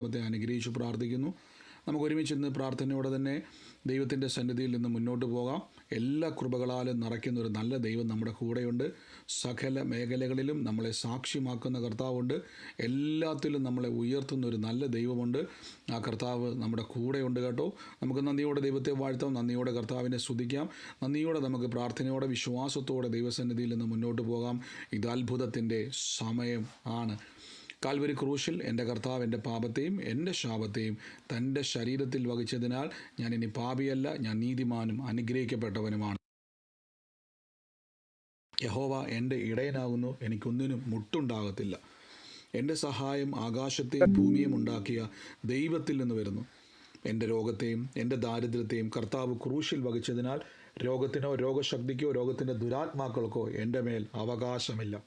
അനുഗ്രഹിച്ചു പ്രാർത്ഥിക്കുന്നു. നമുക്ക് ഒരുമിച്ച് ഇന്ന് പ്രാർത്ഥനയോടെ തന്നെ ദൈവത്തിൻ്റെ സന്നിധിയിൽ നിന്ന് മുന്നോട്ട് പോകാം. എല്ലാ കൃപകളാലും നിറയ്ക്കുന്ന ഒരു നല്ല ദൈവം നമ്മുടെ കൂടെയുണ്ട്. സകല മേഖലകളിലും നമ്മളെ സാക്ഷ്യമാക്കുന്ന കർത്താവുണ്ട്. എല്ലാത്തിലും നമ്മളെ ഉയർത്തുന്ന ഒരു നല്ല ദൈവമുണ്ട്. ആ കർത്താവ് നമ്മുടെ കൂടെയുണ്ട് കേട്ടോ. നമുക്ക് നന്ദിയോടെ ദൈവത്തെ വാഴ്ത്താം, നന്ദിയോടെ കർത്താവിനെ സ്തുതിക്കാം, നന്ദിയോടെ നമുക്ക് പ്രാർത്ഥനയോടെ വിശ്വാസത്തോടെ ദൈവസന്നിധിയിൽ നിന്ന് മുന്നോട്ട് പോകാം. ഇത് അത്ഭുതത്തിൻ്റെ സമയം ആണ്. കാൽവരി ക്രൂശിൽ എൻ്റെ കർത്താവ് എൻ്റെ പാപത്തെയും എൻ്റെ ശാപത്തെയും തൻ്റെ ശരീരത്തിൽ വഹിച്ചതിനാൽ ഞാൻ ഇനി പാപിയല്ല, ഞാൻ നീതിമാനും അനുഗ്രഹിക്കപ്പെട്ടവനുമാണ്. യഹോവ എൻ്റെ ഇടയനാകുന്നു, എനിക്കൊന്നിനും മുട്ടുണ്ടാകത്തില്ല. എൻ്റെ സഹായം ആകാശത്തെയും ഭൂമിയും ഉണ്ടാക്കിയ ദൈവത്തിൽ നിന്ന് വരുന്നു. എൻ്റെ രോഗത്തെയും എൻ്റെ ദാരിദ്ര്യത്തെയും കർത്താവ് ക്രൂശിൽ വഹിച്ചതിനാൽ രോഗത്തിനോ രോഗശക്തിക്കോ രോഗത്തിൻ്റെ ദുരാത്മാക്കൾക്കോ എൻ്റെ മേൽ അവകാശമില്ല.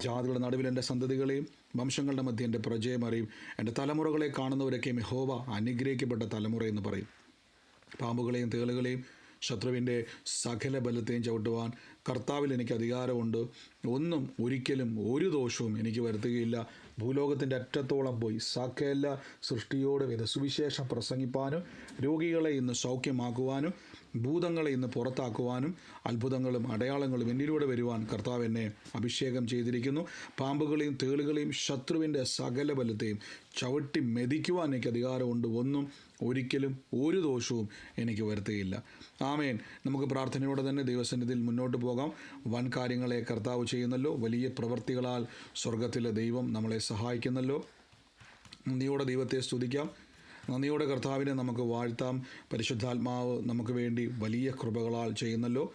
ജാതികളുടെ നടുവിൽ എൻ്റെ സന്തതികളെയും വംശങ്ങളുടെ മധ്യ എൻ്റെ പ്രജയം അറിയും. എൻ്റെ തലമുറകളെ കാണുന്നവരൊക്കെയും യഹോവ അനുഗ്രഹിക്കപ്പെട്ട തലമുറയെന്ന് പറയും. പാമ്പുകളെയും തേളുകളെയും ശത്രുവിൻ്റെ സകല ബലത്തെയും ചവിട്ടുവാൻ കർത്താവിൽ എനിക്ക് അധികാരമുണ്ട്. ഒന്നും ഒരിക്കലും ഒരു ദോഷവും എനിക്ക് വരുത്തുകയില്ല. ഭൂലോകത്തിൻ്റെ അറ്റത്തോളം പോയി സകല സൃഷ്ടിയോടും ഇത് സുവിശേഷം പ്രസംഗിപ്പാനും രോഗികളെ ഇന്ന് സൗഖ്യമാക്കുവാനും ഭൂതങ്ങളെ ഇന്ന് പുറത്താക്കുവാനും അത്ഭുതങ്ങളും അടയാളങ്ങളും എന്നിലൂടെ വരുവാൻ കർത്താവ് എന്നെ അഭിഷേകം ചെയ്തിരിക്കുന്നു. പാമ്പുകളെയും തേളുകളെയും ശത്രുവിൻ്റെ സകല ബലത്തെയും ചവിട്ടി മെതിക്കുവാൻ എനിക്ക് അധികാരമുണ്ട്. ഒന്നും ഒരിക്കലും ഒരു ദോഷവും എനിക്ക് വരുത്തുകയില്ല. ആമേൻ. നമുക്ക് പ്രാർത്ഥനയോടെ തന്നെ ദൈവസന്നിധിയിൽ മുന്നോട്ട് പോകാം. വൻ കാര്യങ്ങളെ കർത്താവ് ചെയ്യുന്നല്ലോ. വലിയ പ്രവൃത്തികളാൽ സ്വർഗത്തിലെ ദൈവം നമ്മളെ സഹായിക്കുന്നല്ലോ. നന്ദിയോടെ ദൈവത്തെ സ്തുതിക്കാം, നന്ദിയോടെ കർത്താവിനെ നമുക്ക് വാഴ്ത്താം. പരിശുദ്ധാത്മാവ് നമുക്ക് വേണ്ടി വലിയ കൃപകളാൽ ചെയ്യുന്നല്ലോ,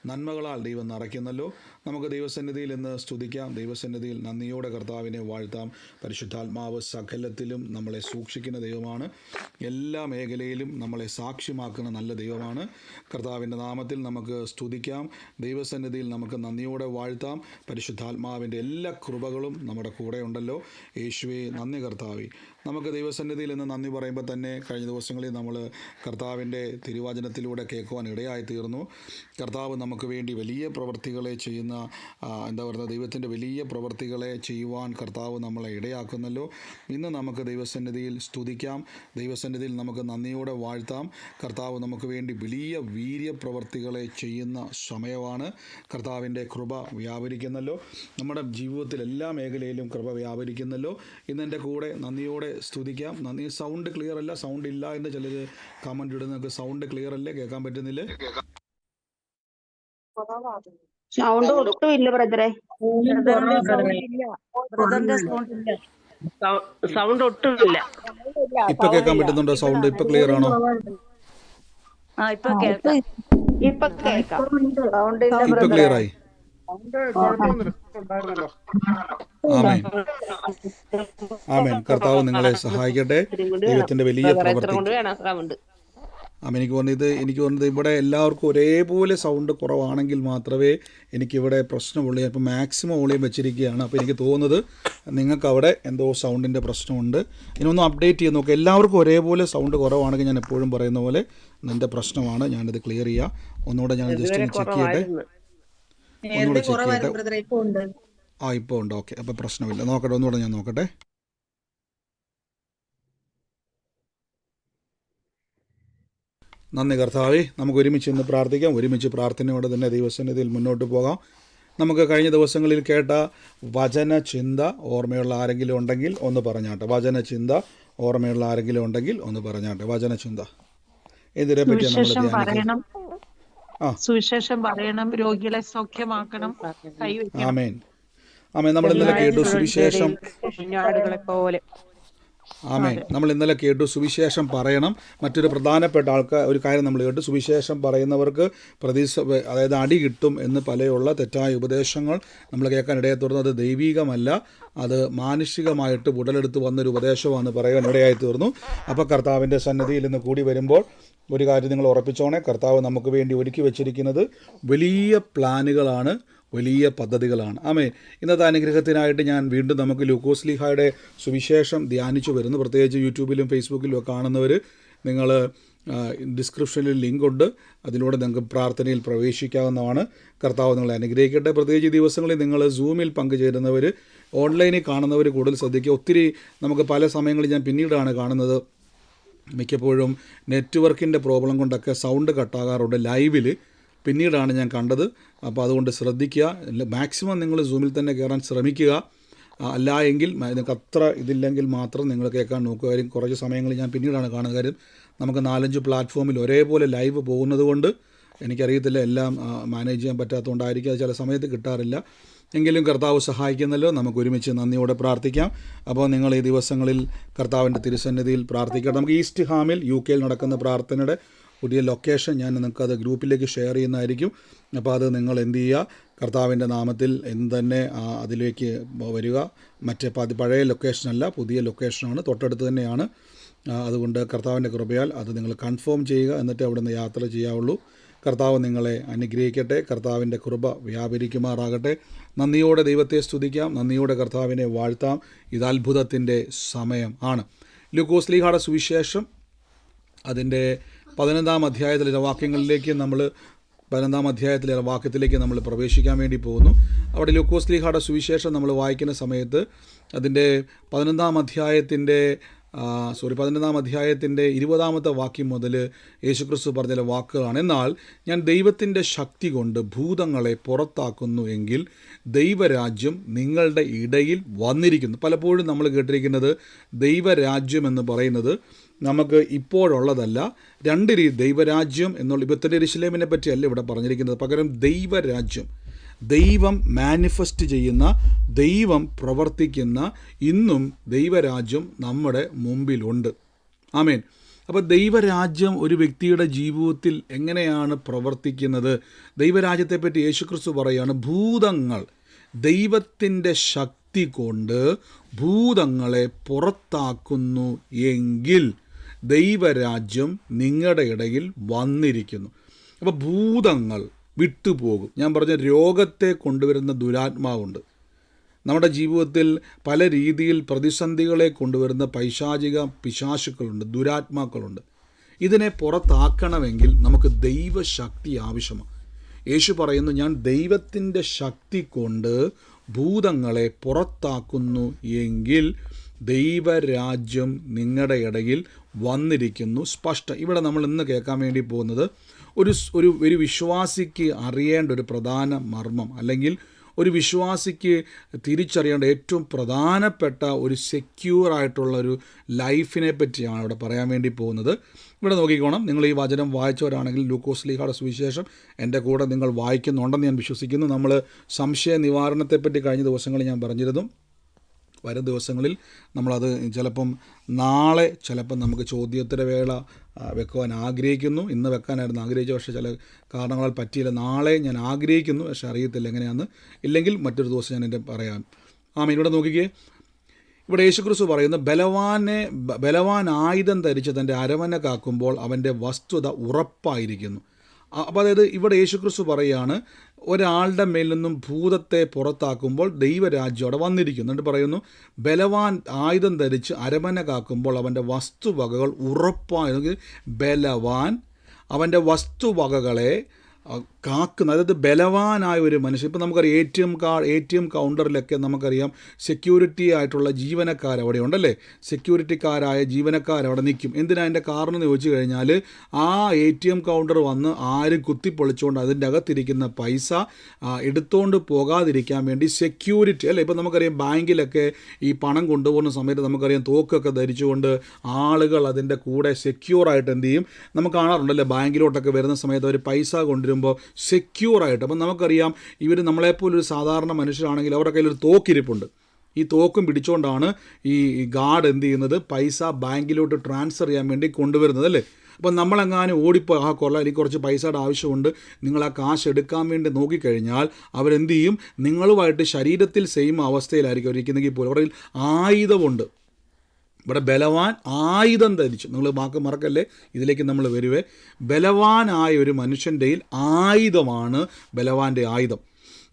നന്മകളാൽ ദൈവം നിറയ്ക്കുന്നല്ലോ. നമുക്ക് ദൈവസന്നിധിയിൽ ഇന്ന് സ്തുതിക്കാം, ദൈവസന്നിധിയിൽ നന്ദിയോടെ കർത്താവിനെ വാഴ്ത്താം. പരിശുദ്ധാത്മാവ് സകലത്തിലും നമ്മളെ സൂക്ഷിക്കുന്ന ദൈവമാണ്. എല്ലാ മേഖലയിലും നമ്മളെ സാക്ഷ്യമാക്കുന്ന നല്ല ദൈവമാണ്. കർത്താവിൻ്റെ നാമത്തിൽ നമുക്ക് സ്തുതിക്കാം, ദൈവസന്നിധിയിൽ നമുക്ക് നന്ദിയോടെ വാഴ്ത്താം. പരിശുദ്ധാത്മാവിൻ്റെ എല്ലാ കൃപകളും നമ്മുടെ കൂടെ ഉണ്ടല്ലോ. യേശുവേ നന്ദി കർത്താവേ. നമുക്ക് ദൈവസന്നിധിയിൽ ഇന്ന് നന്ദി പറയുമ്പോൾ തന്നെ കഴിഞ്ഞ ദിവസങ്ങളിൽ നമ്മൾ കർത്താവിൻ്റെ തിരുവചനത്തിലൂടെ കേൾക്കുവാൻ ഇടയായി തീർന്നു. കർത്താവ് നമുക്ക് വേണ്ടി വലിയ പ്രവൃത്തികളെ ചെയ്യുന്ന ദൈവത്തിൻ്റെ വലിയ പ്രവൃത്തികളെ ചെയ്യുവാൻ കർത്താവ് നമ്മളെ ഇടയാക്കുന്നല്ലോ. ഇന്ന് നമുക്ക് ദൈവസന്നിധിയിൽ സ്തുതിക്കാം, ദൈവസന്നിധിയിൽ നമുക്ക് നന്ദിയോടെ വാഴ്ത്താം. കർത്താവ് നമുക്ക് വേണ്ടി വലിയ വീര്യപ്രവൃത്തികളെ ചെയ്യുന്ന സമയമാണ്. കർത്താവിൻ്റെ കൃപ വ്യാപരിക്കുന്നല്ലോ, നമ്മുടെ ജീവിതത്തിൽ എല്ലാ മേഖലയിലും കൃപ വ്യാപരിക്കുന്നല്ലോ. ഇന്ന് എൻ്റെ കൂടെ നന്ദിയോടെ സ്തുതിക്കാം. നന്ദി. സൗണ്ട് ക്ലിയർ അല്ല, സൗണ്ട് ഇല്ല എന്ന് ചിലർ കമൻറ്റ് ഇടുന്നൊക്കെ. സൗണ്ട് ക്ലിയർ അല്ലേ, കേൾക്കാൻ പറ്റുന്നില്ലേ? സൗണ്ട് ഒട്ടും ഇല്ല ബ്രദറെ. സൗണ്ട് ഒട്ടും ഇല്ല. ഇപ്പൊ കേൾക്കാൻ പറ്റുന്നുണ്ടോ? സൗണ്ട് ഇപ്പൊ ക്ലിയർ ആണോ? ഇപ്പൊ ക്ലിയർ ആയി. ആമേൻ, ആമേൻ. കർത്താവ് നിങ്ങളെ സഹായിക്കട്ടെ. ദൈവത്തിന്റെ വലിയ പ്രവൃത്തി. എനിക്ക് തോന്നുന്നത് ഇവിടെ എല്ലാവർക്കും ഒരേപോലെ സൗണ്ട് കുറവാണെങ്കിൽ മാത്രമേ എനിക്കിവിടെ പ്രശ്നമുള്ളൂ. അപ്പോൾ മാക്സിമം വോളിയം വെച്ചിരിക്കുകയാണ്. അപ്പോൾ എനിക്ക് തോന്നുന്നത് നിങ്ങൾക്ക് അവിടെ എന്തോ സൗണ്ടിൻ്റെ പ്രശ്നമുണ്ട്. ഇനൊന്ന് അപ്ഡേറ്റ് ചെയ്ത് നോക്കുക. എല്ലാവർക്കും ഒരേപോലെ സൗണ്ട് കുറവാണെങ്കിൽ ഞാൻ എപ്പോഴും പറയുന്ന പോലെ എൻ്റെ പ്രശ്നമാണ്. ഞാനിത് ക്ലിയർ ചെയ്യാം. ഒന്നുകൂടെ ഞാൻ ജസ്റ്റ് ഒന്ന് ചെക്ക് ചെയ്യട്ടെ. ഒന്നുകൂടെ ചെക്ക് ചെയ്യട്ടെ. ഇപ്പോൾ ഉണ്ട്. ഓക്കെ, അപ്പോൾ പ്രശ്നമില്ല. നോക്കട്ടെ, ഒന്നുകൂടെ ഞാൻ നോക്കട്ടെ. നന്ദി കർത്താവേ. നമുക്ക് ഒരുമിച്ച് ഇന്ന് പ്രാർത്ഥിക്കാം. ഒരുമിച്ച് പ്രാർത്ഥനയോടെ തന്നെ ദൈവസന്നിധിയിൽ മുന്നോട്ട് പോകാം. നമുക്ക് കഴിഞ്ഞ ദിവസങ്ങളിൽ കേട്ട വചന ചിന്ത ഓർമ്മയുള്ള ആരെങ്കിലും ഉണ്ടെങ്കിൽ ഒന്ന് പറഞ്ഞാട്ടെ. വചന ചിന്ത ഓർമ്മയുള്ള ആരെങ്കിലും ഉണ്ടെങ്കിൽ ഒന്ന് പറഞ്ഞാട്ടെ. വചന ചിന്ത എന്തിനെ പറ്റിയാണ് നമ്മൾ ധ്യാനിക്കുന്നത്? സുവിശേഷം പറയണം, രോഗികളെ സൗഖ്യമാക്കണം. ആമേൻ, ആമേൻ. നമ്മൾ ഇന്നലെ കേട്ടു സുവിശേഷം. ആമേൻ. നമ്മൾ ഇന്നലെ കേട്ടു സുവിശേഷം പറയണം. മറ്റൊരു പ്രധാനപ്പെട്ട ഒരു കാര്യം നമ്മൾ കേട്ടു. സുവിശേഷം പറയുന്നവർക്ക് അതായത് അടി കിട്ടും എന്ന് പലയുള്ള തെറ്റായ ഉപദേശങ്ങൾ നമ്മൾ കേൾക്കാൻ ഇടയായി തീർന്നു. അത് ദൈവികമല്ല, അത് മാനുഷികമായിട്ട് ഉടലെടുത്ത് വന്നൊരു ഉപദേശമാണെന്ന് പറയാൻ ഇടയായി തീർന്നു. അപ്പോൾ കർത്താവിൻ്റെ സന്നിധിയിൽ നിന്ന് കൂടി വരുമ്പോൾ ഒരു കാര്യം നിങ്ങൾ ഉറപ്പിച്ചോണേ, കർത്താവ് നമുക്ക് വേണ്ടി ഒരുക്കി വെച്ചിരിക്കുന്നത് വലിയ പ്ലാനുകളാണ്, വലിയ പദ്ധതികളാണ്. ആമേൻ. ഇന്നത്തെ അനുഗ്രഹത്തിനായിട്ട് ഞാൻ വീണ്ടും നമുക്ക് ലൂക്കോസ് ലീഹായുടെ സുവിശേഷം ധ്യാനിച്ചു വരുന്നു. പ്രത്യേകിച്ച് യൂട്യൂബിലും ഫേസ്ബുക്കിലും ഒക്കെ കാണുന്നവർ നിങ്ങൾ ഡിസ്ക്രിപ്ഷനിൽ ലിങ്കുണ്ട്, അതിലൂടെ നിങ്ങൾക്ക് പ്രാർത്ഥനയിൽ പ്രവേശിക്കാവുന്നതാണ്. കർത്താവ് നിങ്ങളെ അനുഗ്രഹിക്കട്ടെ. പ്രത്യേകിച്ച് ഈ ദിവസങ്ങളിൽ നിങ്ങൾ സൂമിൽ പങ്കുചേരുന്നവർ ഓൺലൈനിൽ കാണുന്നവർ കൂടുതൽ ശ്രദ്ധിക്കുക. ഒത്തിരി നമുക്ക് പല സമയങ്ങളിൽ ഞാൻ പിന്നീടാണ് കാണുന്നത്, മിക്കപ്പോഴും നെറ്റ്വർക്കിൻ്റെ പ്രോബ്ലം കൊണ്ടൊക്കെ സൗണ്ട് കട്ടാകാറുണ്ട് ലൈവിൽ, പിന്നീടാണ് ഞാൻ കണ്ടത്. അപ്പോൾ അതുകൊണ്ട് ശ്രദ്ധിക്കുക, മാക്സിമം നിങ്ങൾ സൂമിൽ തന്നെ കയറാൻ ശ്രമിക്കുക. അല്ല എങ്കിൽ നിങ്ങൾക്ക് അത്ര ഇതില്ലെങ്കിൽ മാത്രം നിങ്ങൾ കേൾക്കാൻ നോക്കുക. കാര്യം കുറച്ച് സമയങ്ങളിൽ ഞാൻ പിന്നീടാണ് കാണുന്നത്. കാര്യം നമുക്ക് 4-5 പ്ലാറ്റ്ഫോമിൽ ഒരേപോലെ ലൈവ് പോകുന്നത് കൊണ്ട് എനിക്കറിയത്തില്ല, എല്ലാം മാനേജ് ചെയ്യാൻ പറ്റാത്തതുകൊണ്ടായിരിക്കും അത് ചില സമയത്ത് കിട്ടാറില്ല. എങ്കിലും കർത്താവ് സഹായിക്കുന്നല്ലോ, നമുക്ക് ഒരുമിച്ച് നന്ദിയോടെ പ്രാർത്ഥിക്കാം. അപ്പോൾ നിങ്ങൾ ഈ ദിവസങ്ങളിൽ കർത്താവിൻ്റെ തിരുസന്നിധിയിൽ പ്രാർത്ഥിക്കട്ടെ. നമുക്ക് ഈസ്റ്റ് ഹാമിൽ UK നടക്കുന്ന പ്രാർത്ഥനയുടെ പുതിയ ലൊക്കേഷൻ ഞാൻ നിങ്ങൾക്കത് ഗ്രൂപ്പിലേക്ക് ഷെയർ ചെയ്യുന്നതായിരിക്കും. അപ്പോൾ അത് നിങ്ങൾ എന്ത് ചെയ്യുക, കർത്താവിൻ്റെ നാമത്തിൽ തന്നെ അതിലേക്ക് വരിക. മറ്റേ പഴയ ലൊക്കേഷനല്ല, പുതിയ ലൊക്കേഷനാണ്, തൊട്ടടുത്ത് തന്നെയാണ്. അതുകൊണ്ട് കർത്താവിൻ്റെ കൃപയാൽ അത് നിങ്ങൾ കൺഫേം ചെയ്യുക, എന്നിട്ട് അവിടെ നിന്ന് യാത്ര ചെയ്യാവുള്ളൂ. കർത്താവ് നിങ്ങളെ അനുഗ്രഹിക്കട്ടെ, കർത്താവിൻ്റെ കൃപ വ്യാപരിക്കുമാറാകട്ടെ. നന്ദിയോടെ ദൈവത്തെ സ്തുതിക്കാം, നന്ദിയോടെ കർത്താവിനെ വാഴ്ത്താം. ഇത് അത്ഭുതത്തിൻ്റെ സമയം ആണ്. ലൂക്കോസ് ലീഹായുടെ സുവിശേഷം അതിൻ്റെ 15-ാം അധ്യായത്തിലെ വാക്യങ്ങളിലേക്ക് നമ്മൾ 15-ാം അധ്യായത്തിലെ വാക്യത്തിലേക്ക് നമ്മൾ പ്രവേശിക്കാൻ വേണ്ടി പോകുന്നു. അവിടെ ലൂക്കോസ് ലീഹായുടെ സുവിശേഷം നമ്മൾ വായിക്കുന്ന സമയത്ത് അതിൻ്റെ 15-ാം അധ്യായത്തിൻ്റെ 20-ാമത്തെ വാക്യം മുതൽ യേശുക്രിസ്തു പറഞ്ഞ വാക്കുകളാണ്. എന്നാൽ ഞാൻ ദൈവത്തിൻ്റെ ശക്തി കൊണ്ട് ഭൂതങ്ങളെ പുറത്താക്കുന്നു എങ്കിൽ ദൈവരാജ്യം നിങ്ങളുടെ ഇടയിൽ വന്നിരിക്കുന്നു. പലപ്പോഴും നമ്മൾ കേട്ടിരിക്കുന്നത് ദൈവരാജ്യം എന്ന് പറയുന്നത് നമുക്ക് ഇപ്പോഴുള്ളതല്ല. രണ്ട് രീതി ദൈവരാജ്യം എന്നുള്ള ഇപ്പത്തെ യെരൂശലേമിനെ പറ്റിയല്ല ഇവിടെ പറഞ്ഞിരിക്കുന്നത്. പകരം ദൈവരാജ്യം, ദൈവം മാനിഫെസ്റ്റ് ചെയ്യുന്ന, ദൈവം പ്രവർത്തിക്കുന്ന ഇന്നും ദൈവരാജ്യം നമ്മുടെ മുമ്പിലുണ്ട്. ആമേൻ. അപ്പോൾ ദൈവരാജ്യം ഒരു വ്യക്തിയുടെ ജീവിതത്തിൽ എങ്ങനെയാണ് പ്രവർത്തിക്കുന്നത്? ദൈവരാജ്യത്തെപ്പറ്റി യേശുക്രിസ്തു പറയുകയാണ്, ഭൂതങ്ങൾ ദൈവത്തിൻ്റെ ശക്തി കൊണ്ട് ഭൂതങ്ങളെ പുറത്താക്കുന്നു എങ്കിൽ ദൈവരാജ്യം നിങ്ങളുടെ ഇടയിൽ വന്നിരിക്കുന്നു. അപ്പോൾ ഭൂതങ്ങൾ വിട്ടുപോകും. ഞാൻ പറഞ്ഞ രോഗത്തെ കൊണ്ടുവരുന്ന ദുരാത്മാവുണ്ട്. നമ്മുടെ ജീവിതത്തിൽ പല രീതിയിൽ പ്രതിസന്ധികളെ കൊണ്ടുവരുന്ന പിശാചുക്കളുണ്ട്, ദുരാത്മാക്കളുണ്ട്. ഇതിനെ പുറത്താക്കണമെങ്കിൽ നമുക്ക് ദൈവശക്തി ആവശ്യമാണ്. യേശു പറയുന്നു, ഞാൻ ദൈവത്തിൻ്റെ ശക്തി കൊണ്ട് ഭൂതങ്ങളെ പുറത്താക്കുന്നു എങ്കിൽ ദൈവരാജ്യം നിങ്ങളുടെ ഇടയിൽ വന്നിരിക്കുന്നു. സ്പഷ്ടം. ഇവിടെ നമ്മൾ ഇന്ന് കേൾക്കാൻ വേണ്ടി പോകുന്നത് ഒരു വിശ്വാസിക്ക് അറിയേണ്ട ഒരു പ്രധാന മർമ്മം, അല്ലെങ്കിൽ ഒരു വിശ്വാസിക്ക് തിരിച്ചറിയേണ്ട ഏറ്റവും പ്രധാനപ്പെട്ട ഒരു സെക്യൂറായിട്ടുള്ളൊരു ലൈഫിനെ പറ്റിയാണ് ഇവിടെ പറയാൻ വേണ്ടി പോകുന്നത്. ഇവിടെ നോക്കിക്കോണം. നിങ്ങൾ ഈ വചനം വായിച്ചവരാണെങ്കിൽ ലൂക്കോസ് ലീഹായുടെ സുവിശേഷം എൻ്റെ കൂടെ നിങ്ങൾ വായിക്കുന്നുണ്ടെന്ന് ഞാൻ വിശ്വസിക്കുന്നു. നമ്മൾ സംശയ നിവാരണത്തെപ്പറ്റി കഴിഞ്ഞ ദിവസങ്ങളിൽ ഞാൻ പറഞ്ഞിരുന്നു. വരും ദിവസങ്ങളിൽ നമ്മളത് നാളെ നമുക്ക് ചോദ്യോത്തരവേള വെക്കുവാൻ ആഗ്രഹിക്കുന്നു. ഇന്ന് വെക്കാനായിരുന്നു ആഗ്രഹിച്ചത്, പക്ഷേ ചില കാരണങ്ങളാൽ പറ്റിയില്ല. നാളെ ഞാൻ ആഗ്രഹിക്കുന്നു, പക്ഷേ അറിയത്തില്ല എങ്ങനെയാണെന്ന്. ഇല്ലെങ്കിൽ മറ്റൊരു ദിവസം ഞാൻ എൻ്റെ പറയാം. ഇവിടെ നോക്കിക്കേ, ഇവിടെ യേശുക്രിസ്തു പറയുന്നു, ബലവാൻ ആയുധം ധരിച്ച് തൻ്റെ അരമന കാക്കുമ്പോൾ അവൻ്റെ വസ്തുത ഉറപ്പായിരിക്കുന്നു. അപ്പോൾ അതായത് ഇവിടെ യേശുക്രിസ്തു പറയുകയാണ്, ഒരാളുടെ മേൽ നിന്നും ഭൂതത്തെ പുറത്താക്കുമ്പോൾ ദൈവരാജ്യം അവിടെ വന്നിരിക്കുന്നു. എന്നിട്ട് പറയുന്നു, ബലവാൻ ആയുധം ധരിച്ച് അരമന കാക്കുമ്പോൾ അവൻ്റെ വസ്തുവകകൾ ഉറപ്പായി. ബലവാൻ അവൻ്റെ വസ്തുവകകളെ കാക്കുന്ന, അതായത് ബലവാനായ ഒരു മനുഷ്യൻ. ഇപ്പോൾ നമുക്കറിയാം ATM കൗണ്ടറിലൊക്കെ നമുക്കറിയാം സെക്യൂരിറ്റി ആയിട്ടുള്ള ജീവനക്കാർ അവിടെ ഉണ്ടല്ലേ. സെക്യൂരിറ്റിക്കാരായ ജീവനക്കാരവിടെ നിൽക്കും. എന്തിനാ അതിൻ്റെ കാരണം എന്ന് ചോദിച്ചു കഴിഞ്ഞാൽ, ആ ATM കൗണ്ടർ വന്ന് ആരും കുത്തിപ്പൊളിച്ചുകൊണ്ട് അതിൻ്റെ അകത്തിരിക്കുന്ന പൈസ എടുത്തുകൊണ്ട് പോകാതിരിക്കാൻ വേണ്ടി സെക്യൂരിറ്റി അല്ലേ. ഇപ്പോൾ നമുക്കറിയാം ബാങ്കിലൊക്കെ ഈ പണം കൊണ്ടുപോകുന്ന സമയത്ത് നമുക്കറിയാം തോക്കൊക്കെ ധരിച്ചുകൊണ്ട് ആളുകൾ അതിൻ്റെ കൂടെ സെക്യൂറായിട്ട് എന്ത് ചെയ്യും, നമുക്ക് കാണാറുണ്ടല്ലേ. ബാങ്കിലോട്ടൊക്കെ വരുന്ന സമയത്ത് അവർ പൈസ കൊണ്ടുവരുമ്പോൾ സെക്യൂറായിട്ട്. അപ്പം നമുക്കറിയാം ഇവർ നമ്മളെപ്പോലൊരു സാധാരണ മനുഷ്യരാണെങ്കിൽ അവരുടെ കയ്യിലൊരു തോക്കിരിപ്പുണ്ട്. ഈ തോക്കും പിടിച്ചുകൊണ്ടാണ് ഈ ഗാർഡ് എന്ത് ചെയ്യുന്നത്, പൈസ ബാങ്കിലോട്ട് ട്രാൻസ്ഫർ ചെയ്യാൻ വേണ്ടി കൊണ്ടുവരുന്നത് അല്ലേ. അപ്പം നമ്മളെങ്ങാനും ഓടിപ്പോൾ എനിക്ക് കുറച്ച് പൈസയുടെ ആവശ്യമുണ്ട്, നിങ്ങൾ ആ കാശ് എടുക്കാൻ വേണ്ടി നോക്കിക്കഴിഞ്ഞാൽ അവരെന്ത് ചെയ്യും, നിങ്ങളുമായിട്ട് ശരീരത്തിൽ സെയിം അവസ്ഥയിലായിരിക്കും ഇരിക്കുന്നെങ്കിൽ പോലും അവരുടെ ആയുധമുണ്ട്. ഇവിടെ ബലവാൻ ആയുധം ധരിച്ചു. നിങ്ങൾ വാക്ക് മറക്കല്ലേ, ഇതിലേക്ക് നമ്മൾ വരുവേ. ബലവാനായ ഒരു മനുഷ്യൻ്റെ ആയുധമാണ് ബലവാൻ്റെ ആയുധം.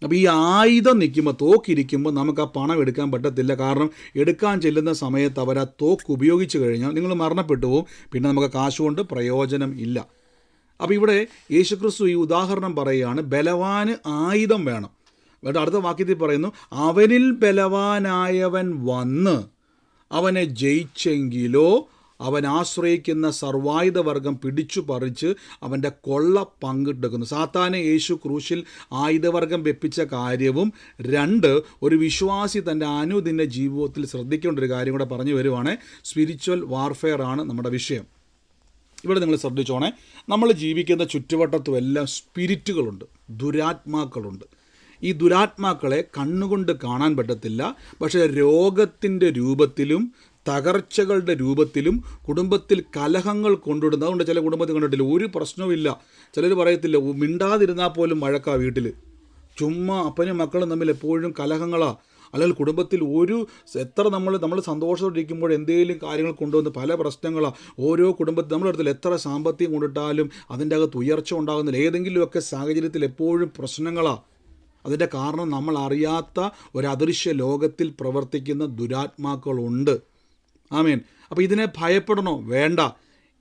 അപ്പോൾ ഈ ആയുധം നിൽക്കുമ്പോൾ, തോക്കിരിക്കുമ്പോൾ നമുക്ക് ആ പണം എടുക്കാൻ പറ്റത്തില്ല. കാരണം എടുക്കാൻ ചെല്ലുന്ന സമയത്ത് അവർ ആ തോക്ക് ഉപയോഗിച്ച് കഴിഞ്ഞാൽ നിങ്ങൾ മരണപ്പെട്ടു പോകും. പിന്നെ നമുക്ക് കാശുകൊണ്ട് പ്രയോജനം ഇല്ല. അപ്പോൾ ഇവിടെ യേശുക്രിസ്തു ഈ ഉദാഹരണം പറയുകയാണ്, ബലവാന് ആയുധം വേണം. എന്നിട്ട് അടുത്ത വാക്യത്തിൽ പറയുന്നു, അവനിൽ ബലവാനായവൻ വന്ന് അവനെ ജയിച്ചെങ്കിലോ അവൻ ആശ്രയിക്കുന്ന സർവായുധ വർഗം പിടിച്ചു പറിച്ച് അവൻ്റെ കൊള്ള പങ്കിട്ടെടുക്കുന്നു. സാത്താനെ യേശു ക്രൂശിൽ ആയുധവർഗം വെപ്പിച്ച കാര്യവും, 2, ഒരു വിശ്വാസി തൻ്റെ അനുദിന ജീവിതത്തിൽ ശ്രദ്ധിക്കേണ്ട ഒരു കാര്യം കൂടെ പറഞ്ഞു വരുവാണ്. സ്പിരിച്വൽ വാർഫെയർ ആണ് നമ്മുടെ വിഷയം. ഇവിടെ നിങ്ങൾ ശ്രദ്ധിച്ചോണേ, നമ്മൾ ജീവിക്കുന്ന ചുറ്റുവട്ടത്തുമെല്ലാം സ്പിരിറ്റുകളുണ്ട്, ദുരാത്മാക്കളുണ്ട്. ഈ ദുരാത്മാക്കളെ കണ്ണുകൊണ്ട് കാണാൻ പറ്റത്തില്ല, പക്ഷേ രോഗത്തിൻ്റെ രൂപത്തിലും തകർച്ചകളുടെ രൂപത്തിലും കുടുംബത്തിൽ കലഹങ്ങൾ കൊണ്ടിടുന്നത്. അതുകൊണ്ട് ചില കുടുംബത്തിൽ കണ്ടിട്ടില്ല, ഒരു പ്രശ്നവുമില്ല. ചിലർ പറയത്തില്ല, മിണ്ടാതിരുന്നാൽ പോലും വഴക്കാ വീട്ടിൽ, ചുമ്മാ അപ്പനും മക്കളും തമ്മിൽ എപ്പോഴും കലഹങ്ങളാണ്. അല്ലെങ്കിൽ കുടുംബത്തിൽ എത്ര നമ്മൾ സന്തോഷത്തോടിരിക്കുമ്പോൾ എന്തെങ്കിലും കാര്യങ്ങൾ കൊണ്ടുവന്ന് പല പ്രശ്നങ്ങളാണ് ഓരോ കുടുംബത്തിൽ. നമ്മുടെ അടുത്തിൽ എത്ര സാമ്പത്തികം കൊണ്ടിട്ടാലും അതിൻ്റെ അകത്ത് ഉയർച്ച ഉണ്ടാകുന്നില്ല. ഏതെങ്കിലുമൊക്കെ സാഹചര്യത്തിൽ എപ്പോഴും പ്രശ്നങ്ങളാണ്. അതിൻ്റെ കാരണം നമ്മൾ അറിയാത്ത ഒരു അദൃശ്യ ലോകത്തിൽ പ്രവർത്തിക്കുന്ന ദുരാത്മാക്കളുണ്ട്. ആമേൻ. അപ്പോൾ ഇതിനെ ഭയപ്പെടണോ? വേണ്ട.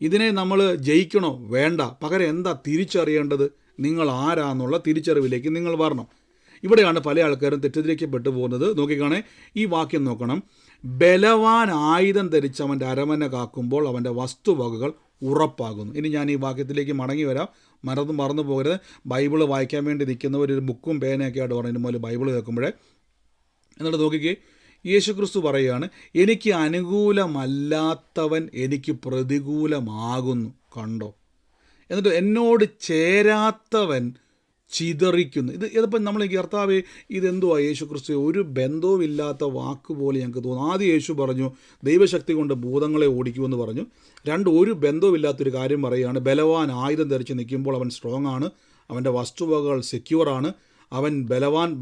ഇതിനെ നമ്മൾ ജയിക്കണോ? വേണ്ട. പകരം എന്താ തിരിച്ചറിയേണ്ടത്? നിങ്ങൾ ആരാന്നുള്ള തിരിച്ചറിവിലേക്ക് നിങ്ങൾ വരണം. ഇവിടെയാണ് പല ആൾക്കാരും തെറ്റിദ്ധരിക്കപ്പെട്ടു പോകുന്നത്. നോക്കിക്കാണേ, ഈ വാക്യം നോക്കണം. ബലവാൻ ആയുധം ധരിച്ച് അവൻ്റെ അരമന കാക്കുമ്പോൾ അവൻ്റെ വസ്തുവകകൾ ഉറപ്പാകുന്നു. ഇനി ഞാൻ ഈ വാക്യത്തിലേക്ക് മടങ്ങി വരാം, മറന്നു പോകരുത്. ബൈബിള് വായിക്കാൻ വേണ്ടി നിൽക്കുന്നവർ ഒരു ബുക്കും പേനയൊക്കെ ആയിട്ട് പറയുന്ന പോലെ ബൈബിള് കേൾക്കുമ്പോഴേ. എന്നിട്ട് നോക്കിക്കേ, യേശുക്രിസ്തു പറയുകയാണ്, എനിക്ക് അനുകൂലമല്ലാത്തവൻ എനിക്ക് പ്രതികൂലമാകുന്നു. കണ്ടോ? എന്നിട്ട് എന്നോട് ചേരാത്തവൻ ചിതറിക്കുന്നു. ഇതിപ്പം നമ്മൾ കർത്താവേ, ഇതെന്തുവാ യേശുക്രിസ്തു? ഒരു ബന്ധവുമില്ലാത്ത വാക്ക് പോലെ ഞങ്ങൾക്ക് തോന്നുന്നു. ആദ്യം യേശു പറഞ്ഞു ദൈവശക്തി കൊണ്ട് ഭൂതങ്ങളെ ഓടിക്കുമെന്ന് പറഞ്ഞു. 2, ഒരു ബന്ധവുമില്ലാത്തൊരു കാര്യം പറയുകയാണ്. ബലവാൻ ആയുധം ധരിച്ച് നിൽക്കുമ്പോൾ അവൻ സ്ട്രോങ് ആണ്, അവൻ്റെ വസ്തുവകകൾ സെക്യൂറാണ്. അവൻ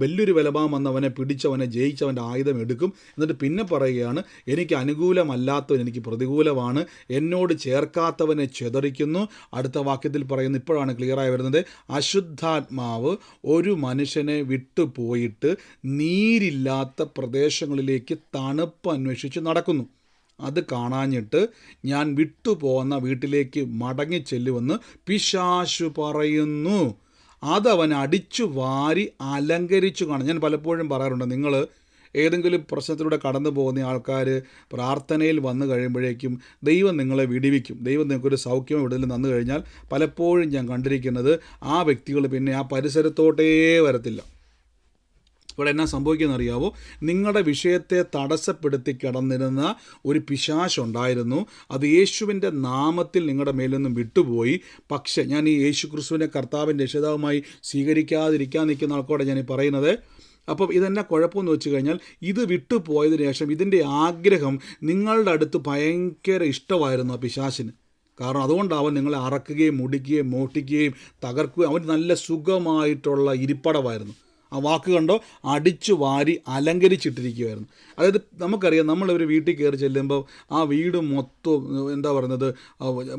വലിയൊരു ബലവാൻ വന്ന് അവനെ പിടിച്ചവനെ ജയിച്ചവൻ്റെ ആയുധം എടുക്കും. എന്നിട്ട് പിന്നെ പറയുകയാണ്, എനിക്ക് അനുകൂലമല്ലാത്തവൻ എനിക്ക് പ്രതികൂലമാണ്, എന്നോട് ചേർക്കാത്തവനെ ചിതറിക്കുന്നു. അടുത്ത വാക്യത്തിൽ പറയുന്നു, ഇപ്പോഴാണ് ക്ലിയറായി വരുന്നത്, അശുദ്ധാത്മാവ് ഒരു മനുഷ്യനെ വിട്ടുപോയിട്ട് നീരില്ലാത്ത പ്രദേശങ്ങളിലേക്ക് തണുപ്പ് അന്വേഷിച്ച് നടക്കുന്നു. അത് കാണാഞ്ഞിട്ട് ഞാൻ വിട്ടുപോകുന്ന വീട്ടിലേക്ക് മടങ്ങിച്ചെല്ലുമെന്ന് പിശാചു പറയുന്നു. അതവൻ അടിച്ചു വാരി അലങ്കരിച്ചു കാണും. ഞാൻ പലപ്പോഴും പറയാറുണ്ട്, നിങ്ങൾ ഏതെങ്കിലും പ്രശ്നത്തിലൂടെ കടന്നു പോകുന്ന ആൾക്കാർ പ്രാർത്ഥനയിൽ വന്നു കഴിയുമ്പോഴേക്കും ദൈവം നിങ്ങളെ വിടിവിക്കും, ദൈവം നിങ്ങൾക്കൊരു സൗഖ്യമോ വിടുതലും തന്നു കഴിഞ്ഞാൽ പലപ്പോഴും ഞാൻ കണ്ടിരിക്കുന്നത് ആ വ്യക്തികൾ പിന്നെ ആ പരിസരത്തോട്ടേ വരത്തില്ല. ഇവിടെ എന്നാ സംഭവിക്കുമെന്ന് അറിയാവോ? നിങ്ങളുടെ വിഷയത്തെ തടസ്സപ്പെടുത്തി കിടന്നിരുന്ന ഒരു പിശാചുണ്ടായിരുന്നു. അത് യേശുവിൻ്റെ നാമത്തിൽ നിങ്ങളുടെ മേലിൽ നിന്നും വിട്ടുപോയി. പക്ഷേ ഞാൻ ഈ യേശു ക്രിസ്തുവിനെ കർത്താവിൻ്റെ രക്ഷിതാവുമായി സ്വീകരിക്കാതിരിക്കാൻ നിൽക്കുന്ന ആൾക്കോടെ ഞാൻ ഈ പറയുന്നത്. അപ്പം ഇതെന്നാ കുഴപ്പമെന്ന് വെച്ച് കഴിഞ്ഞാൽ, ഇത് വിട്ടുപോയതിനു ശേഷം ഇതിൻ്റെ ആഗ്രഹം നിങ്ങളുടെ അടുത്ത് ഭയങ്കര ഇഷ്ടമായിരുന്നു ആ പിശാചിന്. കാരണം അതുകൊണ്ടാവൻ നിങ്ങളെ അറക്കുകയും മുടിക്കുകയും മോഷ്ടിക്കുകയും തകർക്കുകയും അവൻ നല്ല സുഖമായിട്ടുള്ള ഇരിപ്പടമായിരുന്നു. ആ വാക്ക് കണ്ടോ? അടിച്ചു വാരി അലങ്കരിച്ചിട്ടിരിക്കുമായിരുന്നു. അതായത് നമുക്കറിയാം, നമ്മളൊരു വീട്ടിൽ കയറി ചെല്ലുമ്പോൾ ആ വീട് മൊത്തം എന്താ പറയുന്നത്,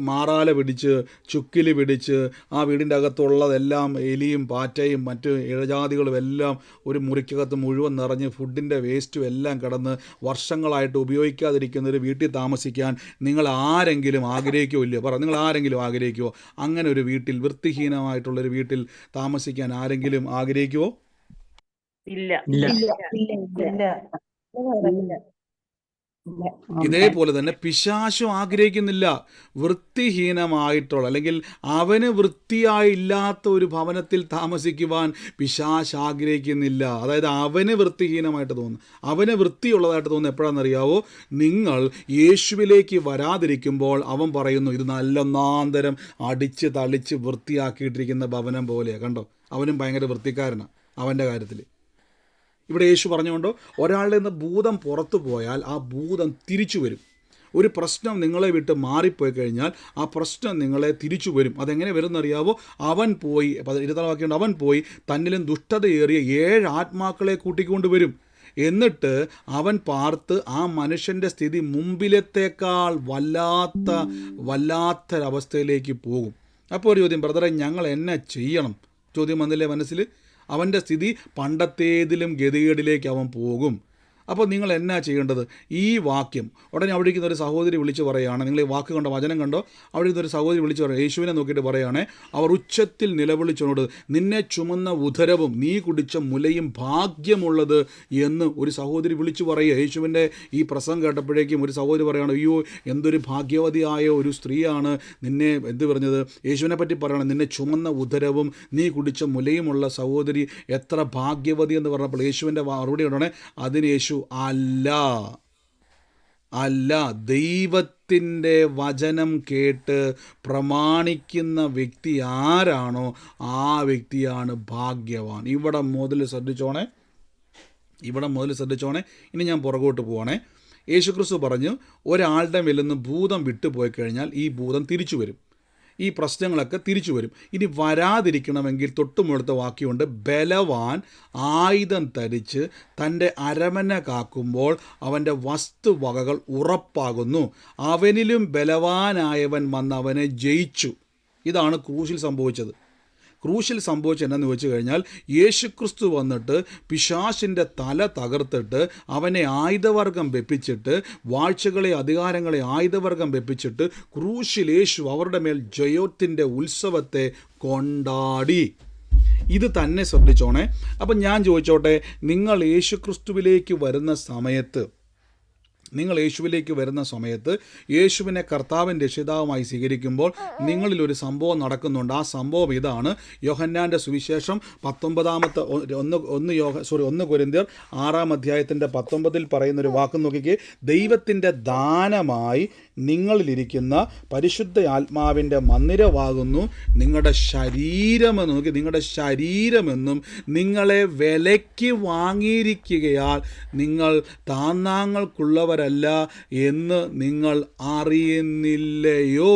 മാറാല പിടിച്ച് ചുക്കിലി പിടിച്ച് ആ വീടിൻ്റെ അകത്തുള്ളതെല്ലാം എലിയും പാറ്റയും മറ്റ് ഇഴജാതികളും എല്ലാം ഒരു മുറിക്കകത്ത് മുഴുവൻ നിറഞ്ഞ് ഫുഡിൻ്റെ വേസ്റ്റും എല്ലാം കിടന്ന് വർഷങ്ങളായിട്ട് ഉപയോഗിക്കാതിരിക്കുന്ന ഒരു വീട്ടിൽ താമസിക്കാൻ നിങ്ങൾ ആരെങ്കിലും ആഗ്രഹിക്കുമോ? ഇല്ല, പറ, നിങ്ങൾ ആരെങ്കിലും ആഗ്രഹിക്കുമോ? അങ്ങനെ ഒരു വീട്ടിൽ, വൃത്തിഹീനമായിട്ടുള്ളൊരു വീട്ടിൽ താമസിക്കാൻ ആരെങ്കിലും ആഗ്രഹിക്കുമോ? ഇല്ല. ഇതേപോലെ തന്നെ പിശാചും ആഗ്രഹിക്കുന്നില്ല. വൃത്തിഹീനമായിട്ടുള്ള അല്ലെങ്കിൽ അവന് വൃത്തിയായില്ലാത്ത ഒരു ഭവനത്തിൽ താമസിക്കുവാൻ പിശാച് ആഗ്രഹിക്കുന്നില്ല. അതായത് അവന് വൃത്തിഹീനമായിട്ട് തോന്നുന്നു, അവന് വൃത്തിയുള്ളതായിട്ട് തോന്നുന്നു എപ്പോഴാണെന്നറിയാവോ? നിങ്ങൾ യേശുവിലേക്ക് വരാതിരിക്കുമ്പോൾ അവൻ പറയുന്നു, ഇത് നല്ലൊന്നാന്തരം അടിച്ച് തളിച്ച് വൃത്തിയാക്കിയിട്ടിരിക്കുന്ന ഭവനം പോലെയാണ്. കണ്ടോ? അവനും ഭയങ്കര വൃത്തിക്കാരനാണ് അവൻ്റെ കാര്യത്തിൽ. ഇവിടെ യേശു പറഞ്ഞുകൊണ്ടോ, ഒരാളുടെ നിന്ന് ഭൂതം പുറത്തു പോയാൽ ആ ഭൂതം തിരിച്ചു വരും. ഒരു പ്രശ്നം നിങ്ങളെ വിട്ട് മാറിപ്പോയി കഴിഞ്ഞാൽ ആ പ്രശ്നം നിങ്ങളെ തിരിച്ചു വരും. അതെങ്ങനെ വരുമെന്നറിയാവോ? അവൻ പോയി, 20 വാക്യമുണ്ട്, അവൻ പോയി തന്നിലും ദുഷ്ടതയേറിയ 7 ആത്മാക്കളെ കൂട്ടിക്കൊണ്ട് വരും. എന്നിട്ട് അവൻ പാർത്ത് ആ മനുഷ്യൻ്റെ സ്ഥിതി മുമ്പിലത്തേക്കാൾ വല്ലാത്തൊരവസ്ഥയിലേക്ക് പോകും. അപ്പോൾ ഒരു ചോദ്യം, ബ്രദറെ ഞങ്ങൾ എന്നാ ചെയ്യണം? ചോദ്യം വന്നില്ലേ മനസ്സിൽ? അവൻ്റെ സ്ഥിതി പണ്ടത്തേതിലും ഗതികേടിലേക്ക് അവൻ പോകും. അപ്പോൾ നിങ്ങൾ എന്നാ ചെയ്യേണ്ടത്? ഈ വാക്യം ഉടനെ അവിടെ ഇരിക്കുന്ന ഒരു സഹോദരി വിളിച്ച് പറയുകയാണ്, നിങ്ങൾ ഈ വാക്ക് കണ്ടോ, വചനം കണ്ടോ, അവിടെ ഇരിക്കുന്ന ഒരു സഹോദരി വിളിച്ച് പറയുക, യേശുവിനെ നോക്കിയിട്ട് പറയുകയാണ്, അവർ ഉച്ചത്തിൽ നിലവിളിച്ചോട് നിന്നെ ചുമന്ന ഉദരവും നീ കുടിച്ച മുലയും ഭാഗ്യമുള്ളത് എന്ന് ഒരു സഹോദരി വിളിച്ചു പറയുക. യേശുവിൻ്റെ ഈ പ്രസംഗം കേട്ടപ്പോഴേക്കും ഒരു സഹോദരി പറയുകയാണ്, അയ്യോ എന്തൊരു ഭാഗ്യവതിയായ ഒരു സ്ത്രീയാണ് നിന്നെ എന്ത് പറഞ്ഞത്, യേശുവിനെ പറ്റി പറയണം, നിന്നെ ചുമന്ന ഉദരവും നീ കുടിച്ച മുലയുമുള്ള സഹോദരി എത്ര ഭാഗ്യവതി എന്ന് പറഞ്ഞപ്പോൾ യേശുവിൻ്റെ മറുപടി ഉടനെ അതിന് യേശു അല്ല, ദൈവത്തിൻ്റെ വചനം കേട്ട് പ്രമാണിക്കുന്ന വ്യക്തി ആരാണോ ആ വ്യക്തിയാണ് ഭാഗ്യവാൻ. ഇവിടെ മുതൽ ശ്രദ്ധിച്ചോണേ. ഇനി ഞാൻ പുറകോട്ട് പോവാണേ. യേശുക്രിസ്തു പറഞ്ഞു, ഒരാളുടെ മേൽ നിന്ന് ഭൂതം വിട്ടുപോയി കഴിഞ്ഞാൽ ഈ ഭൂതം തിരിച്ചു വരും, ഈ പ്രശ്നങ്ങളൊക്കെ തിരിച്ചു വരും. ഇനി വരാതിരിക്കണമെങ്കിൽ തൊട്ടുമുഴുത്ത വാക്യമുണ്ട്, ബലവാൻ ആയുധം ധരിച്ച് തൻ്റെ അരമന കാക്കുമ്പോൾ അവൻ്റെ വസ്തുവകകൾ ഉറപ്പാകുന്നു, അവനിലും ബലവാനായവൻ വന്ന് അവനെ ജയിച്ചു. ഇതാണ് ക്രൂശിൽ സംഭവിച്ചത്. എന്നാന്ന് വെച്ച് കഴിഞ്ഞാൽ യേശുക്രിസ്തു വന്നിട്ട് പിശാചിൻ്റെ തല തകർത്തിട്ട് അവനെ ആയുധവർഗം വെപ്പിച്ചിട്ട്, വാഴ്ചകളെ അധികാരങ്ങളെ ആയുധവർഗം വെപ്പിച്ചിട്ട് ക്രൂശിൽ യേശു അവരുടെ മേൽ ജയത്തിൻ്റെ ഉത്സവത്തെ കൊണ്ടാടി. ഇത് തന്നെ ശ്രദ്ധിച്ചോണേ. അപ്പം ഞാൻ ചോദിച്ചോട്ടെ, നിങ്ങൾ യേശുക്രിസ്തുവിലേക്ക് വരുന്ന സമയത്ത് യേശുവിനെ കർത്താവിൻ രക്ഷിതാവുമായി സ്വീകരിക്കുമ്പോൾ നിങ്ങളിലൊരു സംഭവം നടക്കുന്നുണ്ട്. ആ സംഭവം ഇതാണ്. യോഹന്നാൻ്റെ സുവിശേഷം 1 കൊരിന്ത്യർ 6-19 പറയുന്നൊരു വാക്ക് നോക്കിക്കേ. ദൈവത്തിൻ്റെ ദാനമായി നിങ്ങളിലിരിക്കുന്ന പരിശുദ്ധ ആത്മാവിൻ്റെ മന്ദിരമാകുന്നു നിങ്ങളുടെ ശരീരമെന്ന് നോക്കി, നിങ്ങളുടെ ശരീരമെന്നും നിങ്ങളെ വിലയ്ക്ക് വാങ്ങിയിരിക്കുകയാൽ നിങ്ങൾ താന്നാങ്ങൾക്കുള്ളവരല്ല എന്ന് നിങ്ങൾ അറിയുന്നില്ലയോ?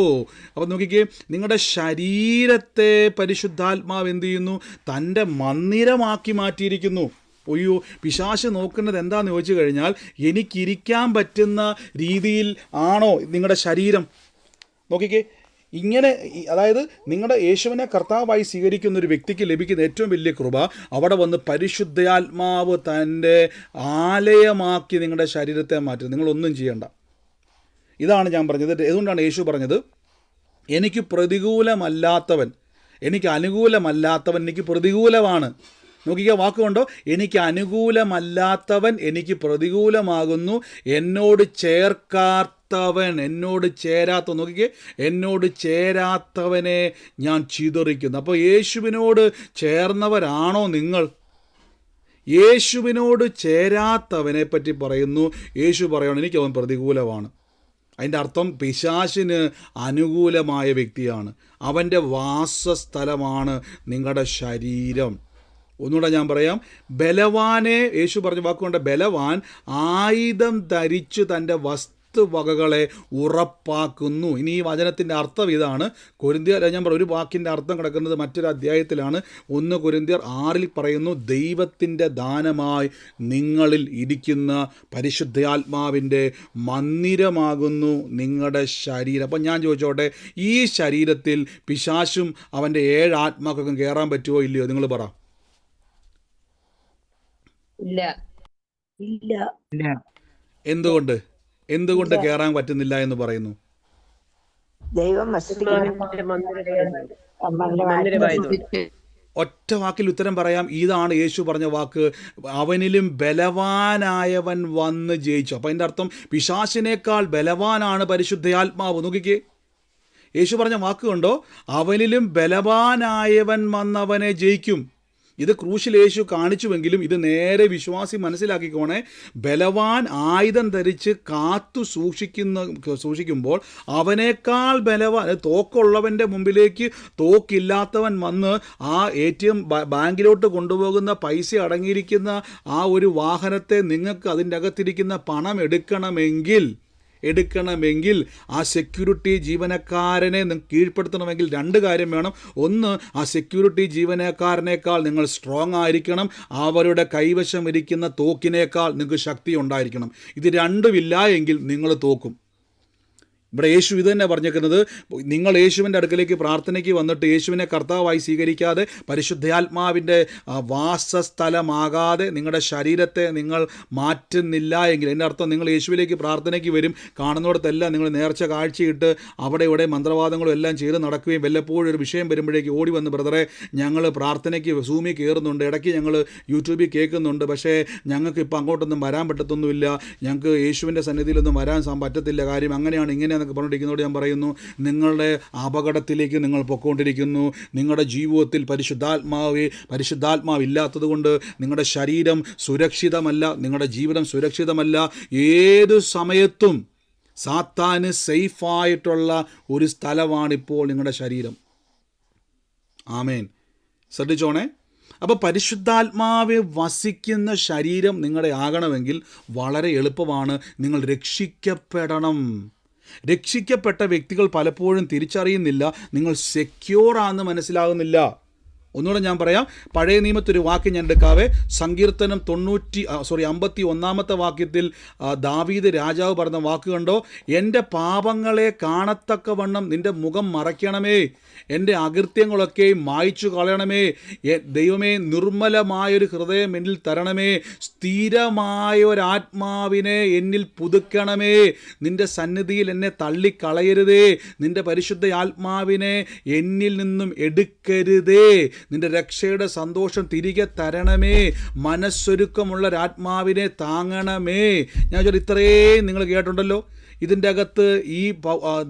അപ്പോൾ നോക്കിക്കേ, നിങ്ങളുടെ ശരീരത്തെ പരിശുദ്ധാത്മാവ് എന്ത് ചെയ്യുന്നു? തൻ്റെ മന്ദിരമാക്കി മാറ്റിയിരിക്കുന്നു. ഒയ്യോ, പിശാച് നോക്കുന്നത് എന്താണെന്ന് ചോദിച്ചു കഴിഞ്ഞാൽ, എനിക്കിരിക്കാൻ പറ്റുന്ന രീതിയിൽ ആണോ നിങ്ങളുടെ ശരീരം? നോക്കിക്കേ, ഇങ്ങനെ, അതായത് നിങ്ങളുടെ യേശുവിനെ കർത്താവായി സ്വീകരിക്കുന്ന ഒരു വ്യക്തിക്ക് ലഭിക്കുന്ന ഏറ്റവും വലിയ കൃപ, അവിടെ വന്ന് പരിശുദ്ധാത്മാവ് തൻ്റെ ആലയമാക്കി നിങ്ങളുടെ ശരീരത്തെ മാറ്റും. നിങ്ങളൊന്നും ചെയ്യണ്ട. ഇതാണ് ഞാൻ പറഞ്ഞത്. അതുകൊണ്ടാണ് യേശു പറഞ്ഞത്, എനിക്ക് പ്രതികൂലമല്ലാത്തവൻ, എനിക്ക് അനുകൂലമല്ലാത്തവൻ എനിക്ക് പ്രതികൂലമാണ്. നോക്കിക്കുക, വാക്കുകൊണ്ടോ, എനിക്ക് അനുകൂലമല്ലാത്തവൻ എനിക്ക് പ്രതികൂലമാകുന്നു, എന്നോട് ചേരാത്തവനെ ഞാൻ ചിതറിക്കുന്നു. അപ്പോൾ യേശുവിനോട് ചേർന്നവരാണോ നിങ്ങൾ? യേശുവിനോട് ചേരാത്തവനെ പറ്റി പറയുന്നു. യേശു പറയണം, എനിക്ക് അവൻ പ്രതികൂലമാണ്. അതിൻ്റെ അർത്ഥം പിശാചിന് അനുകൂലമായ വ്യക്തിയാണ്. അവൻ്റെ വാസസ്ഥലമാണ് നിങ്ങളുടെ ശരീരം. ഒന്നുകൂടെ ഞാൻ പറയാം, ബലവാനെ, യേശു പറഞ്ഞ വാക്കുകൊണ്ട്, ബലവാൻ ആയുധം ധരിച്ച് തൻ്റെ വസ്തുവകകളെ ഉറപ്പാക്കുന്നു. ഇനി ഈ വചനത്തിൻ്റെ അർത്ഥം ഇതാണ്. കൊരിന്ത്യർ, ഞാൻ ഒരു വാക്കിൻ്റെ അർത്ഥം കിടക്കുന്നത് മറ്റൊരു അധ്യായത്തിലാണ്. 1 കൊരിന്ത്യർ 6 പറയുന്നു, ദൈവത്തിൻ്റെ ദാനമായി നിങ്ങളിൽ ഇരിക്കുന്ന പരിശുദ്ധാത്മാവിൻ്റെ മന്ദിരമാകുന്നു നിങ്ങളുടെ ശരീരം. അപ്പം ഞാൻ ചോദിച്ചോട്ടെ, ഈ ശരീരത്തിൽ പിശാചും അവൻ്റെ 7 ആത്മാക്കൾക്കും കയറാൻ പറ്റുമോ ഇല്ലയോ? നിങ്ങൾ പറ. ഇല്ല. എന്തുകൊണ്ട് കയറാൻ പറ്റുന്നില്ല എന്ന് പറയുന്നു? ഒറ്റ വാക്കിൽ ഉത്തരം പറയാം. ഇതാണ് യേശു പറഞ്ഞ വാക്ക്, അവനിലും ബലവാനായവൻ വന്ന് ജയിച്ചു. അപ്പം അതിൻ്റെ അർത്ഥം പിശാചിനേക്കാൾ ബലവാനാണ് പരിശുദ്ധാത്മാവ്. നോക്കിക്കേ, യേശു പറഞ്ഞ വാക്ക് കണ്ടോ, അവനിലും ബലവാനായവൻ വന്നവനെ ജയിക്കും. ഇത് ക്രൂശിൽ യേശു കാണിച്ചുവെങ്കിലും ഇത് നേരെ വിശ്വാസി മനസ്സിലാക്കിക്കോണേ. ബലവാൻ ആയുധം ധരിച്ച് കാത്തു സൂക്ഷിക്കുമ്പോൾ അവനേക്കാൾ ബലവാൻ, തോക്കുള്ളവൻ്റെ മുമ്പിലേക്ക് തോക്കില്ലാത്തവൻ വന്ന് ആ ATM ബാങ്കിലോട്ട് കൊണ്ടുപോകുന്ന പൈസ അടങ്ങിയിരിക്കുന്ന ആ ഒരു വാഹനത്തെ നിങ്ങൾക്ക് അതിൻ്റെ അകത്തിരിക്കുന്ന പണം എടുക്കണമെങ്കിൽ ആ സെക്യൂരിറ്റി ജീവനക്കാരനെ കീഴ്പ്പെടുത്തണമെങ്കിൽ 2 കാര്യം വേണം. ഒന്ന്, ആ സെക്യൂരിറ്റി ജീവനക്കാരനേക്കാൾ നിങ്ങൾ സ്ട്രോങ് ആയിരിക്കണം. അവരുടെ കൈവശം ഇരിക്കുന്ന തോക്കിനേക്കാൾ നിങ്ങൾക്ക് ശക്തി ഉണ്ടായിരിക്കണം. ഇത് രണ്ടുമില്ല എങ്കിൽ നിങ്ങൾ തോക്കും. ഇവിടെ യേശു ഇത് തന്നെ പറഞ്ഞേക്കുന്നത്, നിങ്ങൾ യേശുവിൻ്റെ അടുക്കലേക്ക് പ്രാർത്ഥനയ്ക്ക് വന്നിട്ട് യേശുവിനെ കർത്താവായി സ്വീകരിക്കാതെ പരിശുദ്ധാത്മാവിൻ്റെ വാസസ്ഥലമാകാതെ നിങ്ങളുടെ ശരീരത്തെ നിങ്ങൾ മാറ്റുന്നില്ല എങ്കിൽ, എൻ്റെ അർത്ഥം നിങ്ങൾ യേശുവിലേക്ക് പ്രാർത്ഥനയ്ക്ക് വരും, കാണുന്നിടത്തെല്ലാം നിങ്ങൾ നേർച്ച കാഴ്ചയിട്ട് അവിടെ ഇവിടെ മന്ത്രവാദങ്ങളും എല്ലാം ചെയ്ത് നടക്കുകയും വല്ലപ്പോഴും ഒരു വിഷയം വരുമ്പോഴേക്ക് ഓടി വന്ന്, ബ്രദറെ ഞങ്ങൾ പ്രാർത്ഥനയ്ക്ക് സൂമിൽ കയറുന്നുണ്ട്, ഇടയ്ക്ക് ഞങ്ങൾ യൂട്യൂബിൽ കേൾക്കുന്നുണ്ട്, പക്ഷേ ഞങ്ങൾക്ക് ഇപ്പോൾ അങ്ങോട്ടൊന്നും വരാൻ പറ്റത്തൊന്നുമില്ല, ഞങ്ങൾക്ക് യേശുവിൻ്റെ സന്നിധിയിലൊന്നും വരാൻ പറ്റത്തില്ല, കാര്യം അങ്ങനെയാണ് ഇങ്ങനെയാണെന്നൊക്കെ പറഞ്ഞിരിക്കുന്നതോട് ഞാൻ പറയുന്നു, നിങ്ങളുടെ അപകടത്തിലേക്ക് നിങ്ങൾ പൊയ്ക്കൊണ്ടിരിക്കുന്നു. നിങ്ങളുടെ ജീവിതത്തിൽ പരിശുദ്ധാത്മാവ് ഇല്ലാത്തത് കൊണ്ട് നിങ്ങളുടെ ശരീരം സുരക്ഷിതമല്ല, നിങ്ങളുടെ ജീവിതം സുരക്ഷിതമല്ല. ഏതു സമയത്തും സാത്താന് സേഫായിട്ടുള്ള ഒരു സ്ഥലമാണിപ്പോൾ നിങ്ങളുടെ ശരീരം. ആമേൻ. ശ്രദ്ധിച്ചോണേ. അപ്പോൾ പരിശുദ്ധാത്മാവ് വസിക്കുന്ന ശരീരം നിങ്ങളുടെ ആകണമെങ്കിൽ വളരെ എളുപ്പമാണ്. നിങ്ങൾ രക്ഷിക്കപ്പെടണം. രക്ഷിക്കപ്പെട്ട വ്യക്തികൾ പലപ്പോഴും തിരിച്ചറിയുന്നില്ല, നിങ്ങൾ സെക്യൂറാണെന്ന് മനസ്സിലാകുന്നില്ല. ഒന്നുകൂടെ ഞാൻ പറയാം. പഴയ നിയമത്തൊരു വാക്യം ഞാൻ എടുക്കാവേ. സങ്കീർത്തനം 51 വാക്യത്തിൽ ദാവീദ് രാജാവ് പറഞ്ഞ വാക്ക് കണ്ടോ? എൻ്റെ പാപങ്ങളെ കാണത്തക്കവണ്ണം നിൻ്റെ മുഖം മറയ്ക്കണമേ, എൻ്റെ അകൃത്യങ്ങളൊക്കെ മായ്ച്ചു കളയണമേ, ദൈവമേ നിർമ്മലമായൊരു ഹൃദയം എന്നിൽ തരണമേ, സ്ഥിരമായൊരാത്മാവിനെ എന്നിൽ പുതുക്കണമേ, നിൻ്റെ സന്നിധിയിൽ എന്നെ തള്ളിക്കളയരുതേ, നിൻ്റെ പരിശുദ്ധ ആത്മാവിനെ എന്നിൽ നിന്നും എടുക്കരുതേ, നിൻ്റെ രക്ഷയുടെ സന്തോഷം തിരികെ തരണമേ, മനസ്സൊരുക്കമുള്ളൊരാത്മാവിനെ താങ്ങണമേ. ഞാൻ ഇത്രയും നിങ്ങൾ കേട്ടുണ്ടല്ലോ. ഇതിൻ്റെ അകത്ത് ഈ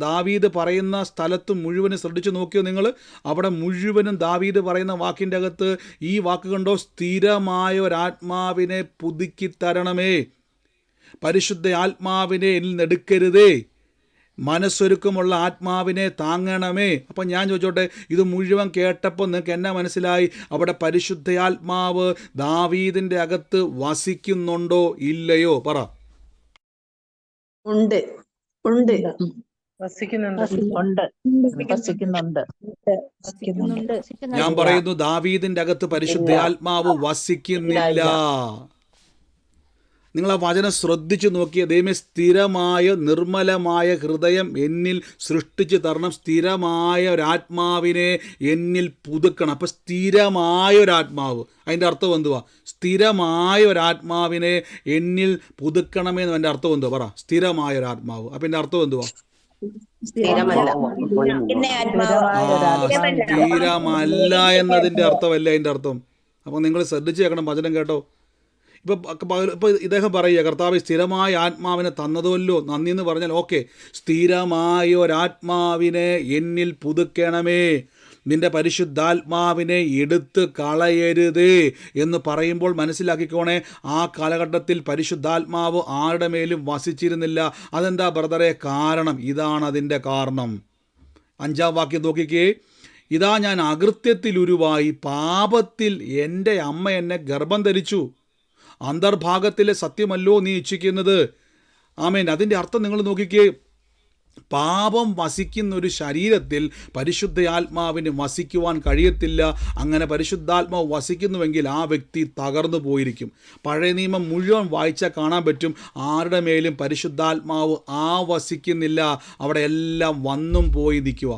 ദാവീദ് പറയുന്ന സ്ഥലത്ത് മുഴുവനും ശ്രദ്ധിച്ചു നോക്കിയോ നിങ്ങൾ? അവിടെ മുഴുവനും ദാവീദ് പറയുന്ന വാക്കിൻ്റെ അകത്ത് ഈ വാക്ക് കണ്ടോ? സ്ഥിരമായ ഒരാത്മാവിനെ പുതുക്കി തരണമേ, പരിശുദ്ധ ആത്മാവിനെ എന്നിൽ നിന്നെടുക്കരുതേ, മനസ്സൊരുക്കമുള്ള ആത്മാവിനെ താങ്ങണമേ. അപ്പം ഞാൻ ചോദിച്ചോട്ടെ, ഇത് മുഴുവൻ കേട്ടപ്പോൾ നിങ്ങൾക്ക് എന്നാ മനസ്സിലായി? അവിടെ പരിശുദ്ധയാത്മാവ് ദാവീദിൻ്റെ അകത്ത് വസിക്കുന്നുണ്ടോ ഇല്ലയോ? പറ. ഉണ്ട്, ഉണ്ട്, ഞാൻ പറയുന്നു, ദാവീദിൻ്റെ അകത്ത് പരിശുദ്ധയാത്മാവ് വസിക്കുന്നില്ല. നിങ്ങൾ ആ വചനം ശ്രദ്ധിച്ചു നോക്കിയ, ദൈവമേ സ്ഥിരമായ നിർമ്മലമായ ഹൃദയം എന്നിൽ സൃഷ്ടിച്ച് തരണം, സ്ഥിരമായ ഒരാത്മാവിനെ എന്നിൽ പുതുക്കണം. അപ്പം സ്ഥിരമായ ഒരാത്മാവ്, അതിൻ്റെ അർത്ഥം എന്തുവാ? സ്ഥിരമായ ഒരാത്മാവിനെ എന്നിൽ പുതുക്കണമെന്ന് എൻ്റെ അർത്ഥം എന്തുവാ? പറ. സ്ഥിരമായ ഒരാത്മാവ്. അപ്പം എൻ്റെ അർത്ഥം എന്തുവാ? സ്ഥിരമല്ല എന്നതിൻ്റെ അർത്ഥമല്ല അതിൻ്റെ അർത്ഥം. അപ്പം നിങ്ങൾ ശ്രദ്ധിച്ച് കേൾക്കണം, വചനം കേട്ടോ. ഇപ്പോൾ ഇദ്ദേഹം പറയുക, കർത്താവ് സ്ഥിരമായ ആത്മാവിനെ തന്നതുമല്ലോ, നന്ദി എന്ന് പറഞ്ഞാൽ ഓക്കെ. സ്ഥിരമായ ഒരാത്മാവിനെ എന്നിൽ പുതുക്കണമേ, നിൻ്റെ പരിശുദ്ധാത്മാവിനെ എടുത്ത് കളയരുതേ എന്ന് പറയുമ്പോൾ മനസ്സിലാക്കിക്കോണേ, ആ കാലഘട്ടത്തിൽ പരിശുദ്ധാത്മാവ് ആരുടെ മേലും വസിച്ചിരുന്നില്ല. അതെന്താ ബ്രദറെ കാരണം? ഇതാണ് അതിൻ്റെ കാരണം. 5-ാം വാക്യം നോക്കിക്കേ. ഇതാ ഞാൻ അകൃത്യത്തിൽ ഉരുവായി, പാപത്തിൽ എൻ്റെ അമ്മ എന്നെ ഗർഭം ധരിച്ചു. അന്തർഭാഗത്തിലെ സത്യമല്ലോ നീ ഇച്ഛിക്കുന്നത്. ആമേൻ. അതിൻ്റെ അർത്ഥം നിങ്ങൾ നോക്കിക്കേ. പാപം വസിക്കുന്ന ഒരു ശരീരത്തിൽ പരിശുദ്ധാത്മാവിന് വസിക്കുവാൻ കഴിയത്തില്ല. അങ്ങനെ പരിശുദ്ധാത്മാവ് വസിക്കുന്നുവെങ്കിൽ ആ വ്യക്തി തകർന്നു പോയിരിക്കും. പഴയ നിയമം മുഴുവൻ വായിച്ചാൽ കാണാൻ പറ്റും, ആരുടെ മേലും പരിശുദ്ധാത്മാവ് വസിക്കുന്നില്ല. അവിടെ എല്ലാം വന്നും പോയി നിൽക്കുക.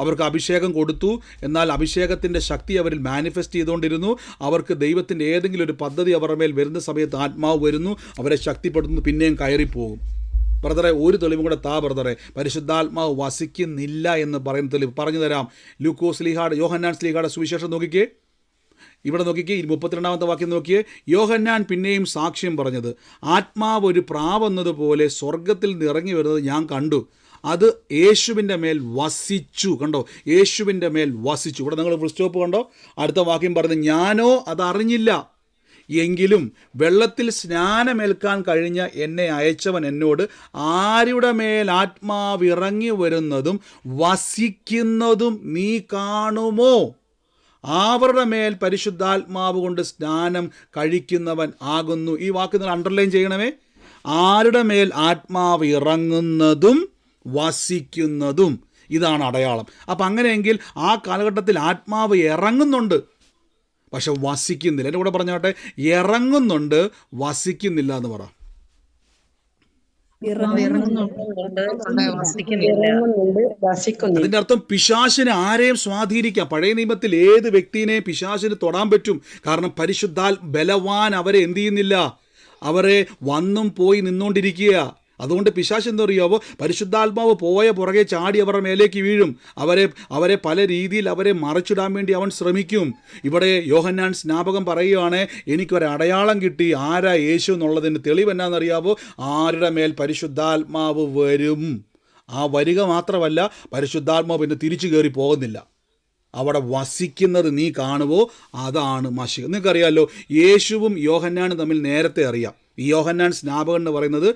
അവർക്ക് അഭിഷേകം കൊടുത്തു, എന്നാൽ അഭിഷേകത്തിൻ്റെ ശക്തി അവരിൽ മാനിഫെസ്റ്റ് ചെയ്തുകൊണ്ടിരുന്നു. അവർക്ക് ദൈവത്തിൻ്റെ ഏതെങ്കിലും ഒരു പദ്ധതി അവരുടെ മേൽ വരുന്ന സമയത്ത് ആത്മാവ് വരുന്നു, അവരെ ശക്തിപ്പെടുത്തുന്നു, പിന്നെയും കയറിപ്പോകും. ബ്രദറെ, ഒരു തെളിവും കൂടെ താ ബ്രദറെ. പരിശുദ്ധാത്മാവ് വസിക്കുന്നില്ല എന്ന് പറയുന്ന തെളിവ് പറഞ്ഞു തരാം. യോഹന്നാൻ സ്ലീഹായുടെ സുവിശേഷം നോക്കിക്കേ. ഇവിടെ നോക്കിക്കേ, 32-ാമത്തെ വാക്യം നോക്കിയേ. യോഹന്നാൻ പിന്നെയും സാക്ഷ്യം പറഞ്ഞത്, ആത്മാവ് ഒരു പ്രാവെന്നതുപോലെ സ്വർഗത്തിൽ നിന്ന് ഇറങ്ങി വരുന്നത് ഞാൻ കണ്ടു, അത് യേശുവിൻ്റെ മേൽ വസിച്ചു. കണ്ടോ? യേശുവിൻ്റെ മേൽ വസിച്ചു. ഇവിടെ നിങ്ങൾ ഫുൾ സ്റ്റോപ്പ് കണ്ടോ? അടുത്ത വാക്യം പറഞ്ഞത്, ഞാനോ അതറിഞ്ഞില്ല, എങ്കിലും വെള്ളത്തിൽ സ്നാനമേൽക്കാൻ കഴിഞ്ഞ എന്നെ അയച്ചവൻ എന്നോട്, ആരുടെ മേൽ ആത്മാവ് ഇറങ്ങി വരുന്നതും വസിക്കുന്നതും നീ കാണുമോ, അവരുടെ മേൽ പരിശുദ്ധാത്മാവ് കൊണ്ട് സ്നാനം കഴിക്കുന്നവൻ ആകുന്നു. ഈ വാക്ക് നിങ്ങൾ അണ്ടർലൈൻ ചെയ്യണമേ. ആരുടെ മേൽ ആത്മാവ് ഇറങ്ങുന്നതും വസിക്കുന്നതും, ഇതാണ് അടയാളം. അപ്പം അങ്ങനെയെങ്കിൽ ആ കാലഘട്ടത്തിൽ ആത്മാവ് ഇറങ്ങുന്നുണ്ട്, പക്ഷെ വസിക്കുന്നില്ല. എൻ്റെ കൂടെ പറഞ്ഞോട്ടെ, ഇറങ്ങുന്നുണ്ട്, വസിക്കുന്നില്ല എന്ന് പറ. ഇറങ്ങുന്നുണ്ട്, വസിക്കുന്നില്ല. ഇറങ്ങുന്നുണ്ട്, വസിക്കുന്നില്ല. അതിൻ്റെ അർത്ഥം പിശാചിനെ ആരെയും സ്വാധീനിക്കാം. പഴയ നിയമത്തിൽ ഏത് വ്യക്തിനെയും പിശാചിന് തൊടാൻ പറ്റും. കാരണം ബലവാൻ അവരെ എന്ത് ചെയ്യുന്നില്ല, അവരെ വന്നും പോയി നിന്നുകൊണ്ടിരിക്കുക. അതുകൊണ്ട് പിശാച് എന്താ അറിയാവോ, പരിശുദ്ധാത്മാവ് പോയ പുറകെ ചാടി അവരുടെ മേലേക്ക് വീഴും. അവരെ പല രീതിയിൽ അവരെ മറച്ചിടാൻ വേണ്ടി അവൻ ശ്രമിക്കും. ഇവിടെ യോഹന്നാൻ സ്നാപകൻ പറയുകയാണ്, എനിക്കൊരു അടയാളം കിട്ടി. ആരാ യേശു എന്നുള്ളതിന് തെളിവ് എന്നാണെന്നറിയാവോ, ആരുടെ മേൽ പരിശുദ്ധാത്മാവ് വരും. ആ വരിക മാത്രമല്ല, പരിശുദ്ധാത്മാവ് പിന്നെ തിരിച്ചു കയറി പോകുന്നില്ല. അവിടെ വസിക്കുന്നത് നീ കാണുവോ, അതാണ് മശിഹ. നിങ്ങൾക്കറിയാമല്ലോ, യേശുവും യോഹന്നാനും തമ്മിൽ നേരത്തെ അറിയാം. ഈ യോഹന്നാൻ സ്നാപകൻ എന്ന് പറയുന്നത്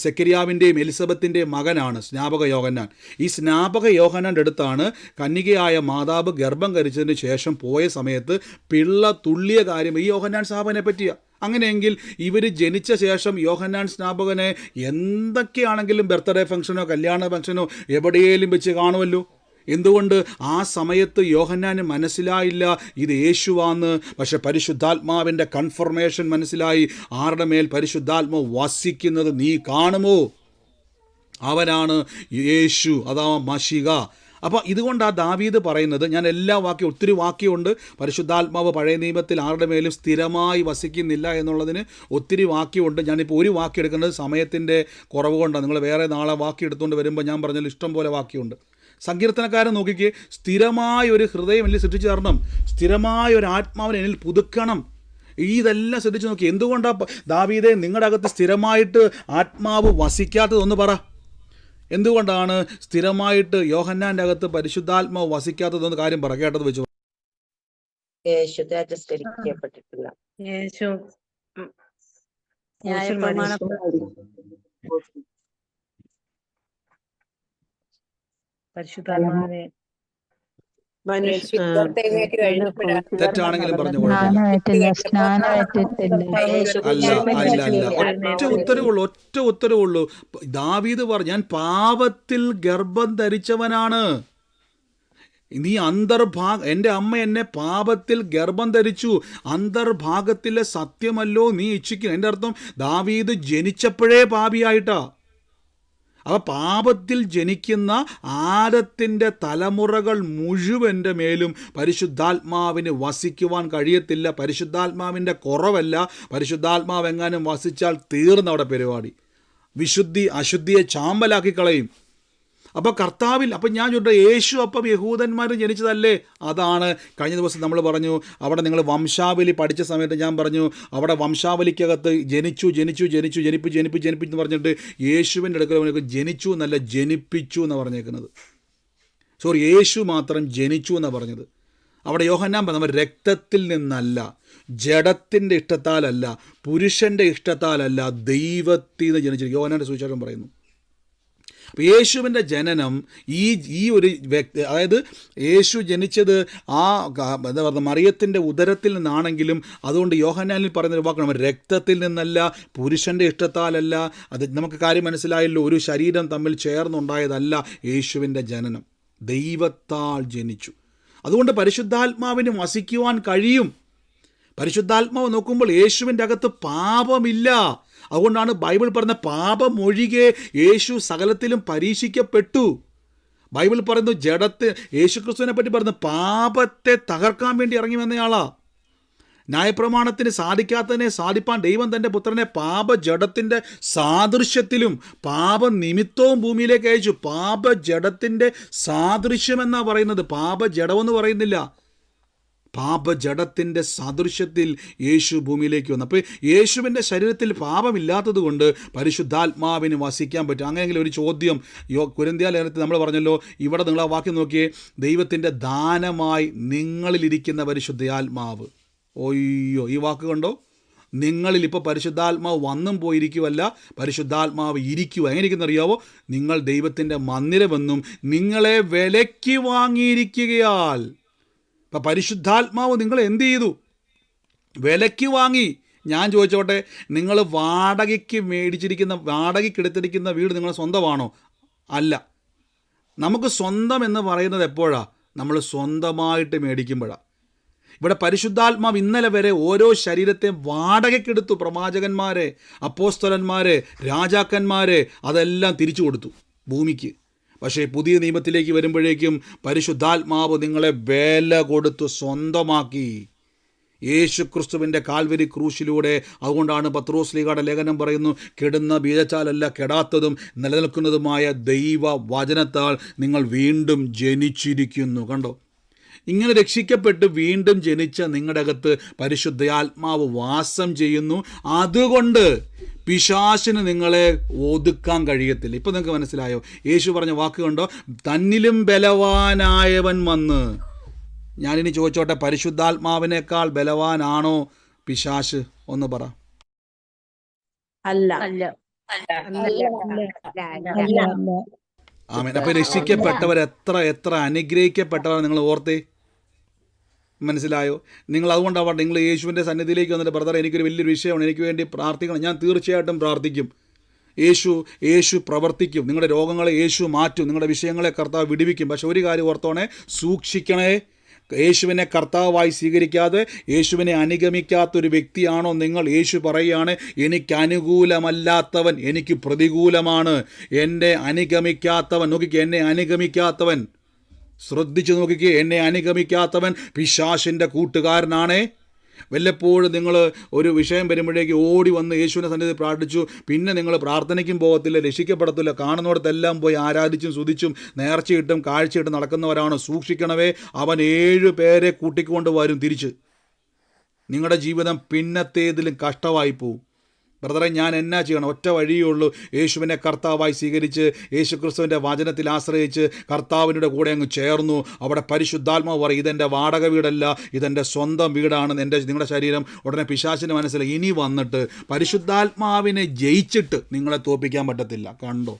സെക്കരിയാവിൻ്റെയും എലിസബത്തിൻ്റെയും മകനാണ്, സ്നാപക യോഹന്നാൻ. ഈ സ്നാപക യോഹന്നാൻ്റെ അടുത്താണ് കന്യകയായ മാതാവ് ഗർഭം ധരിച്ചതിന് ശേഷം പോയ സമയത്ത് പിള്ള തുള്ളിയ കാര്യം ഈ യോഹന്നാൻ സ്നാപകനെ പറ്റിയാണ്. അങ്ങനെയെങ്കിൽ ഇവർ ജനിച്ച ശേഷം യോഹന്നാൻ സ്നാപകനെ എന്തൊക്കെയാണെങ്കിലും ബർത്ത്ഡേ ഫംഗ്ഷനോ കല്യാണ ഫംഗ്ഷനോ എവിടെയെങ്കിലും വെച്ച് കാണുമല്ലോ. എന്തുകൊണ്ട് ആ സമയത്ത് യോഹന്നാന് മനസ്സിലായില്ല ഇത് യേശുവാന്ന്. പക്ഷെ പരിശുദ്ധാത്മാവിൻ്റെ കൺഫർമേഷൻ മനസ്സിലായി. ആരുടെ മേൽ പരിശുദ്ധാത്മാവ് വസിക്കുന്നത് നീ കാണുമോ, അവനാണ് യേശു, അതാ മശിഹ. അപ്പോൾ ഇതുകൊണ്ട് ആ ദാവീദ് പറയുന്നത്, ഞാൻ എല്ലാ വാക്യം ഒത്തിരി വാക്യമുണ്ട്, പരിശുദ്ധാത്മാവ് പഴയ നിയമത്തിൽ ആരുടെ മേലും സ്ഥിരമായി വസിക്കുന്നില്ല എന്നുള്ളതിന് ഒത്തിരി വാക്യമുണ്ട്. ഞാനിപ്പോൾ ഒരു വാക്യം എടുക്കുന്നത് സമയത്തിൻ്റെ കുറവ് കൊണ്ടാണ്. നിങ്ങൾ വേറെ നാളെ വാക്യം എടുത്തുകൊണ്ട് വരുമ്പോൾ ഞാൻ പറഞ്ഞാൽ ഇഷ്ടം പോലെ വാക്യമുണ്ട്. സങ്കീർത്തനക്കാരൻ നോക്കിക്കേ, സ്ഥിരമായൊരു ഹൃദയം എന്നിൽ സൃഷ്ടിച്ചു തരണം, സ്ഥിരമായൊരു ആത്മാവിനെ എന്നിൽ പുതുക്കണം. ഇതെല്ലാം ശ്രദ്ധിച്ച് നോക്കി. എന്തുകൊണ്ടാണ് ദാവീദേ നിങ്ങളുടെ അകത്ത് സ്ഥിരമായിട്ട് ആത്മാവ് വസിക്കാത്തതൊന്ന് പറ. എന്തുകൊണ്ടാണ് സ്ഥിരമായിട്ട് യോഹന്നാൻ്റെ അകത്ത് പരിശുദ്ധാത്മാവ് വസിക്കാത്തതെന്ന് കാര്യം പറ, കേട്ടത് വെച്ചു. യേശു തേജസ്കരിക്കപ്പെട്ടിട്ടില്ല. യേശു ന്യായപ്രമാണ പരിശുദ്ധാത്മാവിനെ തെറ്റാണെങ്കിലും പറഞ്ഞു കുഴപ്പമില്ല. അല്ല, ഒറ്റ ഉത്തരവുള്ളൂ. ദാവീദ് പറഞ്ഞു, ഞാൻ പാപത്തിൽ ഗർഭം ധരിച്ചവനാണ്. നീ എൻ്റെ അമ്മ എന്നെ പാപത്തിൽ ഗർഭം ധരിച്ചു. അന്തർഭാഗത്തിലെ സത്യമല്ലോ നീ ഇച്ഛിക്കുന്നു. എൻ്റെ അർത്ഥം ദാവീദ് ജനിച്ചപ്പോഴേ പാപിയായിട്ടാ. അപ്പോൾ പാപത്തിൽ ജനിക്കുന്ന ആദത്തിൻ്റെ തലമുറകൾ മുഴുവൻ്റെ മേലും പരിശുദ്ധാത്മാവിന് വസിക്കുവാൻ കഴിയത്തില്ല. പരിശുദ്ധാത്മാവിൻ്റെ കുറവല്ല, പരിശുദ്ധാത്മാവ് എങ്ങാനും വസിച്ചാൽ തീർന്നവിടെ പരിപാടി. വിശുദ്ധി അശുദ്ധിയെ ചാമ്പലാക്കി കളയും. അപ്പോൾ കർത്താവിൽ, അപ്പം ഞാൻ ചോദിച്ചു, യേശു അപ്പം യഹൂദന്മാർ ജനിച്ചതല്ലേ? അതാണ് കഴിഞ്ഞ ദിവസം നമ്മൾ പറഞ്ഞു. അവിടെ നിങ്ങൾ വംശാവലി പഠിച്ച സമയത്ത് ഞാൻ പറഞ്ഞു, അവിടെ വംശാവലിക്കകത്ത് ജനിപ്പിച്ചു എന്ന് പറഞ്ഞിട്ട് യേശുവിൻ്റെ അടുക്കൽ ജനിച്ചു എന്നല്ല, ജനിപ്പിച്ചു എന്നാണ് പറഞ്ഞേക്കുന്നത്. യേശു മാത്രം ജനിച്ചു എന്നാണ് പറഞ്ഞത്. അവിടെ യോഹന്നാൻ പറഞ്ഞ രക്തത്തിൽ നിന്നല്ല, ജഡത്തിൻ്റെ ഇഷ്ടത്താലല്ല, പുരുഷൻ്റെ ഇഷ്ടത്താലല്ല, ദൈവത്തിൽ നിന്ന് ജനിച്ചിരിക്കും. യോഹന്നാൻ്റെ സുവിശേഷം പറയുന്നു. അപ്പോൾ യേശുവിൻ്റെ ജനനം ഈ ഒരു വ്യക്തി, അതായത് യേശു ജനിച്ചത് എന്താ പറയുക, മറിയത്തിൻ്റെ ഉദരത്തിൽ നിന്നാണെങ്കിലും അതുകൊണ്ട് യോഹന്നാനിൽ പറയുന്നൊരു വാക്കാണ്, രക്തത്തിൽ നിന്നല്ല, പുരുഷൻ്റെ ഇഷ്ടത്താലല്ല. അത് നമുക്ക് കാര്യം മനസ്സിലായല്ലോ. ഒരു ശരീരം തമ്മിൽ ചേർന്നുണ്ടായതല്ല യേശുവിൻ്റെ ജനനം, ദൈവത്താൽ ജനിച്ചു. അതുകൊണ്ട് പരിശുദ്ധാത്മാവിന് വസിക്കുവാൻ കഴിയും. പരിശുദ്ധാത്മാവ് നോക്കുമ്പോൾ യേശുവിൻ്റെ അകത്ത് പാപമില്ല. അതുകൊണ്ടാണ് ബൈബിൾ പറഞ്ഞ പാപമൊഴികെ യേശു സകലത്തിലും പരീക്ഷിക്കപ്പെട്ടു. ബൈബിൾ പറയുന്നു, യേശുക്രിസ്തുവിനെ പറ്റി പറയുന്നു, പാപത്തെ തകർക്കാൻ വേണ്ടി ഇറങ്ങി വന്നയാളാ. ന്യായപ്രമാണത്തിന് സാധിക്കാത്തതിനെ സാധിപ്പാൻ ദൈവം തൻ്റെ പുത്രനെ പാപജഡത്തിൻ്റെ സാദൃശ്യത്തിലും പാപനിമിത്തവും ഭൂമിയിലേക്ക് അയച്ചു. പാപജഡത്തിൻ്റെ സാദൃശ്യമെന്നാണ് പറയുന്നത്, പാപജഡമെന്ന് പറയുന്നില്ല. പാപജഡത്തിൻ്റെ സാദൃശ്യത്തിൽ യേശു ഭൂമിയിലേക്ക് വന്നു. അപ്പോൾ യേശുവിൻ്റെ ശരീരത്തിൽ പാപമില്ലാത്തത് കൊണ്ട് പരിശുദ്ധാത്മാവിന് വസിക്കാൻ പറ്റും. അങ്ങനെയെങ്കിൽ ഒരു ചോദ്യം, കൊരിന്ത്യ ലേഖനത്തിൽ നമ്മൾ പറഞ്ഞല്ലോ, ഇവിടെ നിങ്ങൾ ആ വാക്യം നോക്കിയേ, ദൈവത്തിൻ്റെ ദാനമായി നിങ്ങളിലിരിക്കുന്ന പരിശുദ്ധാത്മാവ്. ഓയ്യോ, ഈ വാക്ക് കണ്ടോ? നിങ്ങളിൽ ഇപ്പോൾ പരിശുദ്ധാത്മാവ് വന്നും പോയിരിക്കുവല്ല, പരിശുദ്ധാത്മാവ് ഇരിക്കുക. എങ്ങനെ ഇരിക്കുന്നറിയാവോ? നിങ്ങൾ ദൈവത്തിൻ്റെ മന്ദിരമെന്നും നിങ്ങളെ വിലയ്ക്ക് വാങ്ങിയിരിക്കുകയാൽ. അപ്പം പരിശുദ്ധാത്മാവ് നിങ്ങൾ എന്ത് ചെയ്തു? വിലയ്ക്ക് വാങ്ങി. ഞാൻ ചോദിച്ചോട്ടെ, നിങ്ങൾ വാടകയ്ക്കെടുത്തിരിക്കുന്ന വീട് നിങ്ങളുടെ സ്വന്തമാണോ? അല്ല. നമുക്ക് സ്വന്തം എന്ന് പറയുന്നത് എപ്പോഴാണ്? നമ്മൾ സ്വന്തമായിട്ട് മേടിക്കുമ്പോഴാണ്. ഇവിടെ പരിശുദ്ധാത്മാവ് ഇന്നലെ വരെ ഓരോ ശരീരത്തെ വാടകയ്ക്കെടുത്തു. പ്രവാചകന്മാരെ, അപ്പോസ്തലന്മാരെ, രാജാക്കന്മാരെ അതെല്ലാം തിരിച്ചു കൊടുത്തു ഭൂമിക്ക്. പക്ഷേ പുതിയ നിയമത്തിലേക്ക് വരുമ്പോഴേക്കും പരിശുദ്ധാത്മാവ് നിങ്ങളെ വില കൊടുത്തു സ്വന്തമാക്കി. യേശു ക്രിസ്തുവിൻ്റെ കാൽവരി ക്രൂശിലൂടെ. അതുകൊണ്ടാണ് പത്രോസ്ലീഹയുടെ ലേഖനം പറയുന്നു, കെടുന്ന ബീജച്ചാലല്ല കെടാത്തതും നിലനിൽക്കുന്നതുമായ ദൈവ വചനത്താൽ നിങ്ങൾ വീണ്ടും ജനിച്ചിരിക്കുന്നു. കണ്ടോ, ഇങ്ങനെ രക്ഷിക്കപ്പെട്ട് വീണ്ടും ജനിച്ച നിങ്ങളുടെ അകത്ത് പരിശുദ്ധാത്മാവ് വാസം ചെയ്യുന്നു. അതുകൊണ്ട് പിശാചിന് നിങ്ങളെ ഒതുക്കാൻ കഴിയത്തില്ല. ഇപ്പം നിങ്ങൾക്ക് മനസ്സിലായോ? യേശു പറഞ്ഞ വാക്ക് കണ്ടോ, തന്നിലും ബലവാനായവൻ വന്ന്. ഞാനിനി ചോദിച്ചോട്ടെ, പരിശുദ്ധാത്മാവിനേക്കാൾ ബലവാനാണോ പിശാച്? ഒന്ന് പറ. അല്ല. അല്ല. ആമേൻ. അപ്പോൾ രക്ഷിക്കപ്പെട്ടവർ എത്ര എത്ര അനുഗ്രഹിക്കപ്പെട്ടവർ നിങ്ങൾ ഓർത്തേ. മനസ്സിലായോ? നിങ്ങൾ അതുകൊണ്ടാണ് നിങ്ങൾ യേശുവിൻ്റെ സന്നിധിയിലേക്ക് വന്നിട്ട്, ബ്രദർ എനിക്കൊരു വലിയൊരു വിഷയമാണ്, എനിക്ക് വേണ്ടി പ്രാർത്ഥിക്കണം. ഞാൻ തീർച്ചയായിട്ടും പ്രാർത്ഥിക്കും. യേശു പ്രവർത്തിക്കും. നിങ്ങളുടെ രോഗങ്ങളെ യേശു മാറ്റും. നിങ്ങളുടെ വിഷയങ്ങളെ കർത്താവ് വിടുവിക്കും. പക്ഷെ ഒരു കാര്യം ഓർത്തോണേ, സൂക്ഷിക്കണേ. യേശുവിനെ കർത്താവായി സ്വീകരിക്കാതെ യേശുവിനെ അനുഗമിക്കാത്തൊരു വ്യക്തിയാണോ നിങ്ങൾ? യേശു പറയുകയാണ്, എനിക്ക് അനുകൂലമല്ലാത്തവൻ എനിക്ക് പ്രതികൂലമാണ്. എന്നെ അനുഗമിക്കാത്തവൻ, നോക്കിക്കേ, എന്നെ അനുഗമിക്കാത്തവൻ, ശ്രദ്ധിച്ചു നോക്കിക്കേ, എന്നെ അനുഗമിക്കാത്തവൻ പിശാചിൻ്റെ കൂട്ടുകാരനാണേ. വല്ലപ്പോഴും നിങ്ങൾ ഒരു വിഷയം വരുമ്പോഴേക്ക് ഓടി വന്ന് യേശുവിൻ്റെ സന്നിധി പ്രാർത്ഥിച്ചു, പിന്നെ നിങ്ങൾ പ്രാർത്ഥനയ്ക്കും പോകത്തില്ല, രക്ഷിക്കപ്പെടത്തില്ല. കാണുന്നിടത്തെല്ലാം പോയി ആരാധിച്ചും സ്തുതിച്ചും നേർച്ചയിട്ടും കാഴ്ചയിട്ടും നടക്കുന്നവരാണ്. സൂക്ഷിക്കണവേ, അവൻ 7 പേരെ കൂട്ടിക്കൊണ്ട് വരും തിരിച്ച്. നിങ്ങളുടെ ജീവിതം പിന്നത്തേതിലും കഷ്ടമായി പോവും. ബ്രദറെ, ഞാൻ എന്നാ ചെയ്യണം? ഒറ്റ വഴിയേ ഉള്ളൂ. യേശുവിനെ കർത്താവായി സ്വീകരിച്ച് യേശു ക്രിസ്തുവിൻ്റെ വചനത്തിൽ ആശ്രയിച്ച് കർത്താവിൻ്റെ കൂടെ അങ്ങ് ചേർന്നു. അവിടെ പരിശുദ്ധാത്മാവ് പറയും, ഇതെൻ്റെ വാടക വീടല്ല, ഇതെൻ്റെ സ്വന്തം വീടാണ് നിങ്ങളുടെ ശരീരം. ഉടനെ പിശാചിന് മനസ്സിലായി, ഇനി വന്നിട്ട് പരിശുദ്ധാത്മാവിനെ ജയിച്ചിട്ട് നിങ്ങളെ തോൽപ്പിക്കാൻ പറ്റത്തില്ല. കണ്ടോ,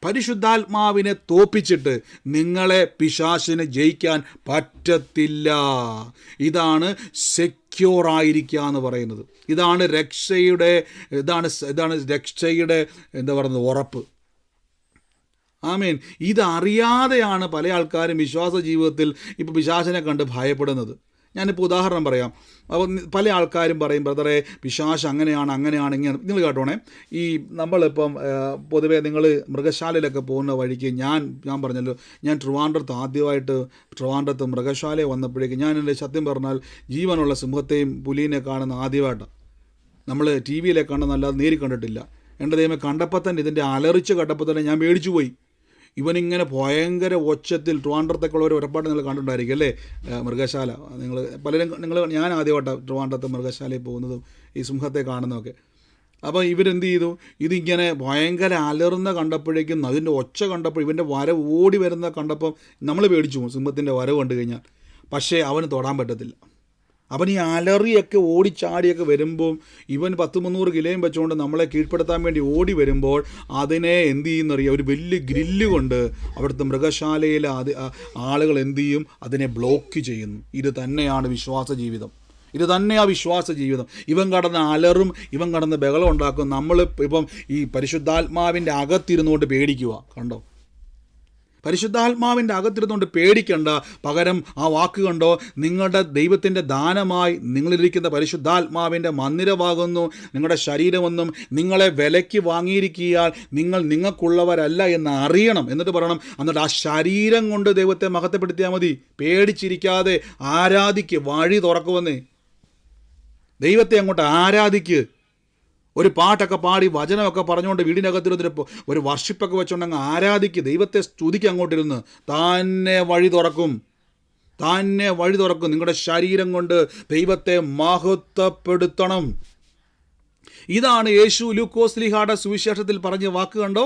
പരിശുദ്ധാത്മാവിനെ തോൽപ്പിച്ചിട്ട് നിങ്ങളെ പിശാചിന് ജയിക്കാൻ പറ്റത്തില്ല. ഇതാണ് സെക്യൂർ ആയിരിക്കുക എന്ന് പറയുന്നത്. ഇതാണ് രക്ഷയുടെ എന്താ പറയുന്നത്, ഉറപ്പ്. ആമേൻ. ഇതറിയാതെയാണ് പല ആൾക്കാരും വിശ്വാസ ജീവിതത്തിൽ ഇപ്പോൾ പിശാചിനെ കണ്ട് ഭയപ്പെടുന്നത്. ഞാനിപ്പോൾ ഉദാഹരണം പറയാം. അപ്പോൾ പല ആൾക്കാരും പറയും, ബ്രദറെ പിശാച് അങ്ങനെയാണ് ഇങ്ങനെ. നിങ്ങൾ കേട്ടോണേ, ഈ നമ്മളിപ്പം പൊതുവേ നിങ്ങൾ മൃഗശാലയിലൊക്കെ പോകുന്ന വഴിക്ക് ഞാൻ പറഞ്ഞല്ലോ, ഞാൻ ട്രിവാൻഡ്രത്ത് മൃഗശാലയിൽ വന്നപ്പോഴേക്കും ഞാൻ എൻ്റെ സത്യം പറഞ്ഞാൽ ജീവനുള്ള സിംഹത്തെയും പുലിനെ കാണുന്ന ആദ്യമായിട്ടാണ്. നമ്മൾ ടി വിയിലെ കാണുന്നല്ലാതെ നേരി കണ്ടിട്ടില്ല. എൻ്റെ ദൈവമേ, കണ്ടപ്പോൾ തന്നെ ഇതിൻ്റെ അലറിച്ച് കണ്ടപ്പോൾ തന്നെ ഞാൻ മേടിച്ചു പോയി. ഇവനിങ്ങനെ ഭയങ്കര ഒച്ചത്തിൽ, ട്രിവാൻഡ്രത്തേക്കുള്ളവർ ഒരുപാട് നിങ്ങൾ കണ്ടിട്ടുണ്ടായിരിക്കും അല്ലേ മൃഗശാല. ഞാൻ ആദ്യമായിട്ടാണ് ട്രിവാൻഡ്രത്ത് മൃഗശാലയിൽ പോകുന്നതും ഈ സിംഹത്തെ കാണുന്നതൊക്കെ. അപ്പോൾ ഇവരെന്ത് ചെയ്തു, ഇതിങ്ങനെ ഭയങ്കര അലറുന്ന കണ്ടപ്പോഴേക്കും, അതിൻ്റെ ഒച്ച കണ്ടപ്പോൾ, ഇവൻ്റെ വരവ് ഓടി വരുന്ന കണ്ടപ്പം നമ്മൾ പേടിച്ചു പോകും സിംഹത്തിൻ്റെ വരവ് കണ്ടു കഴിഞ്ഞാൽ. പക്ഷേ അവന് തൊടാൻ പറ്റത്തില്ല. അവൻ ഈ അലറിയൊക്കെ ഓടിച്ചാടിയൊക്കെ വരുമ്പോൾ, ഇവൻ 100-300 കിലോയും വെച്ചുകൊണ്ട് നമ്മളെ കീഴ്പ്പെടുത്താൻ വേണ്ടി ഓടി വരുമ്പോൾ അതിനെ എന്ത് ചെയ്യുന്നറിയാം, ഒരു വലിയ ഗ്രില്ല് കൊണ്ട് അവിടുത്തെ മൃഗശാലയിലെ ആളുകൾ എന്ത് ചെയ്യും, അതിനെ ബ്ലോക്ക് ചെയ്യുന്നു. ഇത് തന്നെയാണ് വിശ്വാസ ജീവിതം. ഇവൻ കടന്ന് അലറും, ഇവൻ കടന്ന് ബഹളം ഉണ്ടാക്കും. നമ്മൾ ഇപ്പം ഈ പരിശുദ്ധാത്മാവിൻ്റെ അകത്തിരുന്നുകൊണ്ട് പേടിക്കുക. കണ്ടോ, പരിശുദ്ധാത്മാവിൻ്റെ അകത്തിരുന്നുകൊണ്ട് പേടിക്കണ്ട. പകരം ആ വാക്ക് കണ്ടോ, നിങ്ങളുടെ ദൈവത്തിൻ്റെ ദാനമായി നിങ്ങളിരിക്കുന്ന പരിശുദ്ധാത്മാവിൻ്റെ മന്ദിരമാകുന്നു നിങ്ങളുടെ ശരീരമെന്നും നിങ്ങളെ വിലയ്ക്ക് വാങ്ങിയിരിക്കിയാൽ നിങ്ങൾ നിങ്ങൾക്കുള്ളവരല്ല എന്ന് അറിയണം. എന്നിട്ട് പറയണം, എന്നിട്ട് ആ ശരീരം കൊണ്ട് ദൈവത്തെ മഹത്വപ്പെടുത്തിയാൽ മതി. പേടിച്ചിരിക്കാതെ ആരാധിക്ക്. വഴി തുറക്കുമെന്നേ. ദൈവത്തെ അങ്ങോട്ട് ആരാധിക്ക്. ഒരു പാട്ടൊക്കെ പാടി വചനമൊക്കെ പറഞ്ഞുകൊണ്ട് വീടിനകത്തിരുന്നിട്ട് ഒരു വർഷിപ്പൊക്കെ വെച്ചുകൊണ്ടങ്ങ് ആരാധിക്ക്. ദൈവത്തെ സ്തുതിക്ക്. അങ്ങോട്ടിരുന്ന് തന്നെ വഴി തുറക്കും. നിങ്ങളുടെ ശരീരം കൊണ്ട് ദൈവത്തെ മഹത്വപ്പെടുത്തണം. ഇതാണ് യേശു ലൂക്കോസ്ലീഹായുടെ സുവിശേഷത്തിൽ പറഞ്ഞ വാക്ക്. കണ്ടോ,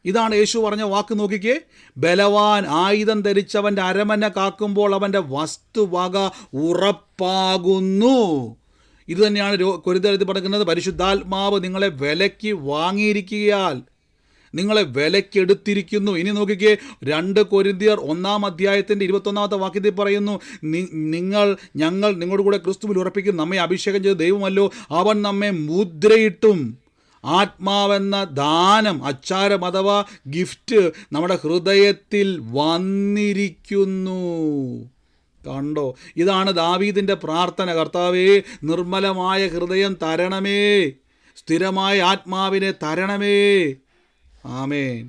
ഇതാണ് യേശു പറഞ്ഞ വാക്ക്. നോക്കിക്കേ, ബലവാൻ ആയുധം ധരിച്ചവൻ്റെ അരമന കാക്കുമ്പോൾ അവൻ്റെ വസ്തുവക ഉറപ്പാകുന്നു. ഇത് തന്നെയാണ് കൊരിന്ത്യർ പറയുന്നത്. പരിശുദ്ധാത്മാവ് നിങ്ങളെ വിലയ്ക്ക് വാങ്ങിയിരിക്കുകയാൽ നിങ്ങളെ വിലയ്ക്കെടുത്തിരിക്കുന്നു. ഇനി നോക്കിക്കേ, 2 കൊരിന്ത്യർ 1-ാം അധ്യായത്തിൻ്റെ 21-ാമത്തെ വാക്യത്തിൽ പറയുന്നു, ഞങ്ങൾ നിങ്ങളുടെ കൂടെ ക്രിസ്തുവിൽ ഉറപ്പിക്കും. നമ്മെ അഭിഷേകം ചെയ്ത ദൈവമല്ലോ, അവൻ നമ്മെ മുദ്രയിട്ടും ആത്മാവെന്ന ദാനം, അച്ചാരം അഥവാ ഗിഫ്റ്റ് നമ്മുടെ ഹൃദയത്തിൽ വന്നിരിക്കുന്നു. കണ്ടോ, ഇതാണ് ദാവീദിൻ്റെ പ്രാർത്ഥന. കർത്താവേ, നിർമ്മലമായ ഹൃദയം തരണമേ, സ്ഥിരമായ ആത്മാവിനെ തരണമേ. ആമേൻ.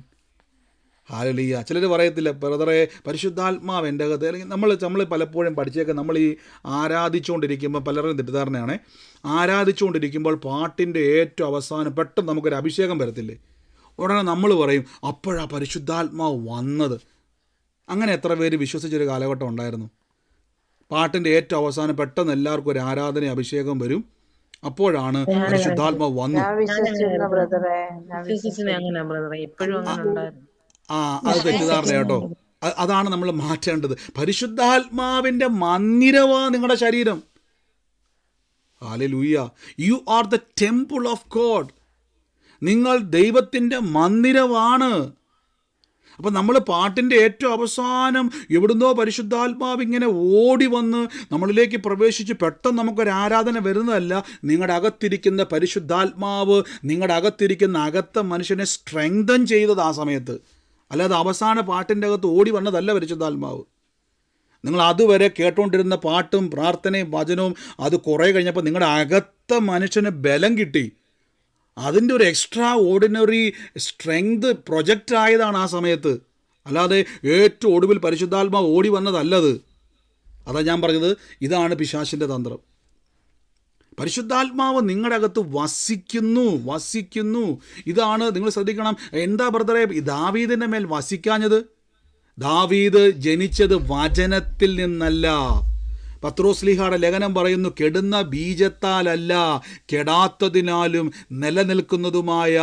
ഹല്ലേലൂയ. ചിലർ പറയത്തില്ല, ബ്രദറെ പരിശുദ്ധാത്മാവ് എൻ്റെ അകത്ത്, അല്ലെങ്കിൽ നമ്മൾ പലപ്പോഴും പഠിച്ചേക്കാം, നമ്മൾ ഈ ആരാധിച്ചുകൊണ്ടിരിക്കുമ്പോൾ പലരും തെറ്റിദ്ധാരണയാണ്, ആരാധിച്ചുകൊണ്ടിരിക്കുമ്പോൾ പാട്ടിൻ്റെ ഏറ്റവും അവസാനം പെട്ടെന്ന് നമുക്കൊരു അഭിഷേകം വരത്തില്ലേ, ഉടനെ നമ്മൾ പറയും അപ്പോഴാ പരിശുദ്ധാത്മാവ് വന്നത്. അങ്ങനെ എത്ര പേര് വിശ്വസിച്ചൊരു കാലഘട്ടം ഉണ്ടായിരുന്നു? പാട്ടിൻ്റെ ഏറ്റവും അവസാനം പെട്ടെന്ന് എല്ലാവർക്കും ഒരു ആരാധന അഭിഷേകം വരും, അപ്പോഴാണ് പരിശുദ്ധാത്മാവ് വന്നു. വിശ്വസിച്ചിനെ അങ്ങനെ ബ്രദറെ, ഇപ്പോഴും അങ്ങനെ ഉണ്ടായിരുന്നു. അത് തെറ്റിദ്ധാരണ കേട്ടോ. അതാണ് നമ്മൾ മാറ്റേണ്ടത്. പരിശുദ്ധാത്മാവിൻ്റെ മന്ദിരമാ നിങ്ങളുടെ ശരീരം. Hallelujah. You are the temple of God. നിങ്ങൾ ദൈവത്തിൻ്റെ മന്ദിരമാണ്. അപ്പം നമ്മൾ പാട്ടിൻ്റെ ഏറ്റവും അവസാനം എവിടുന്നോ പരിശുദ്ധാത്മാവ് ഇങ്ങനെ ഓടി വന്ന് നമ്മളിലേക്ക് പ്രവേശിച്ച് പെട്ടെന്ന് നമുക്കൊരു ആരാധന വരുന്നതല്ല. നിങ്ങളുടെ അകത്തിരിക്കുന്ന പരിശുദ്ധാത്മാവ് നിങ്ങളുടെ അകത്തിരിക്കുന്ന അകത്ത മനുഷ്യനെ സ്ട്രെങ്തൻ ചെയ്തത് ആ സമയത്ത്, അല്ലാതെ അവസാന പാട്ടിൻ്റെ അകത്ത് ഓടി വന്നതല്ല പരിശുദ്ധാത്മാവ്. നിങ്ങൾ അതുവരെ കേട്ടുകൊണ്ടിരുന്ന പാട്ടും പ്രാർത്ഥനയും വചനവും അത് കുറേ കഴിഞ്ഞപ്പോൾ നിങ്ങളുടെ അകത്ത മനുഷ്യന് ബലം കിട്ടി. അതിൻ്റെ ഒരു എക്സ്ട്രാ ഓർഡിനറി സ്ട്രെങ്ത് പ്രൊജക്റ്റ് ആയതാണ് ആ സമയത്ത്, അല്ലാതെ ഏറ്റവും ഒടുവിൽ പരിശുദ്ധാത്മാവ് ഓടി വന്നതല്ലത്. അതാ ഞാൻ പറഞ്ഞത്, ഇതാണ് പിശാചിൻ്റെ തന്ത്രം. പരിശുദ്ധാത്മാവ് നിങ്ങളുടെ അകത്ത് വസിക്കുന്നു. ഇതാണ് നിങ്ങൾ ശ്രദ്ധിക്കണം. എന്താ ബ്രദറെ ദാവീദിൻ്റെ മേൽ വസിക്കാഞ്ഞത്? ദാവീദ് ജനിച്ചത് വചനത്തിൽ നിന്നല്ല. പത്രോസ്ലീഹയുടെ ലേഖനം പറയുന്നു, കെടുന്ന ബീജത്താലല്ല, കെടാത്തതിനാലും നിലനിൽക്കുന്നതുമായ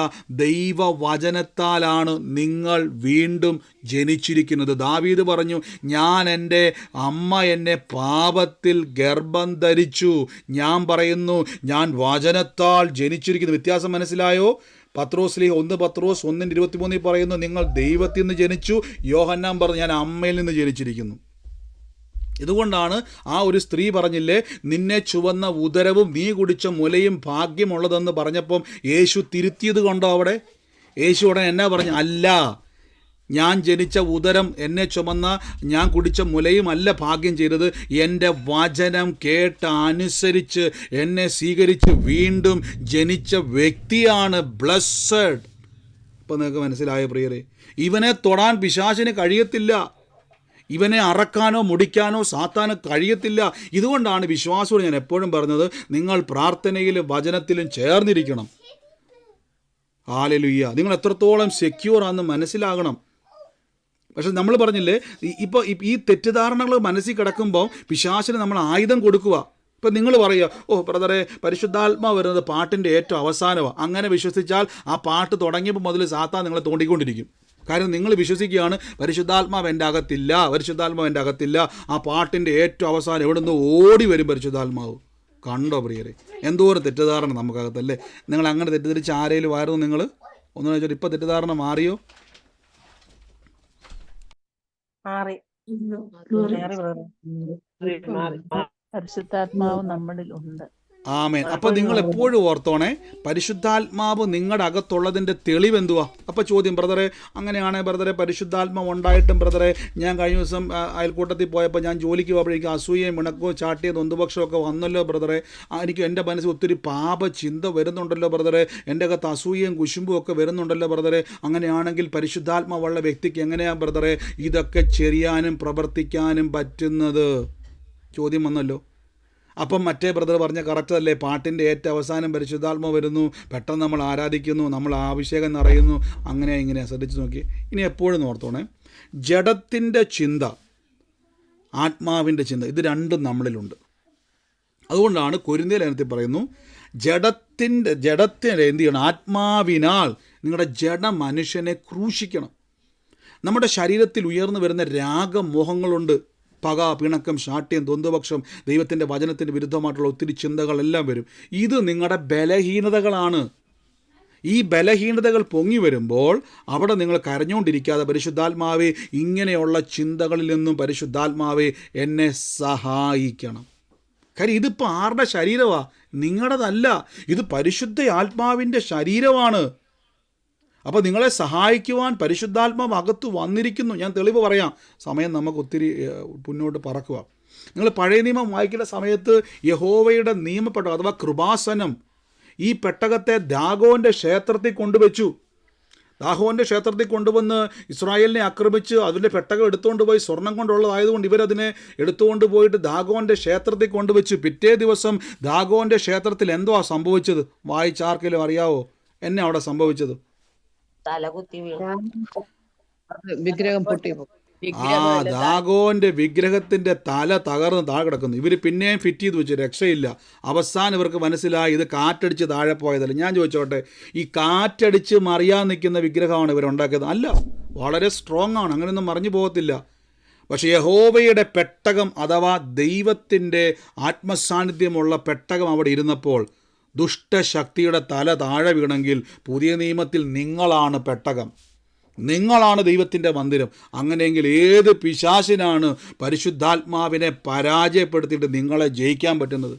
ദൈവവചനത്താലാണ് നിങ്ങൾ വീണ്ടും ജനിച്ചിരിക്കുന്നത്. ദാവീദ് പറഞ്ഞു, ഞാൻ എൻ്റെ അമ്മ എന്നെ പാപത്തിൽ ഗർഭം ധരിച്ചു. ഞാൻ പറയുന്നു, ഞാൻ വചനത്താൽ ജനിച്ചിരിക്കുന്നു. വ്യത്യാസം മനസ്സിലായോ? പത്രോസ്ലീഹ 1 പത്രോസ് 1:23 പറയുന്നു, നിങ്ങൾ ദൈവത്തിൽ നിന്ന് ജനിച്ചു. യോഹന്നാൻ പറഞ്ഞു, ഞാൻ അമ്മയിൽ നിന്ന് ജനിച്ചിരിക്കുന്നു. ഇതുകൊണ്ടാണ് ആ ഒരു സ്ത്രീ പറഞ്ഞില്ലേ, നിന്നെ ചുവന്ന ഉദരവും നീ കുടിച്ച മുലയും ഭാഗ്യമുള്ളതെന്ന് പറഞ്ഞപ്പം യേശു തിരുത്തിയത് കൊണ്ടോ അവിടെ? യേശു ഉടനെ എന്നാ പറഞ്ഞു? അല്ല, ഞാൻ ജനിച്ച ഉദരം എന്നെ ചുമന്ന ഞാൻ കുടിച്ച മുലയും അല്ല ഭാഗ്യം ചെയ്തത്, എൻ്റെ വചനം കേട്ട് അനുസരിച്ച് എന്നെ സ്വീകരിച്ച് വീണ്ടും ജനിച്ച വ്യക്തിയാണ് ബ്ലെസ്സഡ്. ഇപ്പം നിങ്ങൾക്ക് മനസ്സിലായ പ്രിയരെ, ഇവനെ തൊടാൻ പിശാചിന് കഴിയത്തില്ല. ഇവനെ അറക്കാനോ മുടിക്കാനോ സാത്താന് കഴിയത്തില്ല. ഇതുകൊണ്ടാണ് വിശ്വാസത്തോട് ഞാൻ എപ്പോഴും പറഞ്ഞത്, നിങ്ങൾ പ്രാർത്ഥനയിലും വചനത്തിലും ചേർന്നിരിക്കണം. ഹല്ലേലൂയ. നിങ്ങൾ എത്രത്തോളം സെക്യൂർ ആണെന്ന് മനസ്സിലാകണം. പക്ഷെ നമ്മൾ പറഞ്ഞില്ലേ, ഇപ്പോൾ ഈ തെറ്റിദ്ധാരണകൾ മനസ്സിൽ കിടക്കുമ്പോൾ പിശാചിന് നമ്മൾ ആയുധം കൊടുക്കുക. ഇപ്പം നിങ്ങൾ പറയുക, ഓ ബ്രദറെ പരിശുദ്ധാത്മാവ് വരുന്നത് പാട്ടിൻ്റെ ഏറ്റവും അവസാനമാണ്. അങ്ങനെ വിശ്വസിച്ചാൽ ആ പാട്ട് തുടങ്ങിയപ്പോൾ മുതൽ സാത്താൻ നിങ്ങളെ തോണ്ടിക്കൊണ്ടിരിക്കും. കാരണം നിങ്ങൾ വിശ്വസിക്കുകയാണ് പരിശുദ്ധാത്മാവ് എൻ്റെ അകത്തില്ല. ആ പാട്ടിൻ്റെ ഏറ്റവും അവസാനം എവിടെ നിന്ന് ഓടി വരും പരിശുദ്ധാത്മാവ്. കണ്ടോ പ്രിയരെ, എന്തോരം തെറ്റിദ്ധാരണ നമുക്കകത്തല്ലേ. നിങ്ങൾ അങ്ങനെ തെറ്റിദ്ധരിച്ച് ആരെങ്കിലും ആയിരുന്നു നിങ്ങൾ? ഒന്ന് ചോദിച്ചാൽ ഇപ്പം തെറ്റിദ്ധാരണ മാറിയോ? പരിശുദ്ധാത്മാവ് നമ്മളിൽ ഉണ്ട്. ആമേൻ. അപ്പം നിങ്ങൾ എപ്പോഴും ഓർത്തോണേ, പരിശുദ്ധാത്മാവ് നിങ്ങളുടെ അകത്തുള്ളതിൻ്റെ തെളിവെന്തുവാ? അപ്പോൾ ചോദ്യം, ബ്രദറെ അങ്ങനെയാണേ ബ്രദറെ പരിശുദ്ധാത്മാവ് ഉണ്ടായിട്ടും ബ്രദറെ ഞാൻ കഴിഞ്ഞ ദിവസം അയൽക്കൂട്ടത്തിൽ പോയപ്പോൾ ഞാൻ ജോലിക്ക് പോകുമ്പോഴേക്കും അസൂയയും മിണക്കവും ചാട്ടിയും നൊന്തുപക്ഷമൊക്കെ വന്നല്ലോ ബ്രദറെ. എനിക്ക് എൻ്റെ മനസ്സിൽ ഒത്തിരി പാപ ചിന്ത വരുന്നുണ്ടല്ലോ ബ്രദറെ, എൻ്റെ അകത്ത് അസൂയയും കുശുമ്പും ഒക്കെ വരുന്നുണ്ടല്ലോ ബ്രദറെ. അങ്ങനെയാണെങ്കിൽ പരിശുദ്ധാത്മാവുള്ള വ്യക്തിക്ക് എങ്ങനെയാണ് ബ്രദറെ ഇതൊക്കെ ചെയ്യാനും പ്രവർത്തിക്കാനും പറ്റുന്നത്? ചോദ്യം വന്നല്ലോ. അപ്പം മറ്റേ ബ്രദർ പറഞ്ഞ കറക്റ്റ് അല്ലേ, പാട്ടിൻ്റെ ഏറ്റവും അവസാനം പരിശുദ്ധാത്മാവ് വരുന്നു, പെട്ടെന്ന് നമ്മൾ ആരാധിക്കുന്നു, നമ്മൾ അഭിഷേകം നിറയുന്നു, അങ്ങനെ ഇങ്ങനെ ശ്രദ്ധിച്ച് നോക്കി. ഇനി എപ്പോഴും ഓർത്തോണേ, ജഡത്തിൻ്റെ ചിന്ത ആത്മാവിൻ്റെ ചിന്ത ഇത് രണ്ടും നമ്മളിലുണ്ട്. അതുകൊണ്ടാണ് കൊരിന്ത്യർ ലേഖനത്തിൽ പറയുന്നു, ജഡത്തിന് എന്ത് ചെയ്യണം? ആത്മാവിനാൽ നിങ്ങളുടെ ജഡ മനുഷ്യനെ ക്രൂശിക്കണം. നമ്മുടെ ശരീരത്തിൽ ഉയർന്നു വരുന്ന രാഗമോഹങ്ങളുണ്ട്. പക, പിണക്കം, ശാഠ്യം, ദ്വന്ദ്വപക്ഷം, ദൈവത്തിൻ്റെ വചനത്തിന് വിരുദ്ധമായിട്ടുള്ള ഒത്തിരി ചിന്തകളെല്ലാം വരും. ഇത് നിങ്ങളുടെ ബലഹീനതകളാണ്. ഈ ബലഹീനതകൾ പൊങ്ങി വരുമ്പോൾ അവിടെ നിങ്ങൾ കരഞ്ഞുകൊണ്ടിരിക്കാതെ, പരിശുദ്ധാത്മാവേ ഇങ്ങനെയുള്ള ചിന്തകളിൽ നിന്നും പരിശുദ്ധാത്മാവേ എന്നെ സഹായിക്കണം. കാര്യം ഇതിപ്പോൾ ആരുടെ ശരീരമാണ്? നിങ്ങളുടേതല്ല, ഇത് പരിശുദ്ധ ആത്മാവിൻ്റെ ശരീരമാണ്. അപ്പോൾ നിങ്ങളെ സഹായിക്കുവാൻ പരിശുദ്ധാത്മാവ് അകത്ത് വന്നിരിക്കുന്നു. ഞാൻ തെളിവ് പറയാം, സമയം നമുക്ക് ഒത്തിരി മുന്നോട്ട് പറക്കുക. നിങ്ങൾ പഴയ നിയമം വായിക്കുന്ന സമയത്ത് യഹോവയുടെ നിയമപ്പെട്ടകം അഥവാ കൃപാസനം ഈ പെട്ടകത്തെ ദാഗോൻ്റെ ക്ഷേത്രത്തിൽ കൊണ്ടുവച്ചു. ദാഗോൻ്റെ ക്ഷേത്രത്തിൽ കൊണ്ടുവന്ന് ഇസ്രായേലിനെ ആക്രമിച്ച് അതിൻ്റെ പെട്ടകം എടുത്തുകൊണ്ട് പോയി, സ്വർണം കൊണ്ടുള്ളതായതുകൊണ്ട് ഇവരതിനെ എടുത്തുകൊണ്ട് പോയിട്ട് ദാഗോൻ്റെ ക്ഷേത്രത്തിൽ കൊണ്ടുവച്ചു. പിറ്റേ ദിവസം ദാഗോൻ്റെ ക്ഷേത്രത്തിൽ എന്തുവാ സംഭവിച്ചത്? വായിച്ചാർക്കെങ്കിലും അറിയാവോ എന്നെ അവിടെ സംഭവിച്ചത്? തലകുത്തി വീണു. വിഗ്രഹം പൊട്ടി ദാഗോന്റെ വിഗ്രഹത്തിന്റെ തല തകർന്ന് താഴെ കിടക്കുന്നു. ഇവർ പിന്നെയും ഫിറ്റ് ചെയ്ത് വെച്ചു, രക്ഷയില്ല. അവസാനം ഇവർക്ക് മനസ്സിലായി ഇത് കാറ്റടിച്ച് താഴെ പോയതല്ല. ഞാൻ ചോദിച്ചോട്ടെ, ഈ കാറ്റടിച്ച് മറിയാൻ നിൽക്കുന്ന വിഗ്രഹമാണ് ഇവരുണ്ടാക്കിയത്? അല്ല, വളരെ സ്ട്രോങ് ആണ്, അങ്ങനെയൊന്നും മറിഞ്ഞു പോകത്തില്ല. പക്ഷേ യഹോവയുടെ പെട്ടകം അഥവാ ദൈവത്തിൻ്റെ ആത്മസാന്നിധ്യമുള്ള പെട്ടകം അവിടെ ഇരുന്നപ്പോൾ ദുഷ്ടശക്തിയുടെ തല താഴെ വീണെങ്കിൽ പുതിയ നിയമത്തിൽ നിങ്ങളാണ് പെട്ടകം, നിങ്ങളാണ് ദൈവത്തിൻ്റെ മന്ദിരം. അങ്ങനെയെങ്കിൽ ഏത് പിശാചിനാണ് പരിശുദ്ധാത്മാവിനെ പരാജയപ്പെടുത്തിയിട്ട് നിങ്ങളെ ജയിക്കാൻ പറ്റുന്നത്?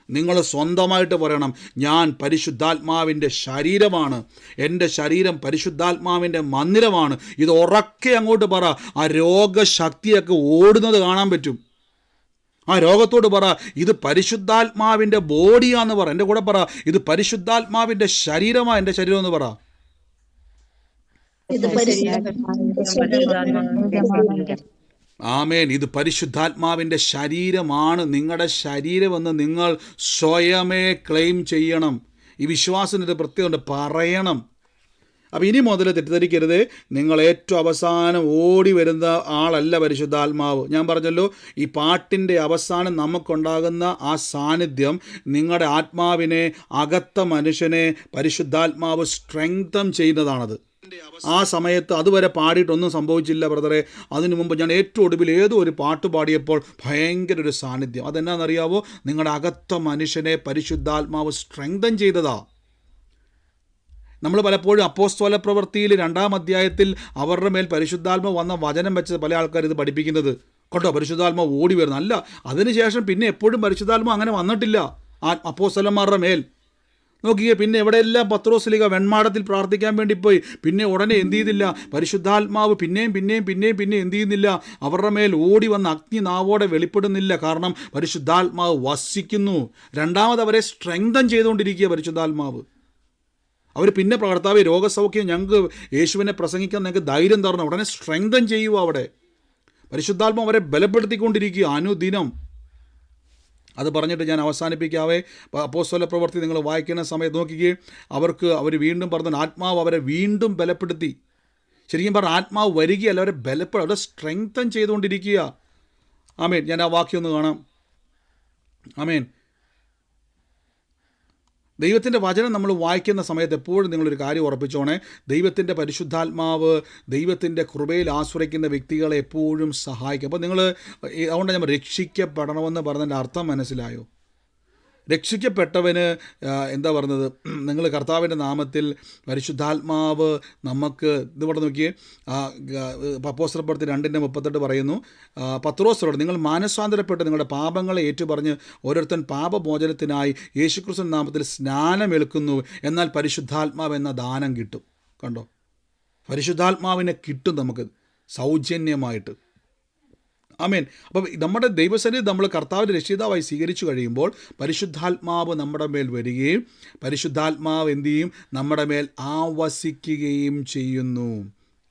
നിങ്ങൾ സ്വന്തമായിട്ട് പറയണം, ഞാൻ പരിശുദ്ധാത്മാവിൻ്റെ ശരീരമാണ്, എൻ്റെ ശരീരം പരിശുദ്ധാത്മാവിൻ്റെ മന്ദിരമാണ്. ഇത് ഉറക്കെ അങ്ങോട്ട് പറ. ആ രോഗശക്തിയൊക്കെ ഓടുന്നത് കാണാൻ പറ്റും. ആ രോഗത്തോട് പറ, ഇത് പരിശുദ്ധാത്മാവിൻ്റെ ബോഡിയാന്ന് പറ. എൻ്റെ കൂടെ പറ, ഇത് പരിശുദ്ധാത്മാവിൻ്റെ ശരീരമാണ്, എൻ്റെ ശരീരം എന്ന് പറ. ആമേൻ. ഇത് പരിശുദ്ധാത്മാവിൻ്റെ ശരീരമാണ്, നിങ്ങളുടെ ശരീരമെന്ന് നിങ്ങൾ സ്വയമേ ക്ലെയിം ചെയ്യണം. ഈ വിശ്വാസത്തിൻ്റെ പ്രത്യേകത പറയണം. അപ്പോൾ ഇനി മുതൽ തെറ്റിദ്ധരിക്കരുത്, നിങ്ങൾ ഏറ്റവും അവസാനം ഓടി വരുന്ന ആളല്ല പരിശുദ്ധാത്മാവ്. ഞാൻ പറഞ്ഞല്ലോ, ഈ പാട്ടിൻ്റെ അവസാനം നമുക്കുണ്ടാകുന്ന ആ സാന്നിധ്യം നിങ്ങളുടെ ആത്മാവിനെ, അകത്ത മനുഷ്യനെ പരിശുദ്ധാത്മാവ് സ്ട്രെങ്തൻ ചെയ്യുന്നതാണത്. ആ സമയത്ത് അതുവരെ പാടിയിട്ടൊന്നും സംഭവിച്ചില്ല ബ്രദറെ. അതിനു മുമ്പ് ഞാൻ ഏറ്റവും ഒടുവിൽ ഏതോ ഒരു പാട്ട് പാടിയപ്പോൾ ഭയങ്കര ഒരു സാന്നിധ്യം. അതെന്നാണെന്നറിയാവോ? നിങ്ങളുടെ അകത്ത മനുഷ്യനെ പരിശുദ്ധാത്മാവ് സ്ട്രെങ്തൻ ചെയ്തതാ. നമ്മൾ പലപ്പോഴും അപ്പോസ്തല പ്രവൃത്തിയിൽ 2-ാം അധ്യായത്തിൽ അവരുടെ മേൽ പരിശുദ്ധാത്മാവ് വന്ന വചനം വെച്ച് പല ആൾക്കാർ ഇത് പഠിപ്പിക്കുന്നത് കേട്ടോ, പരിശുദ്ധാത്മാവ് ഓടി വരുന്നു. അല്ല, അതിനുശേഷം പിന്നെ എപ്പോഴും പരിശുദ്ധാത്മാവ് അങ്ങനെ വന്നിട്ടില്ല അപ്പോസ്തലന്മാരുടെ മേൽ. നോക്കിയേ, പിന്നെ എവിടെയെല്ലാം പത്രോസ്ലീഹ വെൺമാടത്തിൽ പ്രാർത്ഥിക്കാൻ വേണ്ടി പോയി, പിന്നെ ഉടനെ എന്ത് ചെയ്തില്ല? പരിശുദ്ധാത്മാവ് പിന്നെയും എന്ത് ചെയ്യുന്നില്ല? അവരുടെ മേൽ ഓടി വന്ന അഗ്നി നാവോടെ വെളിപ്പെടുന്നില്ല. കാരണം പരിശുദ്ധാത്മാവ് വസിക്കുന്നു. രണ്ടാമത് അവരെ സ്ട്രെങ്തൻ ചെയ്തുകൊണ്ടിരിക്കുക പരിശുദ്ധാത്മാവ്. അവർ പിന്നെ കർത്താവേ രോഗസൗഖ്യം ഞങ്ങൾക്ക് യേശുവിനെ പ്രസംഗിക്കാൻ ഞങ്ങൾക്ക് ധൈര്യം തരണം. ഉടനെ സ്ട്രെങ്തൻ ചെയ്യുക. അവിടെ പരിശുദ്ധാത്മാവ് അവരെ ബലപ്പെടുത്തിക്കൊണ്ടിരിക്കുക അനുദിനം. അത് പറഞ്ഞിട്ട് ഞാൻ അവസാനിപ്പിക്കാവേ. അപ്പോസ്തല പ്രവൃത്തി നിങ്ങൾ വായിക്കുന്ന സമയത്ത് നോക്കിക്കേ, അവർ വീണ്ടും പറഞ്ഞു, ആത്മാവ് അവരെ വീണ്ടും ബലപ്പെടുത്തി. ശരിക്കും പറഞ്ഞാൽ ആത്മാവ് വരികയല്ല, അവരെ അവരെ സ്ട്രെങ്തൻ ചെയ്തുകൊണ്ടിരിക്കുക. ആമേൻ. ഞാൻ ആ വാക്യം ഒന്ന് കാണാം. ആമേൻ. ദൈവത്തിൻ്റെ വചനം നമ്മൾ വായിക്കുന്ന സമയത്ത് എപ്പോഴും നിങ്ങളൊരു കാര്യം ഉറപ്പിച്ചോണേ, ദൈവത്തിൻ്റെ പരിശുദ്ധാത്മാവ് ദൈവത്തിൻ്റെ കൃപയിൽ ആശ്രയിക്കുന്ന വ്യക്തികളെ എപ്പോഴും സഹായിക്കും. അപ്പോൾ നിങ്ങൾ അതുകൊണ്ട് ഞാൻ രക്ഷിക്കപ്പെടണമെന്ന് പറഞ്ഞതിൻ്റെ അർത്ഥം മനസ്സിലായോ? രക്ഷിക്കപ്പെട്ടവന് എന്താ പറഞ്ഞത്? നിങ്ങൾ കർത്താവിൻ്റെ നാമത്തിൽ പരിശുദ്ധാത്മാവ് നമുക്ക് ഇതിവിടെ നോക്കിയേ, അപ്പോസ്തല പ്രവൃത്തി 2:38 പറയുന്നു, പത്രോസിനോട് നിങ്ങൾ മാനസാന്തരപ്പെട്ട് നിങ്ങളുടെ പാപങ്ങളെ ഏറ്റുപറഞ്ഞ് ഓരോരുത്തൻ പാപമോചനത്തിനായി യേശുക്രിസ്തുവിന്റെ നാമത്തിൽ സ്നാനമേൽക്കുന്നു, എന്നാൽ പരിശുദ്ധാത്മാവ് എന്ന ദാനം കിട്ടും. കണ്ടോ, പരിശുദ്ധാത്മാവിനെ കിട്ടും നമുക്ക് സൗജന്യമായിട്ട്. ആമേൻ. അപ്പം നമ്മുടെ ദൈവസന്നിധി നമ്മൾ കർത്താവിൻ്റെ രക്ഷിതാവായി സ്വീകരിച്ചു കഴിയുമ്പോൾ പരിശുദ്ധാത്മാവ് നമ്മുടെ മേൽ വരികയും പരിശുദ്ധാത്മാവ് എന്തു ചെയ്യും? നമ്മുടെ മേൽ ആവസിക്കുകയും ചെയ്യുന്നു.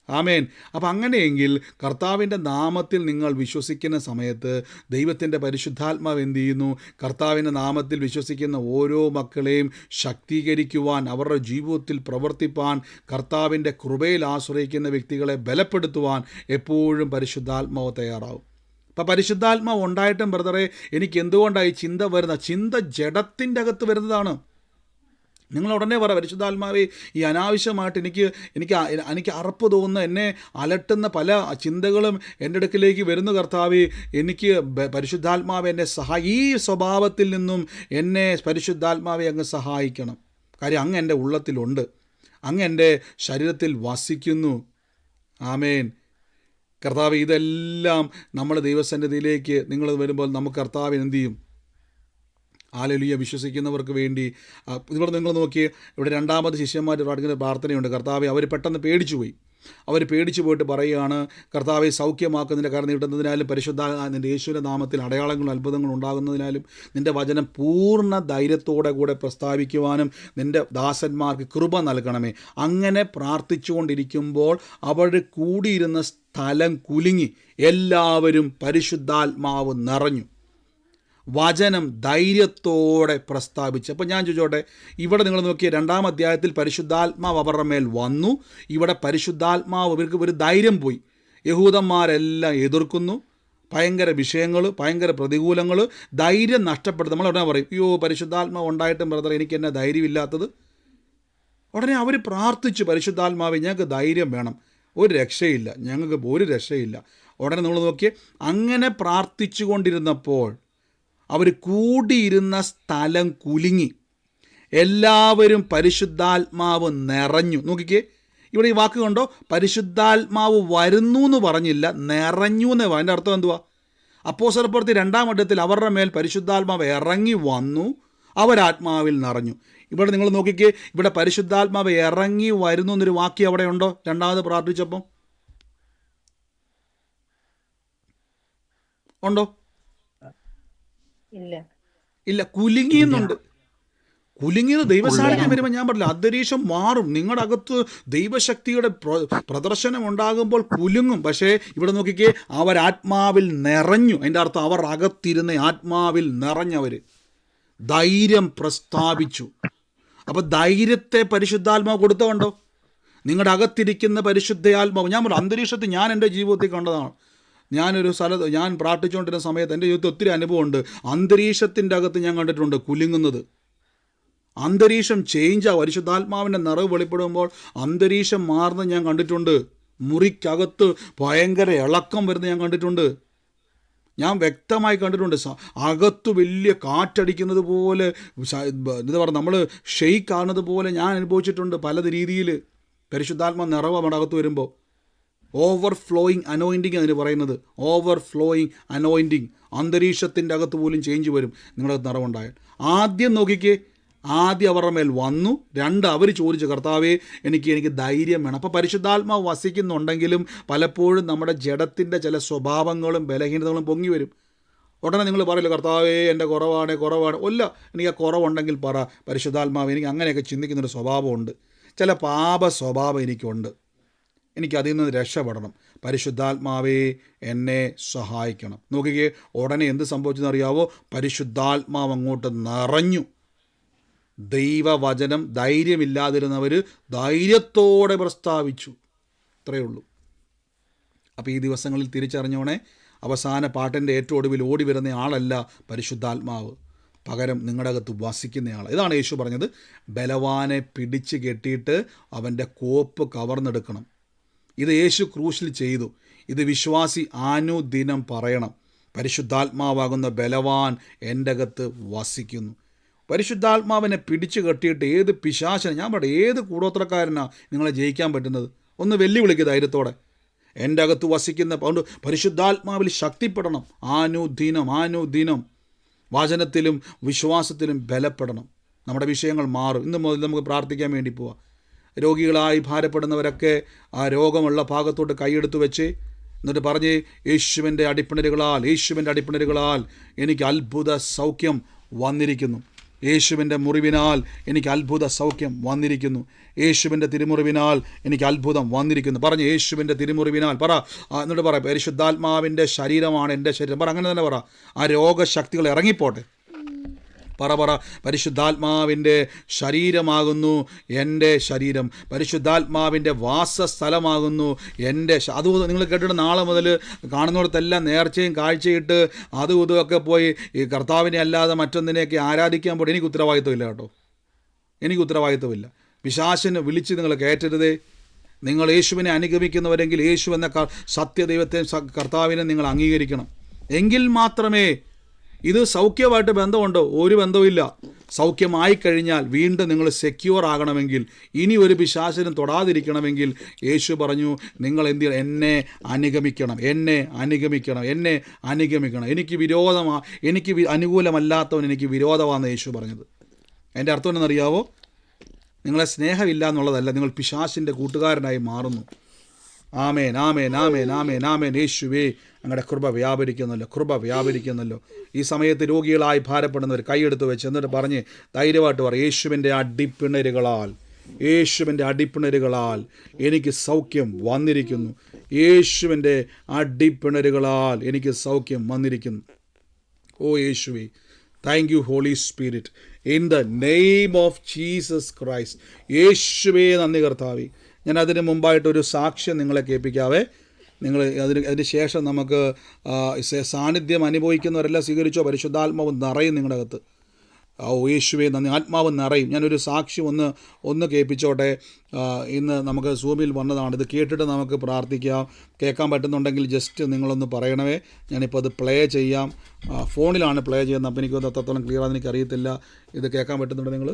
ആമേൻ. അപ്പം അങ്ങനെയെങ്കിൽ കർത്താവിൻ്റെ നാമത്തിൽ നിങ്ങൾ വിശ്വസിക്കുന്ന സമയത്ത് ദൈവത്തിൻ്റെ പരിശുദ്ധാത്മാവ് എന്തു ചെയ്യുന്നു? കർത്താവിൻ്റെ നാമത്തിൽ വിശ്വസിക്കുന്ന ഓരോ മക്കളെയും ശക്തീകരിക്കുവാൻ, അവരുടെ ജീവിതത്തിൽ പ്രവർത്തിപ്പാൻ, കർത്താവിൻ്റെ കൃപയിൽ ആശ്രയിക്കുന്ന വ്യക്തികളെ ബലപ്പെടുത്തുവാൻ എപ്പോഴും പരിശുദ്ധാത്മാവ് തയ്യാറാവും. അപ്പം പരിശുദ്ധാത്മാവ് ഉണ്ടായിട്ടും ബ്രദറെ എനിക്ക് എന്തുകൊണ്ടായി ചിന്ത വരുന്ന? ചിന്ത ജഡത്തിൻ്റെ അകത്ത് വരുന്നതാണ്. നിങ്ങൾ ഉടനെ പറ, പരിശുദ്ധാത്മാവേ ഈ അനാവശ്യമായിട്ട് എനിക്ക് അറപ്പ് തോന്നുന്ന, എന്നെ അലട്ടുന്ന പല ചിന്തകളും എൻ്റെ അടുക്കിലേക്ക് വരുന്നു കർത്താവേ, എനിക്ക് പരിശുദ്ധാത്മാവ് എന്നെ ഈ സ്വഭാവത്തിൽ നിന്നും എന്നെ പരിശുദ്ധാത്മാവെ അങ്ങ് സഹായിക്കണം. കാര്യം അങ്ങ് എൻ്റെ ഉള്ളത്തിലുണ്ട്, അങ്ങ് എൻ്റെ ശരീരത്തിൽ വസിക്കുന്നു. ആമേൻ. കർത്താവ് ഇതെല്ലാം നമ്മൾ ദൈവസന്നിധിയിലേക്ക് നിങ്ങൾ വരുമ്പോൾ നമുക്ക് കർത്താവിന് എന്ത് ചെയ്യും? ഹല്ലേലൂയ. വിശ്വസിക്കുന്നവർക്ക് വേണ്ടി ഇവിടെ നിങ്ങൾ നോക്കിയേ, ഇവിടെ രണ്ടാമത് ശിഷ്യന്മാർ പ്രാർത്ഥിക്കുന്ന പ്രാർത്ഥനയുണ്ട്. കർത്താവെ അവർ പെട്ടെന്ന് പേടിച്ചു പോയി. അവർ പേടിച്ചു പോയിട്ട് പറയുകയാണ്, കർത്താവെ സൗഖ്യമാക്കുന്നതിൻ്റെ കരം നീട്ടുന്നതിനാലും നിൻ്റെ യേശുവിൻ്റെ നാമത്തിൽ അടയാളങ്ങളും അത്ഭുതങ്ങളും ഉണ്ടാകുന്നതിനാലും നിൻ്റെ വചനം പൂർണ്ണ ധൈര്യത്തോടെ കൂടെ പ്രസ്താവിക്കുവാനും നിൻ്റെ ദാസന്മാർക്ക് കൃപ നൽകണമേ. അങ്ങനെ പ്രാർത്ഥിച്ചുകൊണ്ടിരിക്കുമ്പോൾ അവർ കൂടിയിരുന്ന സ്ഥലം കുലുങ്ങി, എല്ലാവരും പരിശുദ്ധാത്മാവ് നിറഞ്ഞു, വചനം ധൈര്യത്തോടെ പ്രസ്താവിച്ചു. അപ്പോൾ ഞാൻ ചോദിച്ചോട്ടെ, ഇവിടെ നിങ്ങൾ നോക്കിയ 2-ാം അധ്യായത്തിൽ പരിശുദ്ധാത്മാവ് അവരുടെ മേൽ വന്നു. ഇവിടെ പരിശുദ്ധാത്മാവ് ഇവർക്ക് ഒരു ധൈര്യം പോയി. യഹൂദന്മാരെല്ലാം എതിർക്കുന്നു, ഭയങ്കര വിഷയങ്ങൾ, ഭയങ്കര പ്രതികൂലങ്ങൾ, ധൈര്യം നഷ്ടപ്പെടും. നമ്മൾ ഉടനെ പറയും, അയ്യോ പരിശുദ്ധാത്മാവ് ഉണ്ടായിട്ടും ബ്രദർ എനിക്ക് എന്നെ ധൈര്യമില്ലാത്തത്. ഉടനെ അവർ പ്രാർത്ഥിച്ചു, പരിശുദ്ധാത്മാവെ ഞങ്ങൾക്ക് ധൈര്യം വേണം, ഒരു രക്ഷയില്ല, ഞങ്ങൾക്ക് ഒരു രക്ഷയില്ല. ഉടനെ നമ്മൾ നോക്കിയേ, അങ്ങനെ പ്രാർത്ഥിച്ചു കൊണ്ടിരുന്നപ്പോൾ അവർ കൂടിയിരുന്ന സ്ഥലം കുലുങ്ങി, എല്ലാവരും പരിശുദ്ധാത്മാവ് നിറഞ്ഞു. നോക്കിക്കേ, ഇവിടെ ഈ വാക്ക് കണ്ടോ, പരിശുദ്ധാത്മാവ് വരുന്നു എന്ന് പറഞ്ഞില്ല, നിറഞ്ഞു എന്ന്. അതിൻ്റെ അർത്ഥം എന്തുവാ? അപ്പോസ്തലപ്രവൃത്തി 2-ാം അധ്യായത്തിൽ അവരുടെ മേൽ പരിശുദ്ധാത്മാവ് ഇറങ്ങി വന്നു, അവരാത്മാവിൽ നിറഞ്ഞു. ഇവിടെ നിങ്ങൾ നോക്കിക്കേ, ഇവിടെ പരിശുദ്ധാത്മാവ് ഇറങ്ങി വരുന്നു എന്നൊരു വാക്യം അവിടെ ഉണ്ടോ? 2ാമത് പ്രാർത്ഥിച്ചപ്പം ഉണ്ടോ? ഇല്ല, കുലുങ്ങിയെന്നുണ്ട്. കുലുങ്ങിയത് ദൈവസാന്നിധ്യം വരുമ്പോൾ ഞാൻ പറഞ്ഞില്ല, അന്തരീക്ഷം മാറും. നിങ്ങളുടെ അകത്ത് ദൈവശക്തിയുടെ പ്രദർശനം ഉണ്ടാകുമ്പോൾ കുലുങ്ങും. പക്ഷേ ഇവിടെ നോക്കിക്കേ, അവരാത്മാവിൽ നിറഞ്ഞു. അതിൻ്റെ അർത്ഥം അവർ അകത്തിരുന്ന ആത്മാവിൽ നിറഞ്ഞവർ ധൈര്യം പ്രസ്താവിച്ചു. അപ്പോൾ ധൈര്യത്തെ പരിശുദ്ധാത്മാവ് കൊടുത്തോണ്ടോ? നിങ്ങളുടെ അകത്തിരിക്കുന്ന പരിശുദ്ധാത്മാവ്, ഞാൻ പറഞ്ഞു, അന്തരീക്ഷത്തിൽ ഞാൻ എൻ്റെ ജീവിതത്തിൽ കണ്ടതാണ്. ഞാനൊരു സ്ഥലത്ത് ഞാൻ പ്രാർത്ഥിച്ചുകൊണ്ടിരുന്ന സമയത്ത് എൻ്റെ ജീവിതത്തിൽ ഒത്തിരി അനുഭവമുണ്ട്. അന്തരീക്ഷത്തിൻ്റെ അകത്ത് ഞാൻ കണ്ടിട്ടുണ്ട് കുലുങ്ങുന്നത്. അന്തരീക്ഷം ചേഞ്ചാണ്. പരിശുദ്ധാത്മാവിൻ്റെ നിറവ് വെളിപ്പെടുമ്പോൾ അന്തരീക്ഷം മാറുന്നത് ഞാൻ കണ്ടിട്ടുണ്ട്. മുറിക്കകത്ത് ഭയങ്കര ഇളക്കം വരുന്നത് ഞാൻ കണ്ടിട്ടുണ്ട്. ഞാൻ വ്യക്തമായി കണ്ടിട്ടുണ്ട്. അകത്ത് വലിയ കാറ്റടിക്കുന്നത് പോലെ, എന്താ പറയുക, നമ്മൾ ഷെയ്ക്ക് ആകുന്നത് പോലെ ഞാൻ അനുഭവിച്ചിട്ടുണ്ട് പല രീതിയിൽ. പരിശുദ്ധാത്മാ നിറവ് നമ്മുടെ അകത്ത് വരുമ്പോൾ ഓവർ ഫ്ലോയിങ് അനോയിൻറ്റിങ് അതിന് പറയുന്നത്. Over flowing anointing. അന്തരീക്ഷത്തിൻ്റെ അകത്ത് പോലും ചേഞ്ച് വരും നിങ്ങളുടെ നിറവുണ്ടായാൽ. ആദ്യം നോക്കിക്കേ, ആദ്യം അവരുടെ മേൽ വന്നു. 2, അവർ ചോദിച്ചു, കർത്താവേ എനിക്ക് ധൈര്യം വേണം. അപ്പോൾ പരിശുദ്ധാത്മാവ് വസിക്കുന്നുണ്ടെങ്കിലും പലപ്പോഴും നമ്മുടെ ജഡത്തിൻ്റെ ചില സ്വഭാവങ്ങളും ബലഹീനതകളും പൊങ്ങി വരും. ഉടനെ നിങ്ങൾ പറയില്ല, കർത്താവേ എൻ്റെ കുറവാണ്. അല്ല, എനിക്ക് ആ കുറവുണ്ടെങ്കിൽ പറ, പരിശുദ്ധാത്മാവ് എനിക്ക് അങ്ങനെയൊക്കെ ചിന്തിക്കുന്നൊരു സ്വഭാവമുണ്ട്, ചില പാപ സ്വഭാവം എനിക്കുണ്ട്, എനിക്കതിൽ നിന്ന് രക്ഷപ്പെടണം, പരിശുദ്ധാത്മാവേ എന്നെ സഹായിക്കണം. നോക്കിക്കേ, ഉടനെ എന്ത് സംഭവിച്ചെന്നറിയാവോ? പരിശുദ്ധാത്മാവ് അങ്ങോട്ട് നിറഞ്ഞു. ദൈവവചനം ധൈര്യമില്ലാതിരുന്നവർ ധൈര്യത്തോടെ പ്രസ്താവിച്ചു. ഇത്രയേ ഉള്ളൂ. അപ്പോൾ ഈ ദിവസങ്ങളിൽ തിരിച്ചറിഞ്ഞോണേ, അവസാന പാട്ടിൻ്റെ ഏറ്റവും ഒടുവിൽ ഓടി വരുന്ന ആളല്ല പരിശുദ്ധാത്മാവ്, പകരം നിങ്ങളുടെ അകത്ത് വസിക്കുന്നയാൾ. ഇതാണ് യേശു പറഞ്ഞത്, ബലവാനെ പിടിച്ച് കെട്ടിയിട്ട് അവൻ്റെ കോപ്പ് കവർന്നെടുക്കണം. ഇത് യേശു ക്രൂശിൽ ചെയ്തു. ഇത് വിശ്വാസി ആനുദിനം പറയണം, പരിശുദ്ധാത്മാവാകുന്ന ബലവാൻ എൻ്റെ അകത്ത് വസിക്കുന്നു. പരിശുദ്ധാത്മാവിനെ പിടിച്ചു കെട്ടിയിട്ട് ഏത് പിശാചിനെ, ഞാൻ പറയും, ഏത് കൂടോത്രക്കാരനാണ് നിങ്ങളെ ജയിക്കാൻ പറ്റുന്നത്? ഒന്ന് വെല്ലുവിളിക്കുക ധൈര്യത്തോടെ. എൻ്റെ അകത്ത് വസിക്കുന്ന, അതുകൊണ്ട് പരിശുദ്ധാത്മാവിൽ ശക്തിപ്പെടണം. ആനുദിനം വചനത്തിലും വിശ്വാസത്തിലും ബലപ്പെടണം. നമ്മുടെ വിഷയങ്ങൾ മാറും. ഇന്ന് മുതൽ നമുക്ക് പ്രാർത്ഥിക്കാൻ വേണ്ടി പോവാം. രോഗികളായി ഭാരപ്പെടുന്നവരൊക്കെ ആ രോഗമുള്ള ഭാഗത്തോട്ട് കൈയെടുത്ത് വെച്ച് എന്നിട്ട് പറഞ്ഞ്, യേശുവിൻ്റെ അടിപ്പിണരുകളാൽ എനിക്ക് അത്ഭുത സൗഖ്യം വന്നിരിക്കുന്നു. യേശുവിൻ്റെ മുറിവിനാൽ എനിക്ക് അത്ഭുത സൗഖ്യം വന്നിരിക്കുന്നു. യേശുവിൻ്റെ തിരുമുറിവിനാൽ എനിക്ക് അത്ഭുതം വന്നിരിക്കുന്നു. പറഞ്ഞ്, യേശുവിൻ്റെ തിരുമുറിവിനാൽ പറ. എന്നിട്ട് പറ, പരിശുദ്ധാത്മാവിൻ്റെ ശരീരമാണ് എൻ്റെ ശരീരം. പറ, അങ്ങനെ തന്നെ പറ. ആ രോഗശക്തികൾ ഇറങ്ങിപ്പോട്ടെ. പറ, പരിശുദ്ധാത്മാവിൻ്റെ ശരീരമാകുന്നു എൻ്റെ ശരീരം, പരിശുദ്ധാത്മാവിൻ്റെ വാസസ്ഥലമാകുന്നു എൻ്റെ. അതും നിങ്ങൾ കേട്ടിട്ട് നാളെ മുതൽ കാണുന്നിടത്തെല്ലാം നേർച്ചയും കാഴ്ചയിട്ട് അതും ഇതുമൊക്കെ പോയി ഈ കർത്താവിനെ അല്ലാതെ മറ്റൊന്നിനെയൊക്കെ ആരാധിക്കാൻ പോയി. എനിക്ക് ഉത്തരവാദിത്വമില്ല കേട്ടോ, എനിക്ക് ഉത്തരവാദിത്വമില്ല. പിശാചിനെ വിളിച്ച് നിങ്ങൾ കയറ്റരുതേ. നിങ്ങൾ യേശുവിനെ അനുഗമിക്കുന്നവരെങ്കിൽ യേശു എന്ന സത്യദൈവത്തെ കർത്താവിനെ നിങ്ങൾ അംഗീകരിക്കണം. എങ്കിൽ മാത്രമേ ഇത് സൗഖ്യമായിട്ട് ബന്ധമുണ്ടോ? ഒരു ബന്ധവുമില്ല. സൗഖ്യമായി കഴിഞ്ഞാൽ വീണ്ടും നിങ്ങൾ സെക്യൂർ ആകണമെങ്കിൽ, ഇനി ഒരു പിശാചിനും തൊടാതിരിക്കണമെങ്കിൽ യേശു പറഞ്ഞു, നിങ്ങൾ എന്ത് ചെയ്യണം? എന്നെ അനുഗമിക്കണം. എനിക്ക് അനുകൂലമല്ലാത്തവൻ എനിക്ക് വിരോധമാണെന്ന് യേശു പറഞ്ഞത്. അതിൻ്റെ അർത്ഥം എന്തെന്നറിയാവോ? നിങ്ങളെ സ്നേഹമില്ല എന്നുള്ളതല്ല, നിങ്ങൾ പിശാചിൻ്റെ കൂട്ടുകാരനായി മാറുന്നു. ആമേൻ ആമേൻ ആമേൻ ആമേൻ ആമേൻ. യേശുവേ അങ്ങയുടെ കൃപ വ്യാപരിക്കുന്നല്ലോ, കൃപ വ്യാപരിക്കുന്നല്ലോ. ഈ സമയത്ത് രോഗികളായി ഭാരപ്പെടുന്നവർ കൈയെടുത്ത് വെച്ച് എന്നിട്ട് പറഞ്ഞ് ധൈര്യമായിട്ട് പറ, യേശുവിൻ്റെ അടിപ്പിണരുകളാൽ, യേശുവിൻ്റെ അടിപ്പിണരുകളാൽ എനിക്ക് സൗഖ്യം വന്നിരിക്കുന്നു. യേശുവിൻ്റെ അടിപ്പിണരുകളാൽ എനിക്ക് സൗഖ്യം വന്നിരിക്കുന്നു. ഓ യേശുവേ, thank you Holy Spirit, in the name of Jesus Christ. യേശുവേ നന്ദി കർത്താവേ. ഞാൻ അതിന് മുമ്പായിട്ടൊരു സാക്ഷ്യം നിങ്ങളെ കേൾപ്പിക്കാവേ. നിങ്ങൾ അതിന് ശേഷം നമുക്ക് സാന്നിധ്യം അനുഭവിക്കുന്നവരെല്ലാം സ്വീകരിച്ചോ. പരിശുദ്ധാത്മാവ് നിറയും നിങ്ങളുടെ അകത്ത്. ഓ യേശുവേ നന്ദി. ആത്മാവ് നിറയും. ഞാനൊരു സാക്ഷ്യം ഒന്ന് കേൾപ്പിച്ചോട്ടെ. ഇന്ന് നമുക്ക് സൂമിൽ വന്നതാണ്. ഇത് കേട്ടിട്ട് നമുക്ക് പ്രാർത്ഥിക്കാം. കേൾക്കാൻ പറ്റുന്നുണ്ടെങ്കിൽ ജസ്റ്റ് നിങ്ങളൊന്ന് പറയണമേ. ഞാനിപ്പോൾ അത് പ്ലേ ചെയ്യാം. ഫോണിലാണ് പ്ലേ ചെയ്യുന്നത്. അപ്പോൾ എനിക്കൊന്ന് അത്രത്തോളം ക്ലിയർ ആണെന്ന് എനിക്കറിയത്തില്ല. ഇത് കേൾക്കാൻ പറ്റുന്നുണ്ടോ നിങ്ങൾ?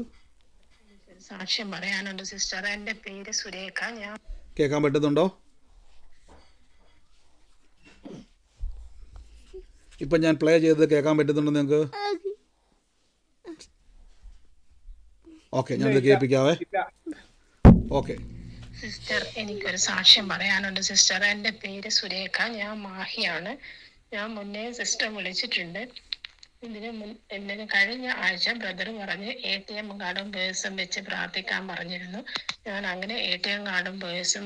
സാക്ഷ്യം പറയാനുണ്ട് സിസ്റ്റർ. എൻ്റെ പേര് സുരേഖ. ഞാൻ കേൾക്കാൻ പറ്റുന്നുണ്ടോ? ഇപ്പം ഞാൻ പ്ലേ ചെയ്തത് കേൾക്കാൻ പറ്റുന്നുണ്ടോ നിങ്ങൾക്ക്? ഓക്കെ, ഞാനിത് കേൾപ്പിക്കാവേ. ഓക്കെ സിസ്റ്റർ, എനിക്കൊരു സാക്ഷ്യം പറയാനുണ്ട് സിസ്റ്റർ. എൻ്റെ പേര് സുരേഖ. ഞാൻ മാഹിയാണ്. ഞാൻ മുന്നേ സിസ്റ്റർ വിളിച്ചിട്ടുണ്ട്. ഇതിന് കഴിഞ്ഞ ആഴ്ച ബ്രദർ പറഞ്ഞ് ATM കാർഡും പേഴ്സും വെച്ച് പ്രാർത്ഥിക്കാൻ പറഞ്ഞിരുന്നു. ഞാൻ അങ്ങനെ ATM കാർഡും പേഴ്സും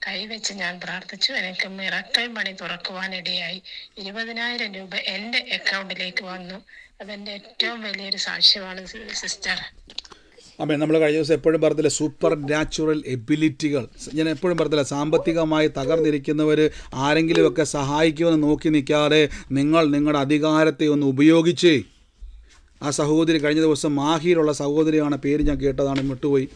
കൈവച്ച് ഞാൻ പ്രാർത്ഥിച്ചു. എനിക്ക് മിറക്കിൾ മണി തുറക്കുവാനിടയായി. 20,000 രൂപ എൻ്റെ അക്കൗണ്ടിലേക്ക് വന്നു. അതെൻ്റെ ഏറ്റവും വലിയൊരു സാക്ഷ്യമാണ് സിസ്റ്റർ. അമ്മേ, നമ്മൾ കഴിഞ്ഞ ദിവസം എപ്പോഴും പറഞ്ഞില്ല സൂപ്പർ നാച്ചുറൽ എബിലിറ്റികൾ. ഞാൻ എപ്പോഴും പറഞ്ഞില്ല, സാമ്പത്തികമായി തകർന്നിരിക്കുന്നവർ ആരെങ്കിലുമൊക്കെ സഹായിക്കുമെന്ന് നോക്കി നിൽക്കാതെ നിങ്ങളുടെ അധികാരത്തെ ഒന്ന് ഉപയോഗിച്ചേ. ആ സഹോദരി കഴിഞ്ഞ ദിവസം മാഹിയിലുള്ള സഹോദരിയാണ്, പേര് ഞാൻ കേട്ടതാണ്, വിട്ടുപോയി.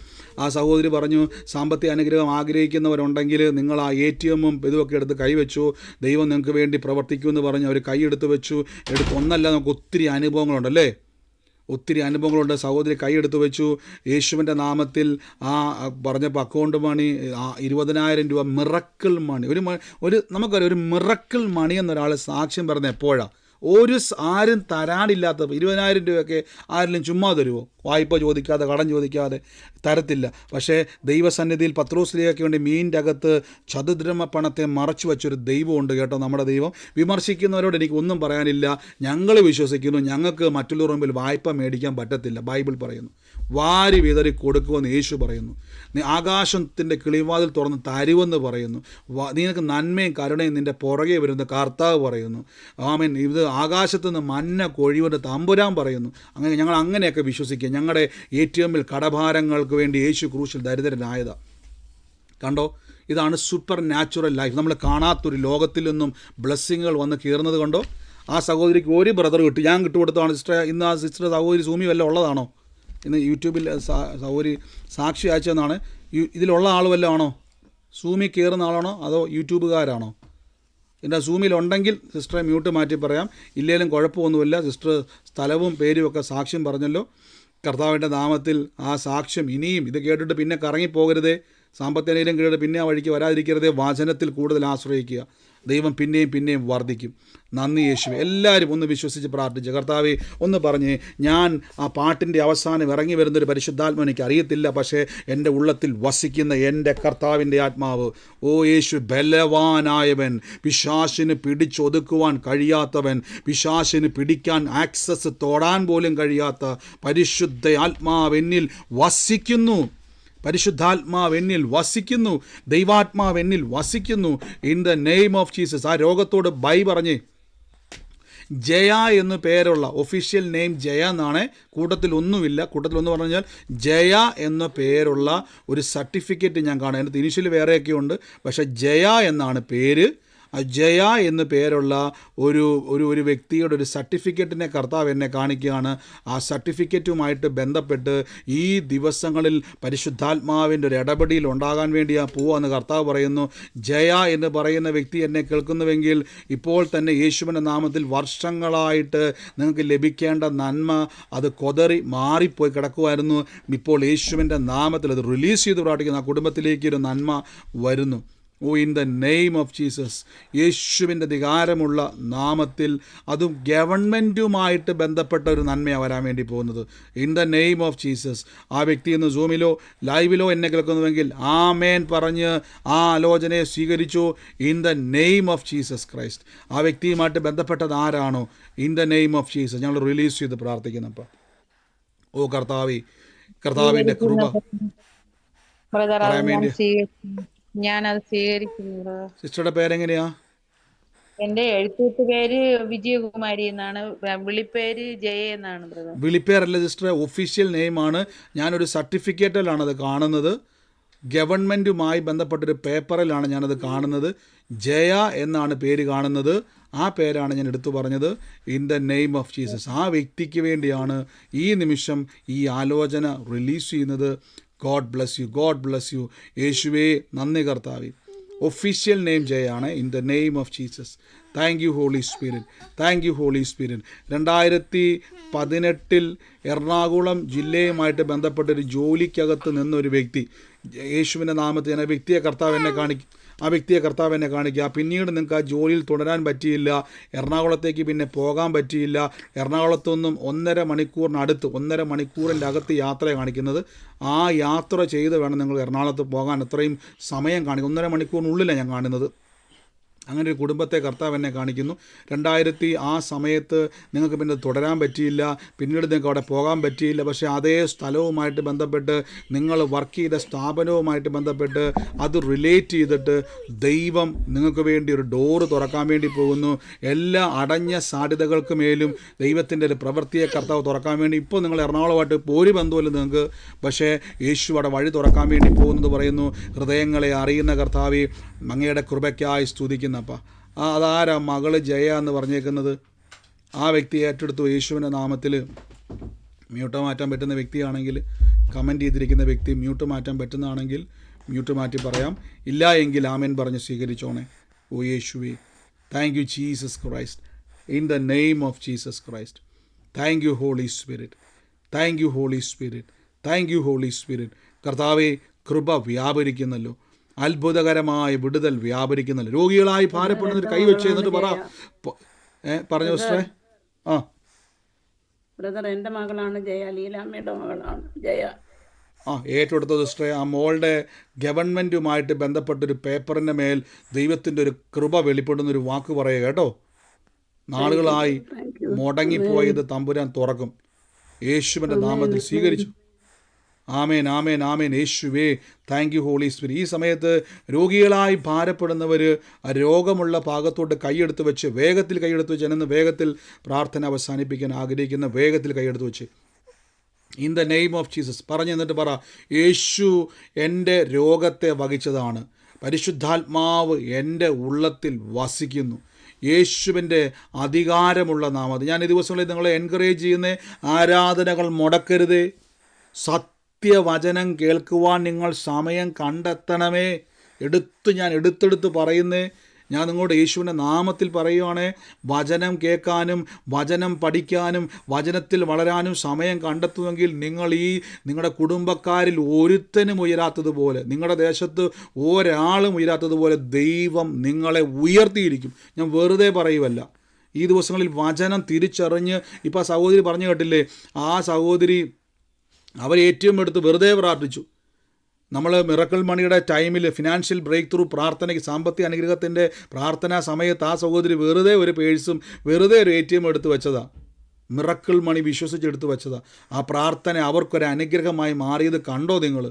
ആ സഹോദരി പറഞ്ഞു, സാമ്പത്തിക അനുഗ്രഹം ആഗ്രഹിക്കുന്നവരുണ്ടെങ്കിൽ നിങ്ങൾ ആ ATM-ഉം ഇതുമൊക്കെ എടുത്ത് കൈവച്ചു, ദൈവം നിങ്ങൾക്ക് വേണ്ടി പ്രവർത്തിക്കുമെന്ന് പറഞ്ഞ് അവർ കൈയെടുത്ത് വെച്ചു. ഒന്നല്ല, നമുക്ക് ഒത്തിരി അനുഭവങ്ങളുണ്ടല്ലേ, ഒത്തിരി അനുഭവങ്ങളുണ്ട്. സഹോദരി കൈയെടുത്ത് വെച്ചു. യേശുവിൻ്റെ നാമത്തിൽ ആ പറഞ്ഞപ്പോൾ അക്കൗണ്ട് മണി 20,000 രൂപ മിറക്കിൾ മണി. നമുക്കറിയാം, ഒരു മിറക്കിൾ മണി എന്നൊരാൾ സാക്ഷ്യം പറഞ്ഞ എപ്പോഴാണ്? ആരും തരാനില്ലാത്ത 20,000 രൂപയൊക്കെ ആരെങ്കിലും ചുമ്മാ തരുമോ? വായ്പ ചോദിക്കാതെ, കടം ചോദിക്കാതെ തരത്തില്ല. പക്ഷേ ദൈവസന്നിധിയിൽ പത്രോസ്ലിക്ക് വേണ്ടി മീനിൻ്റെ അകത്ത് ചതുദ്രമ പണത്തെ മറച്ചു വെച്ചൊരു ദൈവമുണ്ട് കേട്ടോ, നമ്മുടെ ദൈവം. വിമർശിക്കുന്നവരോട് എനിക്കൊന്നും പറയാനില്ല. ഞങ്ങൾ വിശ്വസിക്കുന്നു, ഞങ്ങൾക്ക് മറ്റുള്ളവരുടെ മുമ്പിൽ വായ്പ മേടിക്കാൻ പറ്റത്തില്ല. ബൈബിൾ പറയുന്നു, വാരി വിതറി കൊടുക്കുമെന്ന് യേശു പറയുന്നു. നീ ആകാശത്തിൻ്റെ കിളിവാതിൽ തുറന്ന് തരുമെന്ന് പറയുന്നു. നിനക്ക് നന്മയും കരുണയും നിൻ്റെ പുറകെ വരുന്ന കർത്താവ് പറയുന്നു. ആമേൻ. ഇത് ആകാശത്തു നിന്ന് മന്ന കൊഴിയുമെന്ന് തമ്പുരാൻ പറയുന്നു. അങ്ങനെ ഞങ്ങൾ അങ്ങനെയൊക്കെ വിശ്വസിക്കുക. ഞങ്ങളുടെ ATM-ൽ കടഭാരങ്ങൾക്ക് വേണ്ടി യേശു ക്രൂശിൽ ദരിദ്രനായതാ. കണ്ടോ, ഇതാണ് സൂപ്പർ നാച്ചുറൽ ലൈഫ്. നമ്മൾ കാണാത്തൊരു ലോകത്തിൽ നിന്നും ബ്ലെസ്സിങ്ങുകൾ വന്ന് കയറുന്നത് കണ്ടോ. ആ സഹോദരിക്ക് ഒരു ബ്രദർ കിട്ടി, ഞാൻ കിട്ടുകൊടുത്തതാണ് സിസ്റ്റർ. ഇന്ന് ആ സിസ്റ്റർ സഹോദരി സൂമി വല്ല ഉള്ളതാണോ? ഇന്ന് യൂട്യൂബിൽ സഹോദരി സാക്ഷി അയച്ചതെന്നാണ്. ഇതിലുള്ള ആൾ വല്ലതും ആണോ? സൂമി കയറുന്ന ആളാണോ അതോ യൂട്യൂബുകാരാണോ? എൻ്റെ സൂമിലുണ്ടെങ്കിൽ സിസ്റ്ററെ മ്യൂട്ട് മാറ്റി പറയാം. ഇല്ലെങ്കിലും കുഴപ്പമൊന്നുമില്ല. സിസ്റ്റർ സ്ഥലവും പേരും ഒക്കെ സാക്ഷ്യം പറഞ്ഞല്ലോ. കർത്താവിൻ്റെ നാമത്തിൽ ആ സാക്ഷ്യം ഇനിയും ഇത് കേട്ടിട്ട് പിന്നെ കറങ്ങിപ്പോകരുതേ. സാമ്പത്തികം കേട്ടിട്ട് പിന്നെ ആ വഴിക്ക് വരാതിരിക്കരുതേ. വചനത്തിൽ കൂടുതൽ ആശ്രയിക്കുക. ദൈവം പിന്നെയും പിന്നെയും വർദ്ധിക്കും. നന്ദി യേശുവേ. എല്ലാവരും ഒന്ന് വിശ്വസിച്ച് പ്രാർത്ഥിക്കുക. കർത്താവേ, ഒന്ന് പറഞ്ഞ്, ഞാൻ ആ പാട്ടിൻ്റെ അവസാനം ഇറങ്ങി വരുന്നൊരു പരിശുദ്ധാത്മ എനിക്ക് അറിയത്തില്ല, പക്ഷേ എൻ്റെ ഉള്ളത്തിൽ വസിക്കുന്ന എൻ്റെ കർത്താവിൻ്റെ ആത്മാവ്, ഓ യേശു, ബലവാനായവൻ, പിശാചിന് പിടിച്ചൊതുക്കുവാൻ കഴിയാത്തവൻ, പിശാചിന് പിടിക്കാൻ ആക്സസ് തൊടാൻ പോലും കഴിയാത്ത പരിശുദ്ധ ആത്മാവെന്നിൽ വസിക്കുന്നു. പരിശുദ്ധാത്മാവെന്നിൽ വസിക്കുന്നു. ദൈവാത്മാവെന്നിൽ വസിക്കുന്നു. In the name of Jesus. ആ രോഗത്തോട് ബൈ പറഞ്ഞേ. ജയ എന്ന് പേരുള്ള, ഒഫീഷ്യൽ നെയിം ജയ എന്നാണ്. കൂട്ടത്തിലൊന്നുമില്ല. കൂട്ടത്തിലൊന്ന് പറഞ്ഞു കഴിഞ്ഞാൽ ജയ എന്ന പേരുള്ള ഒരു സർട്ടിഫിക്കറ്റ് ഞാൻ കാണാം. അതിൻ്റെ ഇനിഷ്യൽ വേറെയൊക്കെ ഉണ്ട്, പക്ഷേ ജയ എന്നാണ് പേര്. ജയ എന്ന് പേരുള്ള ഒരു വ്യക്തിയുടെ ഒരു സർട്ടിഫിക്കറ്റിനെ കർത്താവ് എന്നെ കാണിക്കുകയാണ്. ആ സർട്ടിഫിക്കറ്റുമായിട്ട് ബന്ധപ്പെട്ട് ഈ ദിവസങ്ങളിൽ പരിശുദ്ധാത്മാവിൻ്റെ ഒരു ഇടപെടൽ ഉണ്ടാകാൻ വേണ്ടിയാണ് പോവാന്ന് കർത്താവ് പറയുന്നു. ജയ എന്ന് പറയുന്ന വ്യക്തി എന്നെ കേൾക്കുന്നുവെങ്കിൽ ഇപ്പോൾ തന്നെ യേശുവിൻ്റെ നാമത്തിൽ വർഷങ്ങളായിട്ട് നിങ്ങൾക്ക് ലഭിക്കേണ്ട നന്മ അത് കൊതറി മാറിപ്പോയി കിടക്കുമായിരുന്നു. ഇപ്പോൾ യേശുവിൻ്റെ നാമത്തിൽ അത് റിലീസ് ചെയ്ത് പ്രാർത്ഥിക്കുന്ന ആ കുടുംബത്തിലേക്ക് ഒരു നന്മ വരുന്നു. ഓ in the name of Jesus, യേശുവിൻ്റെ അധികാരമുള്ള നാമത്തിൽ, അതും ഗവൺമെൻറ്റുമായിട്ട് ബന്ധപ്പെട്ട ഒരു നന്മയാണ് വരാൻ വേണ്ടി പോകുന്നത്. In the name of Jesus. ആ വ്യക്തി ഇന്ന് സൂമിലോ ലൈവിലോ എന്നെ കേൾക്കുന്നുവെങ്കിൽ ആമേൻ പറഞ്ഞ് ആ ആലോചനയെ സ്വീകരിച്ചു. In the name of Jesus Christ. ആ വ്യക്തിയുമായിട്ട് ബന്ധപ്പെട്ടത് ആരാണോ, in the name of Jesus ഞങ്ങൾ റിലീസ് ചെയ്ത് പ്രാർത്ഥിക്കുന്നപ്പോൾ, ഓ കർത്താവേ, കർത്താവിൻ്റെ കൃപ ബ്രദർ, പറയാൻ വേണ്ടി. ഞാനത് സ്വീകരിക്കുന്നു. സിസ്റ്ററുടെ പേരെങ്ങനെയാ? എന്റെ എഴുത്തൂത്ത് പേര് വിജയകുമാരി എന്നാണ്, വിളിപ്പേര് ജയ എന്നാണ് ബ്രദർ. വിളിപ്പേരല്ല സിസ്റ്ററെ, ഒഫീഷ്യൽ നെയിമാണ്. ഞാനൊരു സർട്ടിഫിക്കറ്റിലാണ് അത് കാണുന്നത്. ഗവൺമെൻറ്റുമായി ബന്ധപ്പെട്ടൊരു പേപ്പറിലാണ് ഞാനത് കാണുന്നത്. ജയ എന്നാണ് പേര് കാണുന്നത്. ആ പേരാണ് ഞാൻ എടുത്തു പറഞ്ഞത്. In the name of Jesus. ആ വ്യക്തിക്ക് വേണ്ടിയാണ് ഈ നിമിഷം ഈ ആലോചന റിലീസ് ചെയ്യുന്നത്. God bless you, God bless you. യേശുവേ നന്ദി കർത്താവേ. ഒഫീഷ്യൽ നെയിം ജയാണ്. In the name of Jesus. Thank you Holy Spirit, thank you Holy Spirit. 2018 Ernakulam ജില്ലയുമായിട്ട് ബന്ധപ്പെട്ടൊരു ജോലിക്കകത്ത് നിന്നൊരു വ്യക്തി, യേശുവിൻ്റെ നാമത്തിൽ ഞാൻ ആ വ്യക്തിയെ കർത്താവ് എന്നെ കാണിക്കുക. പിന്നീട് നിങ്ങൾക്ക് ആ ജോലിയിൽ തുടരാൻ പറ്റിയില്ല, എറണാകുളത്തേക്ക് പിന്നെ പോകാൻ പറ്റിയില്ല. എറണാകുളത്തൊന്നും 1.5 മണിക്കൂറിൻ്റെ അകത്ത് യാത്ര കാണിക്കുന്നത്. ആ യാത്ര ചെയ്ത് വേണം നിങ്ങൾ എറണാകുളത്ത് പോകാൻ. അത്രയും സമയം കാണിക്കും. 1.5 മണിക്കൂറിനുള്ളിലാണ് ഞാൻ കാണുന്നത്. അങ്ങനെ ഒരു കുടുംബത്തെ കർത്താവ് എന്നെ കാണിക്കുന്നു. 2000 ആ സമയത്ത് നിങ്ങൾക്ക് പിന്നെ തുടരാൻ പറ്റിയില്ല, പിന്നീട് നിങ്ങൾക്ക് അവിടെ പോകാൻ പറ്റിയില്ല. പക്ഷേ അതേ സ്ഥലവുമായിട്ട് ബന്ധപ്പെട്ട്, നിങ്ങൾ വർക്ക് ചെയ്ത സ്ഥാപനവുമായിട്ട് ബന്ധപ്പെട്ട് അത് റിലേറ്റ് ചെയ്തിട്ട് ദൈവം നിങ്ങൾക്ക് വേണ്ടി ഒരു ഡോറ് തുറക്കാൻ വേണ്ടി പോകുന്നു. എല്ലാ അടഞ്ഞ സാധ്യതകൾക്ക് മേലും ദൈവത്തിൻ്റെ ഒരു പ്രവൃത്തിയെ കർത്താവ് തുറക്കാൻ വേണ്ടി, ഇപ്പോൾ നിങ്ങൾ എറണാകുളമായിട്ട് ഒരു ബന്ധമില്ല നിങ്ങൾക്ക്, പക്ഷേ യേശു അവിടെ വഴി തുറക്കാൻ വേണ്ടി പോകുന്നത് പറയുന്നു. ഹൃദയങ്ങളെ അറിയുന്ന കർത്താവേ, അങ്ങയുടെ കൃപയ്ക്കായി സ്തുതിക്കുന്നപ്പ. അതാരാ മകള് ജയ എന്ന് പറഞ്ഞേക്കുന്നത്? ആ വ്യക്തി ഏറ്റെടുത്തു യേശുവിൻ്റെ നാമത്തിൽ. മ്യൂട്ട് മാറ്റാൻ പറ്റുന്ന വ്യക്തിയാണെങ്കിൽ, കമൻറ്റ് ചെയ്തിരിക്കുന്ന വ്യക്തി മ്യൂട്ട് മാറ്റാൻ പറ്റുന്നതാണെങ്കിൽ മ്യൂട്ട് മാറ്റി പറയാം. ഇല്ല എങ്കിൽ ആമേൻ പറഞ്ഞ് സ്വീകരിച്ചോണേ. ഓ യേശുവേ, thank you Jesus Christ. In the name of Jesus Christ. Thank you Holy Spirit, thank you Holy Spirit, thank you Holy Spirit. കർത്താവേ, കൃപ വ്യാപരിക്കുന്നല്ലോ, അത്ഭുതകരമായ വിടുതൽ വ്യാപരിക്കുന്നല്ലോ. രോഗികളായി ഭാരപ്പെടുന്നവർ കൈവച്ച് എന്നിട്ട് പറഞ്ഞു സിസ്റ്ററെ. ആ ബ്രദർ, എൻ്റെ മകളാണ് ജയ, ലീലാമ്മയുടെ മകളാണ് ജയ. ഏറ്റെടുത്തത് സിസ്റ്ററെ. ആ മോളുടെ ഗവൺമെൻറ്റുമായിട്ട് ബന്ധപ്പെട്ടൊരു പേപ്പറിൻ്റെ മേൽ ദൈവത്തിൻ്റെ ഒരു കൃപ വെളിപ്പെടുന്നൊരു വാക്ക് പറയുക കേട്ടോ. നാളുകളായി മുടങ്ങിപ്പോയത് തമ്പുരാൻ തുറക്കും. യേശുവിൻ്റെ നാമത്തിൽ സ്വീകരിച്ചു. ആമേൻ, ആമേൻ, ആമേൻ. യേശുവേ, താങ്ക് യു ഹോളി സ്പിരിറ്റ്. ഈ സമയത്ത് രോഗികളായി ഭാരപ്പെടുന്നവർ രോഗമുള്ള ഭാഗത്തോട്ട് കൈയെടുത്ത് വെച്ച്, വേഗത്തിൽ കൈയെടുത്ത് വെച്ച്, എന്ന് വേഗത്തിൽ പ്രാർത്ഥന അവസാനിപ്പിക്കാൻ ആഗ്രഹിക്കുന്ന വേഗത്തിൽ കൈയെടുത്ത് വെച്ച്, in the name of Jesus പറഞ്ഞു. എന്നിട്ട് പറ, യേശു എൻ്റെ രോഗത്തെ വഹിച്ചതാണ്. പരിശുദ്ധാത്മാവ് എൻ്റെ ഉള്ളത്തിൽ വസിക്കുന്നു. യേശുവിൻ്റെ അധികാരമുള്ള നാമത്തിൽ ഞാൻ ഈ ദിവസങ്ങളിൽ നിങ്ങളെ എൻകറേജ് ചെയ്യുന്ന ആരാധനകൾ മുടക്കരുതേ. സത്യവചനം കേൾക്കുവാൻ നിങ്ങൾ സമയം കണ്ടെത്തണമേ. ഞാൻ എടുത്തെടുത്ത് പറയുന്നേ. ഞാൻ നിങ്ങളോട് യേശുവിൻ്റെ നാമത്തിൽ പറയുവാണ്, വചനം കേൾക്കാനും വചനം പഠിക്കാനും വചനത്തിൽ വളരാനും സമയം കണ്ടെത്തുമെങ്കിൽ നിങ്ങളുടെ കുടുംബക്കാരിൽ ഒരുത്തനും ഉയരാത്തതുപോലെ, നിങ്ങളുടെ ദേശത്ത് ഒരാളും ഉയരാത്തതുപോലെ ദൈവം നിങ്ങളെ ഉയർത്തിയിരിക്കും. ഞാൻ വെറുതെ പറയുമല്ല. ഈ ദിവസങ്ങളിൽ വചനം തിരിച്ചറിഞ്ഞ്, ഇപ്പോൾ ആ സഹോദരി പറഞ്ഞു കേട്ടില്ലേ, ആ സഹോദരി അവർ ഏറ്റവും എടുത്ത് വെറുതെ പ്രാർത്ഥിച്ചു. നമ്മൾ മിറക്കിൾ മണിയുടെ ടൈമിൽ ഫിനാൻഷ്യൽ ബ്രേക്ക് ത്രൂ പ്രാർത്ഥനയ്ക്ക്, സാമ്പത്തിക അനുഗ്രഹത്തിൻ്റെ പ്രാർത്ഥനാ സമയത്ത് ആ സഹോദരി വെറുതെ ഒരു പേഴ്സും വെറുതെ ഒരു ATM എടുത്ത് വെച്ചതാണ്. മിറക്കിൾ മണി വിശ്വസിച്ചെടുത്ത് വെച്ചതാണ്. ആ പ്രാർത്ഥന അവർക്കൊരു അനുഗ്രഹമായി മാറിയത് കണ്ടോ നിങ്ങൾ?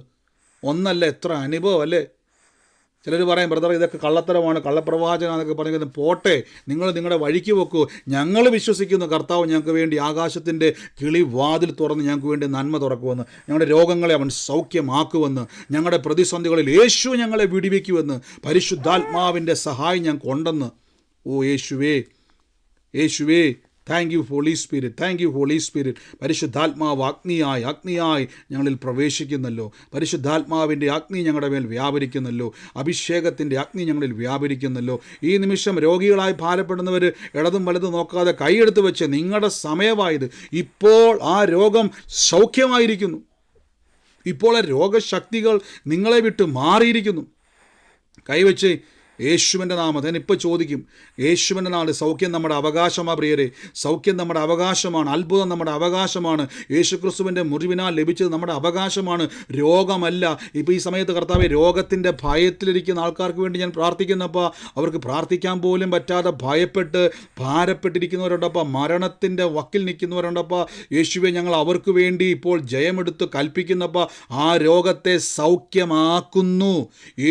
ഒന്നല്ല, എത്ര അനുഭവം അല്ലേ. ചിലർ പറയും, ബ്രദർ ഇതൊക്കെ കള്ളത്തരമാണ്, കള്ളപ്രവാചനം എന്നൊക്കെ പറയുന്നത്. പോട്ടെ, നിങ്ങൾ നിങ്ങളുടെ വഴിക്ക് വെക്കൂ. ഞങ്ങൾ വിശ്വസിക്കുന്നു കർത്താവ് ഞങ്ങൾക്ക് വേണ്ടി ആകാശത്തിൻ്റെ കിളിവാതിൽ തുറന്ന് ഞങ്ങൾക്ക് വേണ്ടി നന്മ തുറക്കുമെന്ന്, ഞങ്ങളുടെ രോഗങ്ങളെ അവൻ സൗഖ്യമാക്കുമെന്ന്, ഞങ്ങളുടെ പ്രതിസന്ധികളിൽ യേശു ഞങ്ങളെ വിടിവിക്കുമെന്ന്, പരിശുദ്ധാത്മാവിൻ്റെ സഹായം ഞങ്ങൾക്ക് ഉണ്ടെന്ന്. ഓ യേശുവേ, യേശുവേ, thank you Holy Spirit, thank you Holy Spirit. പരിശുദ്ധാത്മാവ് അഗ്നിയായി ഞങ്ങളിൽ പ്രവേശിക്കുന്നല്ലോ. പരിശുദ്ധാത്മാവിൻ്റെ അഗ്നി ഞങ്ങളുടെ മേൽ വ്യാപരിക്കുന്നല്ലോ. അഭിഷേകത്തിൻ്റെ അഗ്നി ഞങ്ങളിൽ വ്യാപരിക്കുന്നല്ലോ. ഈ നിമിഷം രോഗികളായി ഭാരപ്പെടുന്നവർ ഇടതും വലതും നോക്കാതെ കൈയെടുത്ത് വെച്ച്, നിങ്ങളുടെ സമയമായത്. ഇപ്പോൾ ആ രോഗം സൗഖ്യമായിരിക്കുന്നു. ഇപ്പോൾ ആ രോഗശക്തികൾ നിങ്ങളെ വിട്ട് മാറിയിരിക്കുന്നു. കൈവച്ച് യേശുവിൻ്റെ നാമത്തിൽ ഞാൻ ഇപ്പോൾ ചോദിക്കും, യേശുവിൻ്റെ നാട് സൗഖ്യം നമ്മുടെ അവകാശമാണ് പ്രിയരെ, സൗഖ്യം നമ്മുടെ അവകാശമാണ്, അത്ഭുതം നമ്മുടെ അവകാശമാണ്, യേശുക്രിസ്തുവിൻ്റെ മുറിവിനാൽ ലഭിച്ചത് നമ്മുടെ അവകാശമാണ്, രോഗമല്ല. ഇപ്പോൾ ഈ സമയത്ത് കർത്താവേ, രോഗത്തിൻ്റെ ഭയത്തിലിരിക്കുന്ന ആൾക്കാർക്ക് വേണ്ടി ഞാൻ പ്രാർത്ഥിക്കുന്നപ്പോൾ അവർക്ക് പ്രാർത്ഥിക്കാൻ പോലും പറ്റാതെ ഭയപ്പെട്ട് ഭാരപ്പെട്ടിരിക്കുന്നവരുണ്ടപ്പോൾ, മരണത്തിൻ്റെ വക്കിൽ നിൽക്കുന്നവരുണ്ടപ്പോൾ, യേശുവെ ഞങ്ങൾ അവർക്ക് വേണ്ടി ഇപ്പോൾ ജയമെടുത്ത് കൽപ്പിക്കുന്നപ്പോൾ ആ രോഗത്തെ സൗഖ്യമാക്കുന്നു.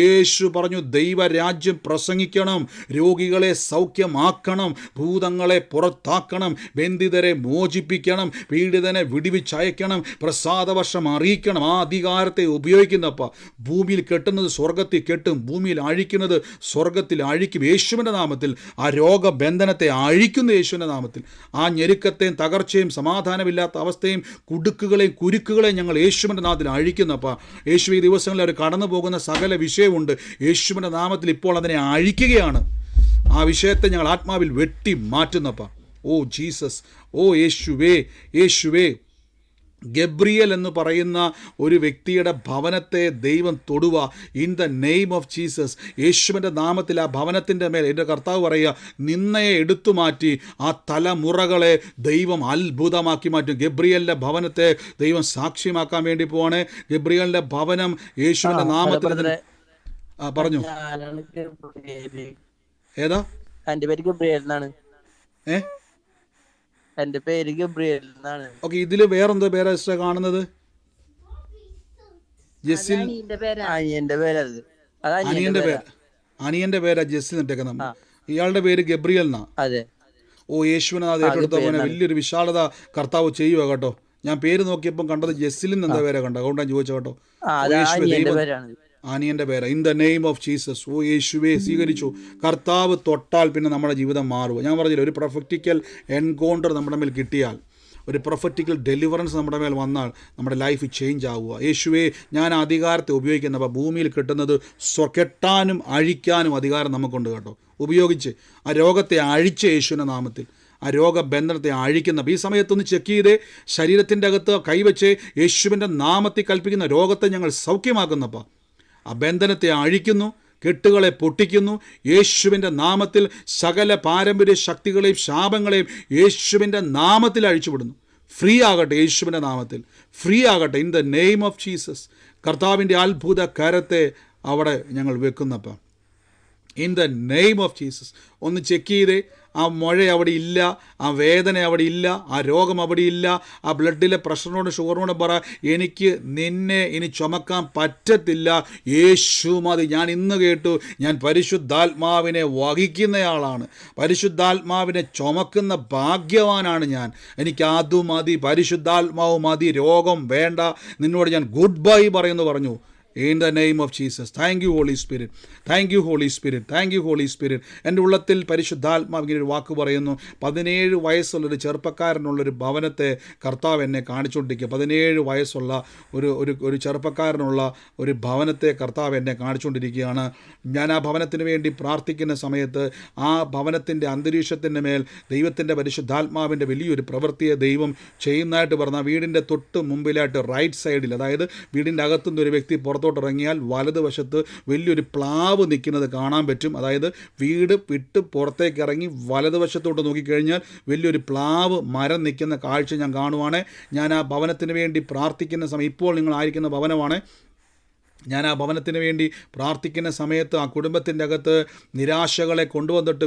യേശു പറഞ്ഞു, ദൈവരാജ്യം പ്രസംഗിക്കണം, രോഗികളെ സൗഖ്യമാക്കണം, ഭൂതങ്ങളെ പുറത്താക്കണം, ബന്ധിതരെ മോചിപ്പിക്കണം, പീഡിതനെ വിടുവിച്ചയക്കണം, പ്രസാദവർഷം അറിയിക്കണം. ആ അധികാരത്തെ ഉപയോഗിക്കുന്നപ്പോൾ ഭൂമിയിൽ കെട്ടുന്നത് സ്വർഗത്തിൽ കെട്ടും, ഭൂമിയിൽ അഴിക്കുന്നത് സ്വർഗത്തിൽ അഴിക്കും. യേശുവിൻ്റെ നാമത്തിൽ ആ രോഗബന്ധനത്തെ അഴിക്കുന്ന യേശുവിൻ്റെ നാമത്തിൽ ആ ഞെരുക്കത്തെയും തകർച്ചയും സമാധാനമില്ലാത്ത അവസ്ഥയും കുടുക്കുകളെയും കുരുക്കുകളെയും ഞങ്ങൾ യേശുവിൻ്റെ നാമത്തിൽ അഴിക്കുന്നപ്പോൾ യേശു ഈ ദിവസങ്ങളിൽ അവർ കടന്നു പോകുന്ന സകല വിഷയമുണ്ട്, യേശുവിൻ്റെ നാമത്തിൽ ഇപ്പോൾ അതിനെ അഴിക്കുകയാണ്. ആ വിഷയത്തെ ഞങ്ങൾ ആത്മാവിൽ വെട്ടി മാറ്റുന്നപ്പോൾ ഓ ജീസസ്, ഓ യേശുവേ, യേശുവേ. ഗബ്രിയേൽ എന്ന് പറയുന്ന ഒരു വ്യക്തിയുടെ ഭവനത്തെ ദൈവം തൊടുക in the name of Jesus. യേശുവിൻ്റെ നാമത്തിൽ ആ ഭവനത്തിൻ്റെ മേൽ എൻ്റെ കർത്താവ് പറയുക, നിന്നയെ എടുത്തു മാറ്റി ആ തലമുറകളെ ദൈവം അത്ഭുതമാക്കി മാറ്റും. ഗബ്രിയേലിൻ്റെ ഭവനത്തെ ദൈവം സാക്ഷ്യമാക്കാൻ വേണ്ടി പോവാണ്. ഗബ്രിയേലിൻ്റെ ഭവനം യേശുവിൻ്റെ നാമത്തിൽ പറഞ്ഞു. ഏതാ? എന്റെ പേര് ഗബ്രിയേൽ എന്നാണ്. എന്റെ പേര് ഗബ്രിയേൽ എന്നാണ്. ഓക്കെ, ഇതില് വേറെന്തോ പേരാ സിസ്റ്റർ കാണുന്നത്? ജെസ്സിൽ. അനിയന്റെ പേരത്. അനിയന്റെ പേരാ ജെസ്സിൽ ഇട്ടേക്കുന്നത്. ഇയാളുടെ പേര് ഗബ്രിയേൽ എന്നാ. അതെ. ഓ, യേശുവിനെ ഏറ്റെടുത്ത പോലെ വലിയൊരു വിശാലത കർത്താവ് ചെയ്യുക കേട്ടോ. ഞാൻ പേര് നോക്കിയപ്പോൾ കണ്ടത് ജെസ്സിലിൻ എന്താ പേരാ കണ്ടോ, അതുകൊണ്ടാണ് ചോദിച്ചോ കേട്ടോ. ആനിയൻ്റെ പേര് in the name of Jesus. ഓ യേശുവേ, സ്വീകരിച്ചു. കർത്താവ് തൊട്ടാൽ പിന്നെ നമ്മുടെ ജീവിതം മാറുക. ഞാൻ പറഞ്ഞില്ല, ഒരു പ്രൊഫറ്റിക്കൽ എൻകൗണ്ടർ നമ്മുടെ മേൽ കിട്ടിയാൽ, ഒരു പ്രൊഫറ്റിക്കൽ ഡെലിവറൻസ് നമ്മുടെ മേൽ വന്നാൽ നമ്മുടെ ലൈഫ് ചേഞ്ച് ആവുക. യേശുവേ, ഞാൻ അധികാരത്തെ ഉപയോഗിക്കുന്നപ്പോൾ ഭൂമിയിൽ കിട്ടുന്നത് കെട്ടാനും അഴിക്കാനും അധികാരം നമുക്കുണ്ട് കേട്ടോ. ഉപയോഗിച്ച് ആ രോഗത്തെ അഴിച്ച് യേശുവിൻ്റെ നാമത്തിൽ ആ രോഗബന്ധനത്തെ അഴിക്കുന്ന ഈ സമയത്തൊന്ന് ചെക്ക് ചെയ്തേ. ശരീരത്തിൻ്റെ അകത്ത് കൈവച്ച് യേശുവിൻ്റെ നാമത്തിൽ കൽപ്പിക്കുന്ന രോഗത്തെ ഞങ്ങൾ സൗഖ്യമാക്കുന്നപ്പോൾ ആ ബന്ധനത്തെ അഴിക്കുന്നു, കെട്ടുകളെ പൊട്ടിക്കുന്നു. യേശുവിൻ്റെ നാമത്തിൽ സകല പാരമ്പര്യ ശക്തികളെയും ശാപങ്ങളെയും യേശുവിൻ്റെ നാമത്തിൽ അഴിച്ചുവിടുന്നു. ഫ്രീ ആകട്ടെ യേശുവിൻ്റെ നാമത്തിൽ, ഫ്രീ ആകട്ടെ in the name of Jesus. കർത്താവിൻ്റെ അത്ഭുത കരത്തെ അവിടെ ഞങ്ങൾ വെക്കുന്നപ്പം in the name of Jesus. ഒന്ന് ചെക്ക് ചെയ്തേ. ആ മുഴ അവിടെ ഇല്ല, ആ വേദന അവിടെ ഇല്ല, ആ രോഗം അവിടെ ഇല്ല. ആ ബ്ലഡിലെ പ്രഷറിനോട് ഷുഗറിനോട് പറ, എനിക്ക് നിന്നെ ഇനി ചുമക്കാൻ പറ്റത്തില്ല, യേശു മതി. ഞാൻ ഇന്ന് കേട്ടു, ഞാൻ പരിശുദ്ധാത്മാവിനെ വഹിക്കുന്നയാളാണ്, പരിശുദ്ധാത്മാവിനെ ചുമക്കുന്ന ഭാഗ്യവാനാണ് ഞാൻ. എനിക്ക് അത് മതി, പരിശുദ്ധാത്മാവ് മതി, രോഗം വേണ്ട, നിന്നോട് ഞാൻ ഗുഡ് ബൈ പറയുന്നു പറഞ്ഞു. In the name of Jesus. Thank you, Holy Spirit. Thank you, Holy Spirit. Thank you, Holy Spirit. എൻ്റെ ഉള്ളത്തിൽ പരിശുദ്ധാത്മാവ് ഇങ്ങനെ ഒരു വാക്ക് പറയുന്നു. 17 വയസ്സുള്ളൊരു ചെറുപ്പക്കാരനുള്ളൊരു ഭവനത്തെ കർത്താവ് എന്നെ കാണിച്ചുകൊണ്ടിരിക്കുക. 17 വയസ്സുള്ള ഒരു ചെറുപ്പക്കാരനുള്ള ഒരു ഭവനത്തെ കർത്താവ് എന്നെ കാണിച്ചുകൊണ്ടിരിക്കുകയാണ്. ഞാൻ ആ ഭവനത്തിന് വേണ്ടി പ്രാർത്ഥിക്കുന്ന സമയത്ത് ആ ഭവനത്തിൻ്റെ അന്തരീക്ഷത്തിൻ്റെ മേൽ ദൈവത്തിൻ്റെ പരിശുദ്ധാത്മാവിൻ്റെ വലിയൊരു പ്രവൃത്തിയെ ദൈവം ചെയ്യുന്നതായിട്ട് പറഞ്ഞ വീടിൻ്റെ തൊട്ട് മുമ്പിലായിട്ട് റൈറ്റ് സൈഡിൽ, അതായത് വീടിൻ്റെ അകത്തുനിന്ന് ഒരു വ്യക്തി പുറത്തോട്ടിറങ്ങിയാൽ വലതുവശത്ത് വലിയൊരു പ്ലാവ് നിൽക്കുന്നത് കാണാൻ പറ്റും. അതായത് വീട് വിട്ട് പുറത്തേക്ക് ഇറങ്ങി വലതുവശത്തോട്ട് നോക്കിക്കഴിഞ്ഞാൽ വലിയൊരു പ്ലാവ് മരം നിൽക്കുന്ന കാഴ്ച ഞാൻ കാണുവാണ്. ഞാൻ ആ ഭവനത്തിന് വേണ്ടി പ്രാർത്ഥിക്കുന്ന സമയം, ഇപ്പോൾ നിങ്ങളായിരിക്കുന്ന ഭവനമാണ്, ഞാൻ ആ ഭവനത്തിന് വേണ്ടി പ്രാർത്ഥിക്കുന്ന സമയത്ത് ആ കുടുംബത്തിൻ്റെ അകത്ത് നിരാശകളെ കൊണ്ടുവന്നിട്ട്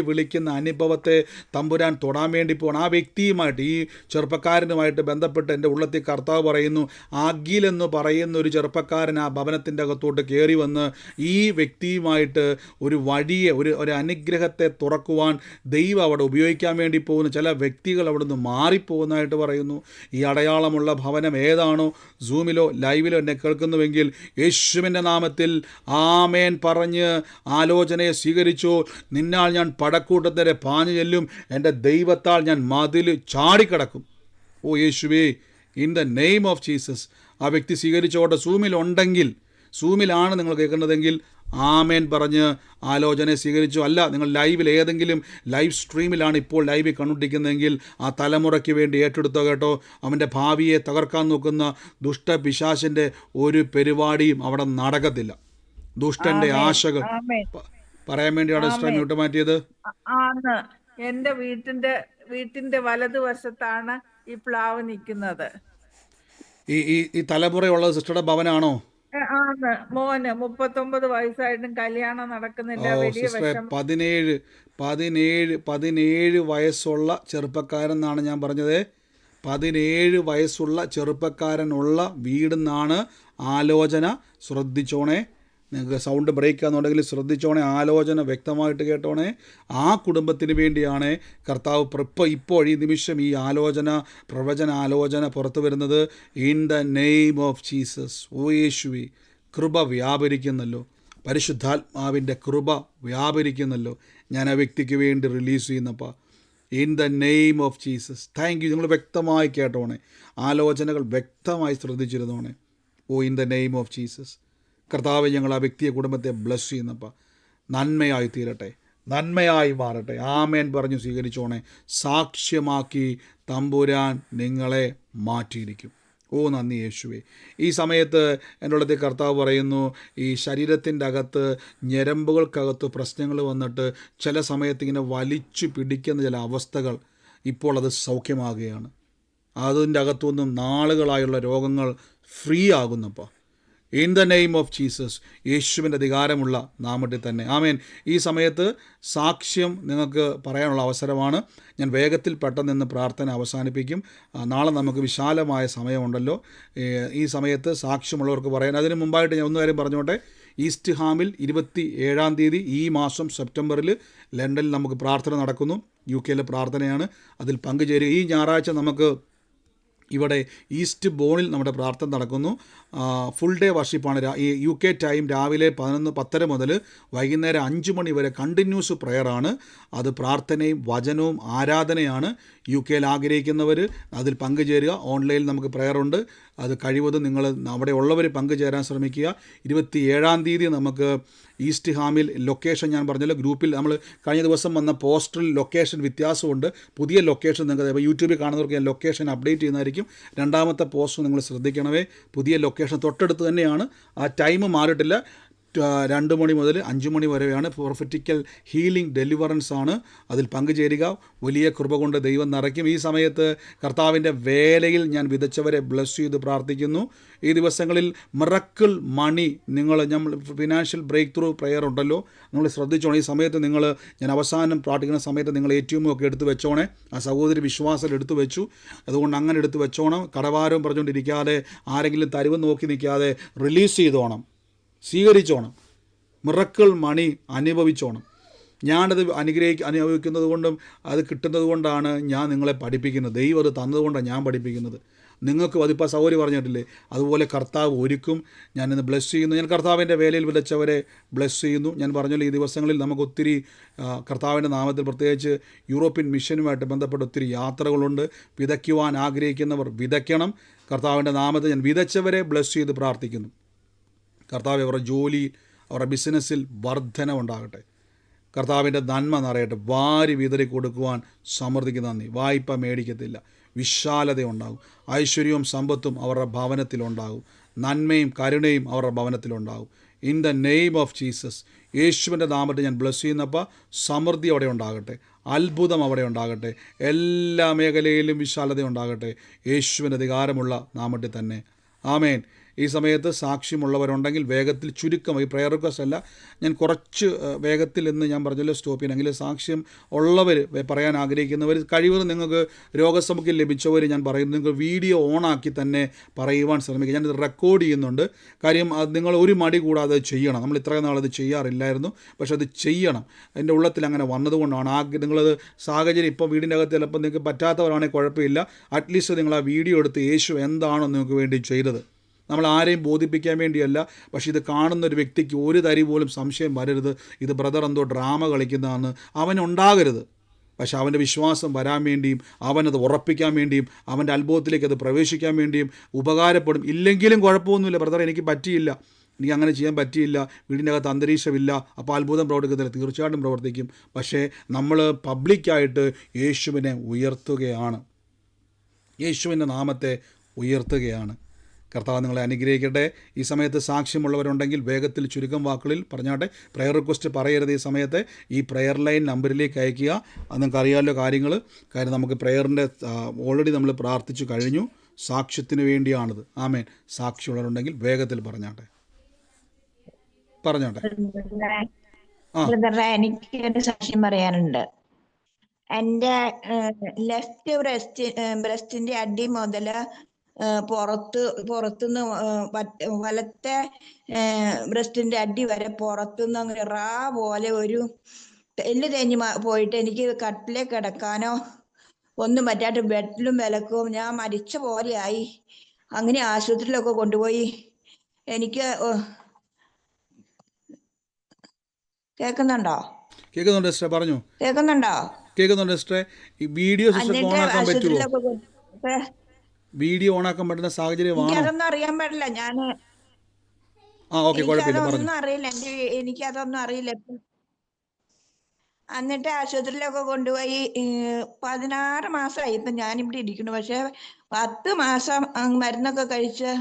വിളിക്കുന്ന അനുഭവത്തെ തമ്പുരാൻ തൊടാൻ വേണ്ടി പോകണം. ആ വ്യക്തിയുമായിട്ട്, ഈ ചെറുപ്പക്കാരനുമായിട്ട് ബന്ധപ്പെട്ട് എൻ്റെ ഉള്ളത്തിൽ കർത്താവ് പറയുന്നു, അഖിൽ എന്ന് പറയുന്ന ഒരു ചെറുപ്പക്കാരൻ ആ ഭവനത്തിൻ്റെ അകത്തോട്ട് കയറി വന്ന് ഈ വ്യക്തിയുമായിട്ട് ഒരു വഴിയെ, ഒരു അനുഗ്രഹത്തെ തുറക്കുവാൻ ദൈവം അവിടെ ഉപയോഗിക്കാൻ വേണ്ടി പോകുന്നു. ചില വ്യക്തികൾ അവിടെ നിന്ന് മാറിപ്പോകുന്നതായിട്ട് പറയുന്നു. ഈ അടയാളമുള്ള ഭവനം ഏതാണോ സൂമിലോ ലൈവിലോ എന്നെ കേൾക്കുന്നുവെങ്കിൽ യേശുവിൻ്റെ നാമത്തിൽ ആമേൻ പറഞ്ഞ് ആലോചനയെ സ്വീകരിച്ചു. നിന്നാൽ ഞാൻ പടക്കൂട്ടത്തിനെ പാഞ്ഞു ചെല്ലും, എൻ്റെ ദൈവത്താൽ ഞാൻ മതിൽ ചാടിക്കിടക്കും. ഓ യേശുവേ, in the name of Jesus. ആ വ്യക്തി സ്വീകരിച്ചോട്ടെ. സൂമിലാണ് നിങ്ങൾ കേൾക്കുന്നതെങ്കിൽ ആമേൻ പറഞ്ഞ് ആലോചനയെ സ്വീകരിച്ചു. അല്ല, നിങ്ങൾ ലൈവിൽ ഏതെങ്കിലും ലൈവ് സ്ട്രീമിലാണ് ഇപ്പോൾ ലൈവിൽ കണ്ടുപിടിക്കുന്നതെങ്കിൽ ആ തലമുറയ്ക്ക് വേണ്ടി ഏറ്റെടുത്തോ കേട്ടോ. അവൻ്റെ ഭാവിയെ തകർക്കാൻ നോക്കുന്ന ദുഷ്ടപിശാചിൻ്റെ ഒരു പരിപാടിയും അവിടെ നടക്കത്തില്ല. ദുഷ്ടന്റെ ആമേൻ. ആശകൾ ആമേൻ. പറയാൻ വേണ്ടിയാണ് സിസ്റ്റർ ആമേൻ. മ്യൂട്ട് മാറ്റിയത്. ആണ്. എന്റെ വീട്ടിന്റെ വലതുവശത്താണ് ഈ പ്ലാവ് നിൽക്കുന്നത്. ഈ തലമുറയുള്ളത് സിസ്റ്ററുടെ ഭവനാണോ? ആണ്. മോന് 39 വയസ്സായിട്ടും കല്യാണം നടക്കുന്നില്ല. ഓ വലിയ സിസ്റ്ററെ, വിഷം. 17 വയസ്സുള്ള ചെറുപ്പക്കാരെന്നാണ് ഞാൻ പറഞ്ഞത്. 17 വയസ്സുള്ള ചെറുപ്പക്കാരനുള്ള വീടെന്നാണ് ആലോചന. ശ്രദ്ധിച്ചോണേ, നിങ്ങൾക്ക് സൗണ്ട് ബ്രേക്ക് ആണെന്നുണ്ടെങ്കിൽ ശ്രദ്ധിച്ചോണേ, ആലോചന വ്യക്തമായിട്ട് കേട്ടോണേ. ആ കുടുംബത്തിന് വേണ്ടിയാണ് കർത്താവ് ഇപ്പോൾ ഈ നിമിഷം ഈ പ്രവചന ആലോചന പുറത്തു വരുന്നത്. In the name of Jesus. ഓ യേശുവേ, കൃപ വ്യാപരിക്കുന്നല്ലോ, പരിശുദ്ധാത്മാവിൻ്റെ കൃപ വ്യാപരിക്കുന്നല്ലോ. ഞാൻ ആ വ്യക്തിക്ക് വേണ്ടി റിലീസ് ചെയ്യുന്നപ്പാ, in the name of Jesus. Thank you. നിങ്ങൾ വ്യക്തമായി കേട്ടോണേ, ആലോചനകൾ വ്യക്തമായി ശ്രദ്ധിച്ചിരുന്നോണേ. ഓ in the name of Jesus. കർത്താവ്, ഞങ്ങൾ ആ വ്യക്തിയെ കുടുംബത്തെ ബ്ലസ് ചെയ്യുന്നപ്പാ, നന്മയായി തീരട്ടെ, നന്മയായി മാറട്ടെ. ആമേൻ പറഞ്ഞു സ്വീകരിച്ചോണേ. സാക്ഷ്യമാക്കി തമ്പുരാൻ നിങ്ങളെ മാറ്റിയിരിക്കും. ഓ നന്ദി യേശുവേ. ഈ സമയത്ത് എൻ്റെ ഉള്ളത്തിൽ കർത്താവ് പറയുന്നു, ഈ ശരീരത്തിൻ്റെ അകത്ത് ഞരമ്പുകൾക്കകത്ത് പ്രശ്നങ്ങൾ വന്നിട്ട് ചില സമയത്ത് ഇങ്ങനെ വലിച്ചു പിടിക്കുന്ന ചില അവസ്ഥകൾ, ഇപ്പോൾ അത് സൗഖ്യമാകുകയാണ്. അതിൻ്റെ അകത്തുനിന്നും നാളുകളായുള്ള രോഗങ്ങൾ ഫ്രീ ആകുന്നപ്പോൾ in the name of Jesus, യേശുവിൻ്റെ അധികാരമുള്ള നാമത്തിൽ തന്നെ. ആമേൻ. ഈ സമയത്ത് സാക്ഷ്യം നിങ്ങൾക്ക് പറയാനുള്ള അവസരമാണ്. ഞാൻ വേഗത്തിൽ പെട്ടെന്ന് പ്രാർത്ഥന അവസാനിപ്പിക്കും. നാളെ നമുക്ക് വിശാലമായ സമയമുണ്ടല്ലോ. ഈ സമയത്ത് സാക്ഷ്യമുള്ളവർക്ക് പറയാൻ, അതിന് മുമ്പായിട്ട് ഞാൻ ഒന്ന് കാര്യം പറഞ്ഞോട്ടെ. ഈസ്റ്റ് ഹാമിൽ 27-ാം തീയതി ഈ മാസം സെപ്റ്റംബറിൽ ലണ്ടനിൽ നമുക്ക് പ്രാർത്ഥന നടക്കുന്നു. UK പ്രാർത്ഥനയാണ്. അതിൽ പങ്കുചേരുക. ഈ ഞായറാഴ്ച നമുക്ക് ഇവിടെ ഈസ്റ്റ് ബോണിൽ നമ്മുടെ പ്രാർത്ഥന നടക്കുന്നു. ഫുൾ ഡേ വർഷിപ്പാണ്. ഈ UK ടൈം രാവിലെ 10:30 മുതൽ വൈകുന്നേരം 5 മണി വരെ കണ്ടിന്യൂസ് പ്രെയറാണ്. അത് പ്രാർത്ഥനയും വചനവും ആരാധനയാണ്. UK ആഗ്രഹിക്കുന്നവർ അതിൽ പങ്കുചേരുക. ഓൺലൈനിൽ നമുക്ക് പ്രെയറുണ്ട്. അത് കഴിവതും നിങ്ങൾ അവിടെ ഉള്ളവർ പങ്കുചേരാൻ ശ്രമിക്കുക. 27-ാം തീയതി നമുക്ക് ഈസ്റ്റ് ഹാമിൽ ലൊക്കേഷൻ ഞാൻ പറഞ്ഞല്ലോ, ഗ്രൂപ്പിൽ നമ്മൾ കഴിഞ്ഞ ദിവസം വന്ന പോസ്റ്ററിൽ ലൊക്കേഷൻ വ്യത്യാസമുണ്ട്. പുതിയ ലൊക്കേഷൻ നിങ്ങൾക്ക് യൂട്യൂബിൽ കാണുന്നവർക്ക് ഞാൻ ലൊക്കേഷൻ അപ്ഡേറ്റ് ചെയ്യുന്നതായിരിക്കും. രണ്ടാമത്തെ പോസ്റ്റർ നിങ്ങൾ ശ്രദ്ധിക്കണമേ. പുതിയ ലൊക്കേഷൻ തൊട്ടടുത്ത് തന്നെയാണ്. ആ ടൈം മാറിയിട്ടില്ല. 2 മണി മുതൽ 5 മണി വരെയാണ്. പ്രൊഫറ്റിക്കൽ ഹീലിംഗ് ഡെലിവറൻസ് ആണ്. അതിൽ പങ്കുചേരുക. വലിയ കൃപ കൊണ്ട് ദൈവം നിറയ്ക്കും. ഈ സമയത്ത് കർത്താവിൻ്റെ വേലയിൽ ഞാൻ വിതച്ചവരെ ബ്ലസ് ചെയ്ത് പ്രാർത്ഥിക്കുന്നു. ഈ ദിവസങ്ങളിൽ മിറക്കിൾ മണി, നമ്മൾ ഫിനാൻഷ്യൽ ബ്രേക്ക് ത്രൂ പ്രെയർ ഉണ്ടല്ലോ, നിങ്ങൾ ശ്രദ്ധിച്ചോണം. ഈ സമയത്ത് ഞാൻ അവസാനം പ്രാർത്ഥിക്കുന്ന സമയത്ത് നിങ്ങൾ ATM ഒക്കെ എടുത്ത് വെച്ചോണേ. ആ സഹോദരി വിശ്വാസം എടുത്തു വെച്ചു. അതുകൊണ്ട് അങ്ങനെ എടുത്ത് വെച്ചോണം. കടഭാരവും പറഞ്ഞുകൊണ്ടിരിക്കാതെ, ആരെങ്കിലും തരിവ് നോക്കി നിൽക്കാതെ റിലീസ് ചെയ്തോണം, സ്വീകരിച്ചോണം. മിറക്കിൾ മണി അനുഭവിച്ചോണം. ഞാനത് അനുഭവിക്കുന്നത് കൊണ്ടും അത് കിട്ടുന്നത് കൊണ്ടാണ് ഞാൻ നിങ്ങളെ പഠിപ്പിക്കുന്നത്. ദൈവം അത് തന്നതുകൊണ്ടാണ് ഞാൻ പഠിപ്പിക്കുന്നത്. നിങ്ങൾക്കും അതിപ്പോൾ സൗകര്യം പറഞ്ഞിട്ടില്ലേ, അതുപോലെ കർത്താവ് ഒരുക്കും. ഞാനിന്ന് ബ്ലസ് ചെയ്യുന്നു. ഞാൻ കർത്താവിൻ്റെ വേലയിൽ വിതച്ചവരെ ബ്ലസ് ചെയ്യുന്നു. ഞാൻ പറഞ്ഞല്ലോ, ഈ ദിവസങ്ങളിൽ നമുക്ക് ഒത്തിരി കർത്താവിൻ്റെ നാമത്തിൽ പ്രത്യേകിച്ച് യൂറോപ്യൻ മിഷനുമായിട്ട് ബന്ധപ്പെട്ട ഒത്തിരി യാത്രകളുണ്ട്. വിതയ്ക്കുവാൻ ആഗ്രഹിക്കുന്നവർ വിതയ്ക്കണം. കർത്താവിൻ്റെ നാമത്തിൽ ഞാൻ വിതച്ചവരെ ബ്ലസ് ചെയ്ത് പ്രാർത്ഥിക്കുന്നു. കർത്താവ് അവരുടെ ജോലി, അവരുടെ ബിസിനസ്സിൽ വർധനവുണ്ടാകട്ടെ. കർത്താവിൻ്റെ നന്മ നിറയട്ടെ. വാരി വിതറി കൊടുക്കുവാൻ സമൃദ്ധിക്ക് നന്ദി. വായ്പ മേടിക്കത്തില്ല. വിശാലതയുണ്ടാകും. ഐശ്വര്യവും സമ്പത്തും അവരുടെ ഭവനത്തിലുണ്ടാകും. നന്മയും കരുണയും അവരുടെ ഭവനത്തിലുണ്ടാകും. In the name of Jesus, യേശുവിൻ്റെ നാമത്തിൽ ഞാൻ ബ്ലസ് ചെയ്യുന്നപ്പോൾ സമൃദ്ധി അവിടെ ഉണ്ടാകട്ടെ, അത്ഭുതം അവിടെ ഉണ്ടാകട്ടെ, എല്ലാ മേഖലയിലും വിശാലത ഉണ്ടാകട്ടെ. യേശുവിൻ്റെ അധികാരമുള്ള നാമത്തിൽ തന്നെ. ആമേൻ. ഈ സമയത്ത് സാക്ഷ്യമുള്ളവരുണ്ടെങ്കിൽ വേഗത്തിൽ ചുരുക്കം, ഈ പ്രെയർ റിക്വസ്റ്റ് അല്ല, ഞാൻ കുറച്ച് വേഗത്തിൽ എന്ന് ഞാൻ പറഞ്ഞല്ലോ സ്റ്റോപ്പ് ചെയ്യണമെങ്കിൽ സാക്ഷ്യം ഉള്ളവർ പറയാൻ ആഗ്രഹിക്കുന്നവർ കഴിവതും നിങ്ങൾക്ക് രോഗസമുഖ്യം ലഭിച്ചവർ ഞാൻ പറയുന്നത് നിങ്ങൾ വീഡിയോ ഓണാക്കി തന്നെ പറയുവാൻ ശ്രമിക്കുക. ഞാനിത് റെക്കോർഡ് ചെയ്യുന്നുണ്ട്. കാര്യം നിങ്ങൾ ഒരു മടി കൂടാതെ ചെയ്യണം. നമ്മൾ ഇത്രയും നാളത് ചെയ്യാറില്ലായിരുന്നു, പക്ഷെ അത് ചെയ്യണം. എൻ്റെ ഉള്ളത്തിൽ അങ്ങനെ വന്നതുകൊണ്ടാണ്. നിങ്ങളത് സാഹചര്യം ഇപ്പോൾ വീടിൻ്റെ അകത്ത് ചിലപ്പോൾ നിങ്ങൾക്ക് പറ്റാത്തവരാണെങ്കിൽ കുഴപ്പമില്ല. അറ്റ്ലീസ്റ്റ് നിങ്ങൾ ആ വീഡിയോ എടുത്ത് യേശു എന്താണോ നിങ്ങൾക്ക് വേണ്ടി ചെയ്തത്, നമ്മൾ ആരെയും ബോധിപ്പിക്കാൻ വേണ്ടിയല്ല, പക്ഷേ ഇത് കാണുന്ന ഒരു വ്യക്തിക്ക് ഒരു തരി പോലും സംശയം വരരുത്, ഇത് ബ്രദർ എന്തോ ഡ്രാമ കളിക്കുന്നതാണ് അവനുണ്ടാകരുത്. പക്ഷെ അവൻ്റെ വിശ്വാസം വരാൻ വേണ്ടിയും അവനത് ഉറപ്പിക്കാൻ വേണ്ടിയും അവൻ്റെ അത്ഭുതത്തിലേക്ക് അത് പ്രവേശിക്കാൻ വേണ്ടിയും ഉപകാരപ്പെടും. ഇല്ലെങ്കിലും കുഴപ്പമൊന്നുമില്ല ബ്രദർ, എനിക്ക് പറ്റിയില്ല, എനിക്ക് അങ്ങനെ ചെയ്യാൻ പറ്റിയില്ല, വീടിൻ്റെ അകത്ത് അന്തരീക്ഷമില്ല, അപ്പോൾ അത്ഭുതം പ്രവർത്തിക്കത്തില്ല. തീർച്ചയായിട്ടും പ്രവർത്തിക്കും. പക്ഷേ നമ്മൾ പബ്ലിക്കായിട്ട് യേശുവിനെ ഉയർത്തുകയാണ്, യേശുവിൻ്റെ നാമത്തെ ഉയർത്തുകയാണ്. കർത്താവ് നിങ്ങളെ അനുഗ്രഹിക്കട്ടെ. ഈ സമയത്ത് സാക്ഷ്യമുള്ളവരുണ്ടെങ്കിൽ വേഗത്തിൽ ചുരുക്കം വാക്കുകളിൽ പറഞ്ഞാട്ടെ. പ്രെയർ റിക്വസ്റ്റ് പറയരുത്. ഈ സമയത്ത് ഈ പ്രെയർ ലൈൻ നമ്പറിലേക്ക് അയയ്ക്കുക. അത് നിങ്ങൾക്ക് അറിയാമല്ലോ കാര്യങ്ങൾ. കാര്യം നമുക്ക് പ്രെയറിൻ്റെ ഓൾറെഡി നമ്മൾ പ്രാർത്ഥിച്ചു കഴിഞ്ഞു. സാക്ഷ്യത്തിന് വേണ്ടിയാണിത്. ആമേൻ. സാക്ഷ്യമുള്ളവരുണ്ടെങ്കിൽ വേഗത്തിൽ പറഞ്ഞാട്ടെ. ബ്രദറെ, എനിക്ക് ഒരു സാക്ഷ്യം പറയാനുണ്ട്. എന്റെ ലെഫ്റ്റ് ബ്രസ്റ്റിന്റെ അടി മുതല് പുറത്തുനിന്ന് വലത്തെ ബ്രസ്റ്റിന്റെ അടി വരെ പുറത്തുനിന്ന് അങ്ങനെ പോലെ ഒരു എല്ല് തേഞ്ഞ് പോയിട്ട് എനിക്ക് കട്ടിലേ കിടക്കാനോ ഒന്നും പറ്റാത്ത ബെഡിലും വിലക്കും ഞാൻ മരിച്ച പോലെയായി. അങ്ങനെ ആശുപത്രിയിലൊക്കെ കൊണ്ടുപോയി. എനിക്ക് കേൾക്കുന്നുണ്ടോ? കേൾക്കുന്നുണ്ട് സിസ്റ്റർ, പറഞ്ഞു. കേൾക്കുന്നുണ്ടോ? കേൾക്കുന്നുണ്ട് സിസ്റ്റർ. ഈ വീഡിയോ സിസ്റ്റർക്ക് ഓണാക്കാൻ പറ്റുമോ? വീഡിയോ ഓണാക്കാൻ പറ്റുന്ന സാഹചര്യമാണോ? എനിക്കതൊന്നും അറിയാൻ പാടില്ല. എനിക്കതൊന്നും അറിയില്ല. എനിക്കതൊന്നും അറിയില്ല. എന്നിട്ട് ആശുപത്രിയിലൊക്കെ കൊണ്ടുപോയി 16 മാസമായി ഇപ്പൊ ഞാനിവിടെ ഇരിക്കുന്നു. പക്ഷെ 10 മാസം മരുന്നൊക്കെ കഴിച്ച്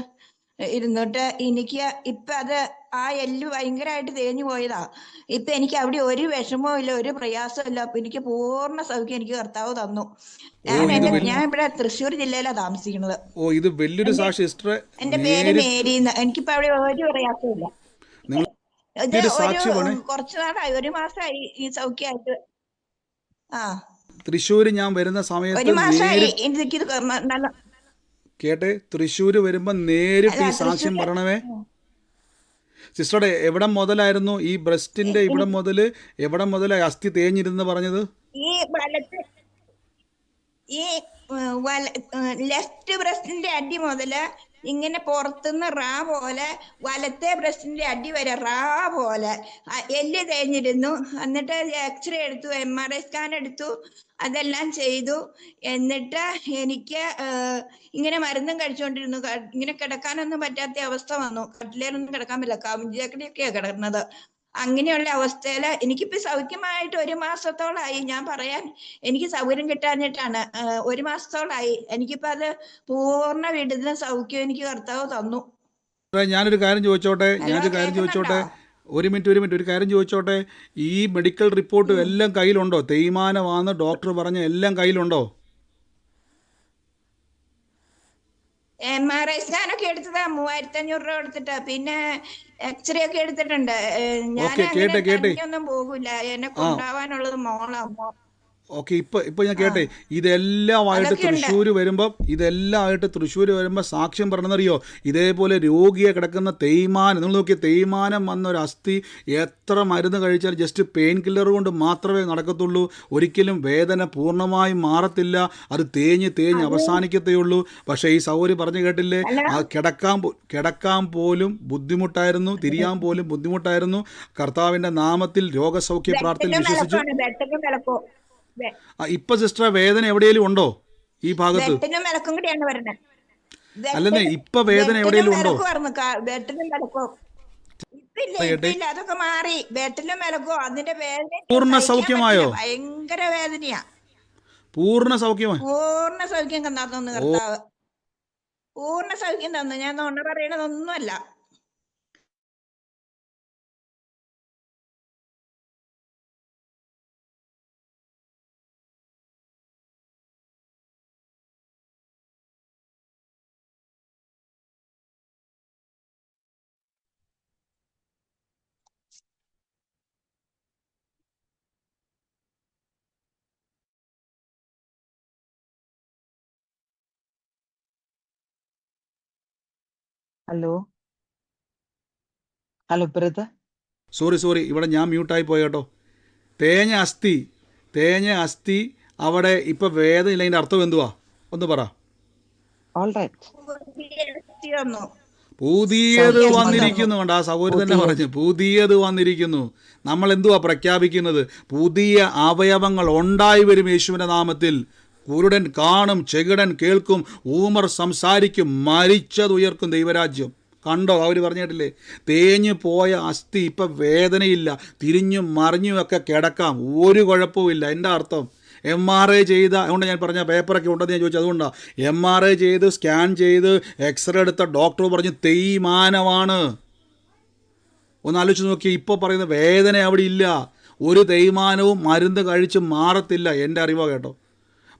ഇരുന്നിട്ട് എനിക്ക് ഇപ്പൊ അത് ആ എല്ല് ഭയങ്കരമായിട്ട് തേഞ്ഞു പോയതാ. ഇപ്പൊ എനിക്ക് അവിടെ ഒരു വിഷമവും ഇല്ല, ഒരു പ്രയാസവും ഇല്ല. എനിക്ക് പൂർണ്ണ സൗഖ്യം എനിക്ക് കർത്താവ് തന്നു. ഞാൻ ഇവിടെ തൃശ്ശൂർ ജില്ലയിലാണ് താമസിക്കുന്നത്. ഇത് വലിയൊരു സാക്ഷി സിസ്റ്റർ. എന്റെ പേര് മേരി. എനിക്കിപ്പോ അവിടെ ഒരു പ്രയാസവും ഇല്ല. ഇത് കുറച്ചു നാളായി, 1 മാസമായി ഈ സൗഖ്യമായിട്ട്. തൃശ്ശൂര് ഞാൻ വരുന്ന സമയത്ത് 1 മാസമായി എനിക്ക് കേട്ടെ. തൃശ്ശൂര് വരുമ്പോ നേരിട്ട് ഈ സാക്ഷ്യം പറയണമേ. സിസ്റ്ററുടെ എവിടെ മുതലായിരുന്നു ഈ ബ്രസ്റ്റിന്റെ ഇവിടെ മുതല് എവിടെ മുതലായി അസ്ഥി തേഞ്ഞിരുന്ന് പറഞ്ഞത്? ഈ ലെഫ്റ്റ് ബ്രസ്റ്റിന്റെ അടി മുതല് ഇങ്ങനെ പുറത്തുനിന്ന് പോലെ വലത്തെ ബ്രസ്റ്റിന്റെ അടി വരെ പോലെ എല്ല് തേഞ്ഞിരുന്നു. എന്നിട്ട് എക്സ്റേ എടുത്തു, MRI സ്കാൻ എടുത്തു, അതെല്ലാം ചെയ്തു. എന്നിട്ട് എനിക്ക് ഇങ്ങനെ മരുന്നും കഴിച്ചുകൊണ്ടിരുന്നു. ഇങ്ങനെ കിടക്കാനൊന്നും പറ്റാത്ത അവസ്ഥ വന്നു. കട്ടിലേലൊന്നും കിടക്കാൻ പറ്റില്ല, കവിഞ്ചക്കടിയൊക്കെയാണ് കിടക്കുന്നത്. അങ്ങനെയുള്ള അവസ്ഥയില് എനിക്കിപ്പോ സൗഖ്യമായിട്ട് 1 മാസത്തോളായി. ഞാൻ പറയാൻ എനിക്ക് സൗകര്യം കിട്ടാഞ്ഞിട്ടാണ്. 1 മാസത്തോളായി. എനിക്കിപ്പോ അത് പൂർണ്ണ വിടുതലും സൗഖ്യം എനിക്ക് കർത്താവ് തന്നു. ഞാനൊരു കാര്യം ചോദിച്ചോട്ടെ. ഒരു മിനിറ്റ് ഒരു കാര്യം ചോദിച്ചോട്ടെ. ഈ മെഡിക്കൽ റിപ്പോർട്ട് എല്ലാം കയ്യിലുണ്ടോ? തേയ്മാനമാണെന്ന് ഡോക്ടർ പറഞ്ഞ എല്ലാം കയ്യിലുണ്ടോ? MRI സ്കാനൊക്കെ എടുത്തതാ 3500 രൂപ എടുത്തിട്ട്. പിന്നെ എക്സ്റേ ഒക്കെ എടുത്തിട്ടുണ്ട്. ഞാനൊന്നും പോകൂല. എന്നെ കൊണ്ടുപോകാനുള്ളത് മോളാ. ഓക്കെ, ഇപ്പൊ ഞാൻ കേട്ടെ. ഇതെല്ലാമായിട്ട് തൃശ്ശൂർ വരുമ്പോൾ സാക്ഷ്യം പറഞ്ഞറിയോ? ഇതേപോലെ രോഗിയെ കിടക്കുന്ന തേയ്മാനം, നിങ്ങൾ നോക്കിയ തേയ്മാനം വന്ന ഒരു അസ്ഥി എത്ര മരുന്ന് കഴിച്ചാൽ ജസ്റ്റ് പെയിൻ കില്ലർ കൊണ്ട് മാത്രമേ നടക്കത്തുള്ളൂ. ഒരിക്കലും വേദന പൂർണ്ണമായും മാറത്തില്ല. അത് തേഞ്ഞ് അവസാനിക്കത്തേ ഉള്ളൂ. പക്ഷേ ഈ സൗകര്യം പറഞ്ഞു കേട്ടില്ലേ? കിടക്കാൻ പോലും ബുദ്ധിമുട്ടായിരുന്നു, തിരിയാൻ പോലും ബുദ്ധിമുട്ടായിരുന്നു. കർത്താവിന്റെ നാമത്തിൽ രോഗസൗഖ്യ പ്രാർത്ഥന വിശ്വസിച്ചു. ഇപ്പൊ സിസ്റ്റർ വേദന എവിടെയെങ്കിലും ഉണ്ടോ ഈ ഭാഗത്ത്? അല്ലെന്നേ, ഇപ്പൊ വേദന എവിടെയെങ്കിലും ഉണ്ടോ? അതൊക്കെ മാറി. വെട്ടിലും വിലക്കോ അതിന്റെ വേദന പൂർണ്ണ സൗഖ്യമായോ? ഭയങ്കര വേദനയാ. പൂർണ്ണ സൗഖ്യമായി. പൂർണ്ണ സൗഖ്യം തന്നു കർത്താവ്. പൂർണ്ണ സൗഖ്യം തന്നു. ഞാൻ നുണ പറയണതൊന്നുമല്ല. Hello brother. സോറി, ഇവിടെ ഞാൻ മ്യൂട്ടായി പോയി കേട്ടോ. തേഞ്ഞ അസ്ഥി അവിടെ ഇപ്പൊ വേദന ഇല്ല. അതിന്റെ അർത്ഥം എന്തുവാ ഒന്ന് പറ. പുതിയത് വന്നിരിക്കുന്നു. കണ്ട, ആ സഹോദരൻ തന്നെ പറഞ്ഞു, പുതിയത് വന്നിരിക്കുന്നു. നമ്മൾ എന്തുവാ പ്രഖ്യാപിക്കുന്നത്? പുതിയ അവയവങ്ങൾ ഉണ്ടായി വരും യേശുവിന്റെ നാമത്തിൽ. കുരുടൻ കാണും, ചെകിടൻ കേൾക്കും, ഊമർ സംസാരിക്കും, മരിച്ചത് ഉയർക്കും ദൈവരാജ്യം. കണ്ടോ, അവർ പറഞ്ഞിട്ടില്ലേ? തേഞ്ഞു പോയ അസ്ഥി ഇപ്പം വേദനയില്ല, തിരിഞ്ഞും മറിഞ്ഞുമൊക്കെ കിടക്കാം, ഒരു കുഴപ്പവുമില്ല. എൻ്റെ അർത്ഥം MRI ചെയ്ത, അതുകൊണ്ട് ഞാൻ പറഞ്ഞ പേപ്പറൊക്കെ ഉണ്ടെന്ന് ഞാൻ ചോദിച്ചത് അതുകൊണ്ടാണ്. MRI ചെയ്ത് സ്കാൻ ചെയ്ത് എക്സ്റേ എടുത്ത ഡോക്ടർ പറഞ്ഞ് തേയ്മാനമാണ്. ഒന്ന് ആലോചിച്ച് നോക്കിയാൽ ഇപ്പോൾ പറയുന്ന വേദന അവിടെ ഇല്ല. ഒരു തേയ്മാനവും മരുന്ന് കഴിച്ച് മാറത്തില്ല, എൻ്റെ അറിവോ കേട്ടോ.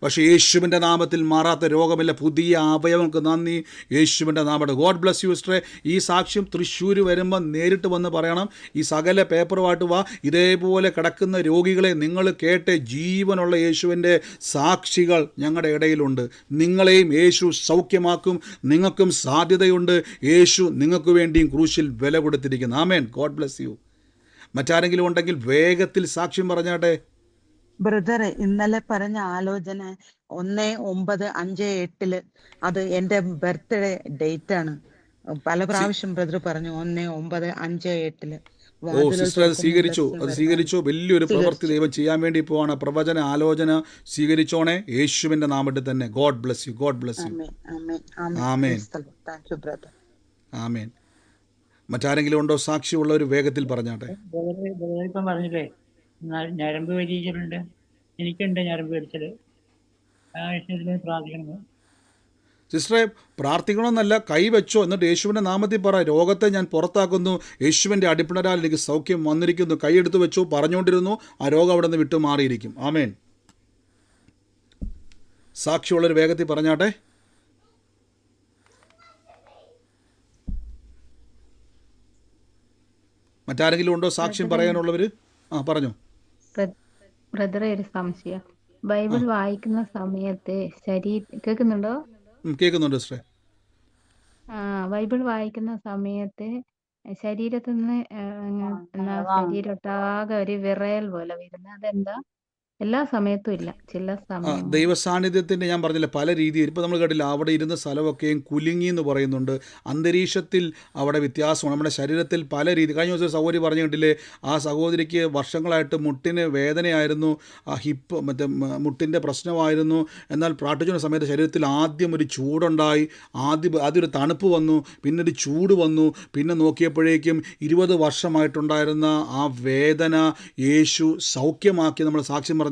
പക്ഷേ യേശുവിൻ്റെ നാമത്തിൽ മാറാത്ത രോഗമില്ല. പുതിയ അവയവങ്ങൾക്ക് നന്ദി, യേശുവിൻ്റെ നാമത്തിൽ. ഗോഡ് ബ്ലസ് യു സിസ്റ്ററെ. ഈ സാക്ഷ്യം തൃശ്ശൂർ വരുമ്പോൾ നേരിട്ട് വന്ന് പറയണം. ഈ സകല പേപ്പറുമായിട്ട് വാ. ഇതേപോലെ കിടക്കുന്ന രോഗികളെ നിങ്ങൾ കേട്ട് ജീവനുള്ള യേശുവിൻ്റെ സാക്ഷികൾ ഞങ്ങളുടെ ഇടയിലുണ്ട്. നിങ്ങളെയും യേശു സൗഖ്യമാക്കും. നിങ്ങൾക്കും സാധ്യതയുണ്ട്. യേശു നിങ്ങൾക്ക് വേണ്ടിയും ക്രൂശിൽ വില കൊടുത്തിരിക്കുന്നു. ആമേൻ. God bless you. മറ്റാരെങ്കിലും ഉണ്ടെങ്കിൽ വേഗത്തിൽ സാക്ഷ്യം പറഞ്ഞാട്ടെ. ബ്രദർ, ഇന്നലെ പറഞ്ഞ ആലോചന 19/5/8 അത് എന്റെ ബർത്ത്ഡേ ഡേറ്റ് ആണ്. പല പ്രാവശ്യം ബ്രദർ പറഞ്ഞു 19/5/8. ഓ സിസ്റ്റർ, അത് സ്വീകരിച്ചു, അത് സ്വീകരിച്ചു. വലിയൊരു പ്രവൃത്തി ദൈവം ചെയ്യാൻ വേണ്ടി പോവാണ്. പ്രവചന ആലോചന സ്വീകരിച്ചോണേ, യേശുവിൻ്റെ നാമത്തിൽ തന്നെ. God bless you. God bless you. ആമേൻ. ആമേൻ. മറ്റാരെങ്കിലും ഉണ്ടോ സാക്ഷിയുള്ളവർ? വേഗത്തിൽ പറഞ്ഞാട്ടെ. ഇപ്പം പറഞ്ഞില്ലേ ഞരമ്പ് വലിച്ചിട്ടുണ്ട്, എനിക്കുണ്ട് ഞരമ്പ് വലിച്ചൽ. ആ വിഷയത്തിൽ പ്രാർത്ഥിക്കണം. സിസ്റ്ററെ, പ്രാർത്ഥിക്കണമെന്നല്ല, കൈവച്ചോ, എന്നിട്ട് യേശുവിൻ്റെ നാമത്തിൽ പറ, രോഗത്തെ ഞാൻ പുറത്താക്കുന്നു, യേശുവിൻ്റെ അടിപ്പിണരാൽ എനിക്ക് സൗഖ്യം വന്നിരിക്കുന്നു. കൈയെടുത്ത് വെച്ചു പറഞ്ഞുകൊണ്ടിരുന്നു, ആ രോഗം അവിടെ നിന്ന് വിട്ടു മാറിയിരിക്കും. ആമേൻ. സാക്ഷിയുള്ളൊരു വേഗത്തിൽ പറഞ്ഞാട്ടെ. മറ്റാരെങ്കിലും ഉണ്ടോ സാക്ഷ്യം പറയാനുള്ളവർ? പറഞ്ഞോ. ബ്രദറെ, ഒരു സംശയം. ബൈബിൾ വായിക്കുന്ന സമയത്ത് കേൾക്കുന്നുണ്ടോ? കേൾക്കുന്നുണ്ട് സിസ്റ്ററെ. ബൈബിൾ വായിക്കുന്ന സമയത്ത് ശരീരത്തിൽ നിന്ന് ശരീരൊട്ടാകെ ഒരു വിറയൽ പോലെ വരുന്നത്, അതെന്താ? എല്ലാ സമയത്തും ഇല്ല, ചില സമയം. ദൈവസാന്നിധ്യത്തിൻ്റെ ഞാൻ പറഞ്ഞില്ല, പല രീതിയിൽ. ഇപ്പോൾ നമ്മൾ കേട്ടില്ല, അവിടെ ഇരുന്ന സ്ഥലമൊക്കെയും കുലുങ്ങി എന്ന് പറയുന്നുണ്ട്. അന്തരീക്ഷത്തിൽ അവിടെ വ്യത്യാസമാണ്. നമ്മുടെ ശരീരത്തിൽ പല രീതി. കഴിഞ്ഞ ദിവസം സഹോദരി പറഞ്ഞു കേട്ടില്ലേ, ആ സഹോദരിക്ക് വർഷങ്ങളായിട്ട് മുട്ടിന് വേദനയായിരുന്നു, ആ ഹിപ്പ് മുട്ടിൻ്റെ പ്രശ്നമായിരുന്നു. എന്നാൽ പ്രാർത്ഥിക്കുന്ന സമയത്ത് ശരീരത്തിൽ ആദ്യം ഒരു ചൂടുണ്ടായി, ആദ്യം ഒരു തണുപ്പ് വന്നു, പിന്നെ ഒരു ചൂട് വന്നു. പിന്നെ നോക്കിയപ്പോഴേക്കും 20 വർഷമായിട്ടുണ്ടായിരുന്ന ആ വേദന യേശു സൗഖ്യമാക്കി. നമ്മൾ സാക്ഷ്യം പറഞ്ഞല്ലോ.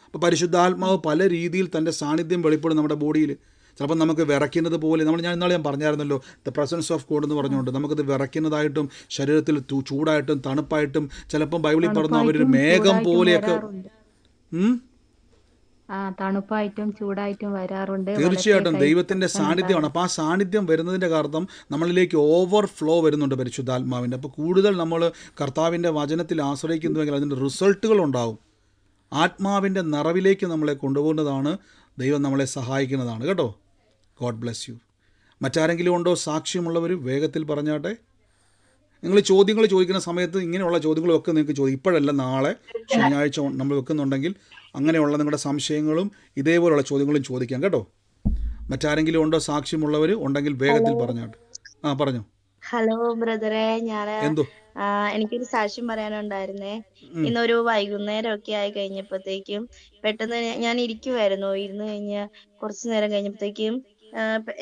അപ്പോൾ പരിശുദ്ധാത്മാവ് പല രീതിയിൽ തൻ്റെ സാന്നിധ്യം വെളിപ്പെടും നമ്മുടെ ബോഡിയിൽ. ചിലപ്പോൾ നമുക്ക് വിറയ്ക്കുന്നത് പോലെ, ഞാൻ ഇന്നാളെ പറഞ്ഞായിരുന്നല്ലോ, ദ പ്രസൻസ് ഓഫ് ഗോഡ് എന്ന് പറഞ്ഞുകൊണ്ട് നമുക്കത് വിറയ്ക്കുന്നതായിട്ടും ശരീരത്തിൽ ചൂടായിട്ടും തണുപ്പായിട്ടും, ചിലപ്പം ബൈബിളിൽ പറഞ്ഞു അവരൊരു മേഘം പോലെയൊക്കെ. തണുപ്പായിട്ടും ചൂടായിട്ടും വരാറുണ്ട്. തീർച്ചയായിട്ടും ദൈവത്തിൻ്റെ സാന്നിധ്യമാണ്. അപ്പോൾ ആ സാന്നിധ്യം വരുന്നതിൻ്റെ കാരണം നമ്മളിലേക്ക് ഓവർഫ്ലോ വരുന്നുണ്ട് പരിശുദ്ധാത്മാവിൻ്റെ. അപ്പോൾ കൂടുതൽ നമ്മൾ കർത്താവിൻ്റെ വചനത്തിൽ ആശ്രയിക്കുന്നുവെങ്കിൽ അതിൻ്റെ റിസൾട്ടുകൾ ഉണ്ടാവും. ആത്മാവിൻ്റെ നിറവിലേക്ക് നമ്മളെ കൊണ്ടുപോകുന്നതാണ്. ദൈവം നമ്മളെ സഹായിക്കുന്നതാണ് കേട്ടോ. God bless U. മറ്റാരെങ്കിലും ഉണ്ടോ സാക്ഷ്യമുള്ളവർ? വേഗത്തിൽ പറഞ്ഞാട്ടെ. നിങ്ങൾ ചോദ്യങ്ങൾ ചോദിക്കുന്ന സമയത്ത് ഇങ്ങനെയുള്ള ചോദ്യങ്ങളൊക്കെ നിങ്ങൾക്ക് ചോദിക്കും. ഇപ്പോഴല്ല, നാളെ ശനിയാഴ്ച നമ്മൾ വെക്കുന്നുണ്ടെങ്കിൽ അങ്ങനെയുള്ള നിങ്ങളുടെ സംശയങ്ങളും ഇതേപോലുള്ള ചോദ്യങ്ങളും ചോദിക്കാം കേട്ടോ. മറ്റാരെങ്കിലും ഉണ്ടോ സാക്ഷ്യമുള്ളവർ? ഉണ്ടെങ്കിൽ വേഗത്തിൽ പറഞ്ഞാട്ടെ. പറഞ്ഞോ. ഹലോ ബ്രദറെ, എന്തോ എനിക്കൊരു സാക്ഷ്യം പറയാനുണ്ടായിരുന്നേ. ഇന്നൊരു വൈകുന്നേരം ഒക്കെ ആയി കഴിഞ്ഞപ്പോഴത്തേക്കും പെട്ടെന്ന് ഞാൻ ഇരിക്കുമായിരുന്നു. ഇരുന്ന് കഴിഞ്ഞ് കുറച്ചു നേരം കഴിഞ്ഞപ്പോഴത്തേക്കും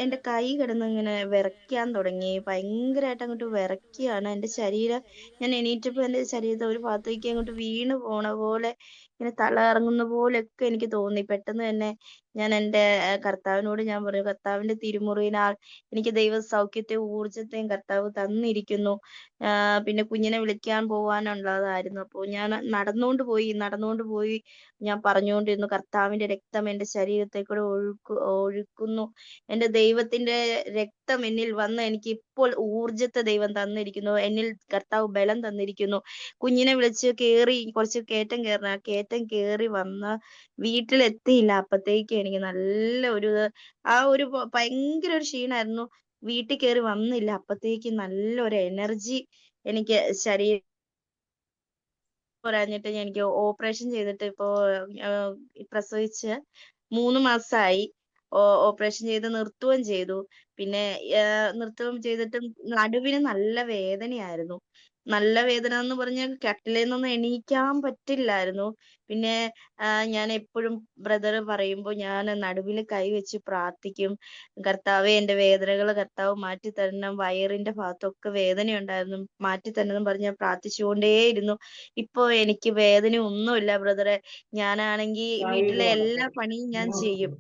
എന്റെ കൈ കിടന്ന് ഇങ്ങനെ വിറയ്ക്കാൻ തുടങ്ങി. ഭയങ്കരമായിട്ട് അങ്ങോട്ട് വിറയ്ക്കുകയാണ് എന്റെ ശരീരം. ഞാൻ എണീറ്റപ്പോ എന്റെ ശരീരത്തെ ഒരു ഭാഗത്തേക്ക് അങ്ങോട്ട് വീണ് പോണ പോലെ, ഇങ്ങനെ തല ഇറങ്ങുന്ന പോലെയൊക്കെ എനിക്ക് തോന്നി. പെട്ടെന്ന് തന്നെ ഞാൻ എന്റെ കർത്താവിനോട് ഞാൻ പറഞ്ഞു, കർത്താവിന്റെ തിരുമുറിയിനാൽ എനിക്ക് ദൈവ സൗഖ്യത്തെയും ഊർജത്തെയും കർത്താവ് തന്നിരിക്കുന്നു. പിന്നെ കുഞ്ഞിനെ വിളിക്കാൻ പോവാനുള്ളതായിരുന്നു. അപ്പോൾ ഞാൻ നടന്നുകൊണ്ട് പോയി ഞാൻ പറഞ്ഞുകൊണ്ടിരുന്നു, കർത്താവിന്റെ രക്തം എന്റെ ശരീരത്തെ കൂടെ ഒഴുക്കുന്നു. എന്റെ ദൈവത്തിന്റെ രക്തം എന്നിൽ വന്ന് എനിക്ക് ഇപ്പോൾ ഊർജത്തെ ദൈവം തന്നിരിക്കുന്നു. എന്നിൽ കർത്താവ് ബലം തന്നിരിക്കുന്നു. കുഞ്ഞിനെ വിളിച്ച് കുറച്ച് കയറ്റം കയറണം. ആ കയറ്റം കയറി വന്ന് വീട്ടിലെത്തിയില്ല അപ്പത്തേക്ക് എനിക്ക് നല്ല ഒരു ഭയങ്കര ഒരു ക്ഷീണായിരുന്നു. വീട്ടിൽ കയറി വന്നില്ല അപ്പത്തേക്ക് നല്ലൊരു എനർജി എനിക്ക് ശരീരം പോരാഞ്ഞിട്ട് എനിക്ക് ഓപ്പറേഷൻ ചെയ്തിട്ട് ഇപ്പോ പ്രസവിച്ച് 3 മാസമായി. ഓപ്പറേഷൻ ചെയ്ത് നിർത്തുകയും ചെയ്തു. പിന്നെ നിർത്തുകയും ചെയ്തിട്ടും നടുവിന് നല്ല വേദനയായിരുന്നു. നല്ല വേദന എന്ന് പറഞ്ഞാൽ കട്ടിലിൽ നിന്നൊന്നും എണീക്കാൻ പറ്റില്ലായിരുന്നു. പിന്നെ ഞാൻ എപ്പോഴും ബ്രദർ പറയുമ്പോൾ ഞാൻ നടുവിൽ കൈവച്ച് പ്രാർത്ഥിക്കും. കർത്താവെ എന്റെ വേദനകൾ കർത്താവ് മാറ്റി തരണം, വയറിന്റെ ഭാഗത്തൊക്കെ വേദനയുണ്ടായിരുന്നു, മാറ്റി തരണം എന്ന് പറഞ്ഞ് ഞാൻ പ്രാർത്ഥിച്ചുകൊണ്ടേയിരുന്നു. ഇപ്പൊ എനിക്ക് വേദന ഒന്നുമില്ല ബ്രദറെ. ഞാനാണെങ്കിൽ വീട്ടിലെ എല്ലാ പണിയും ഞാൻ ചെയ്യും.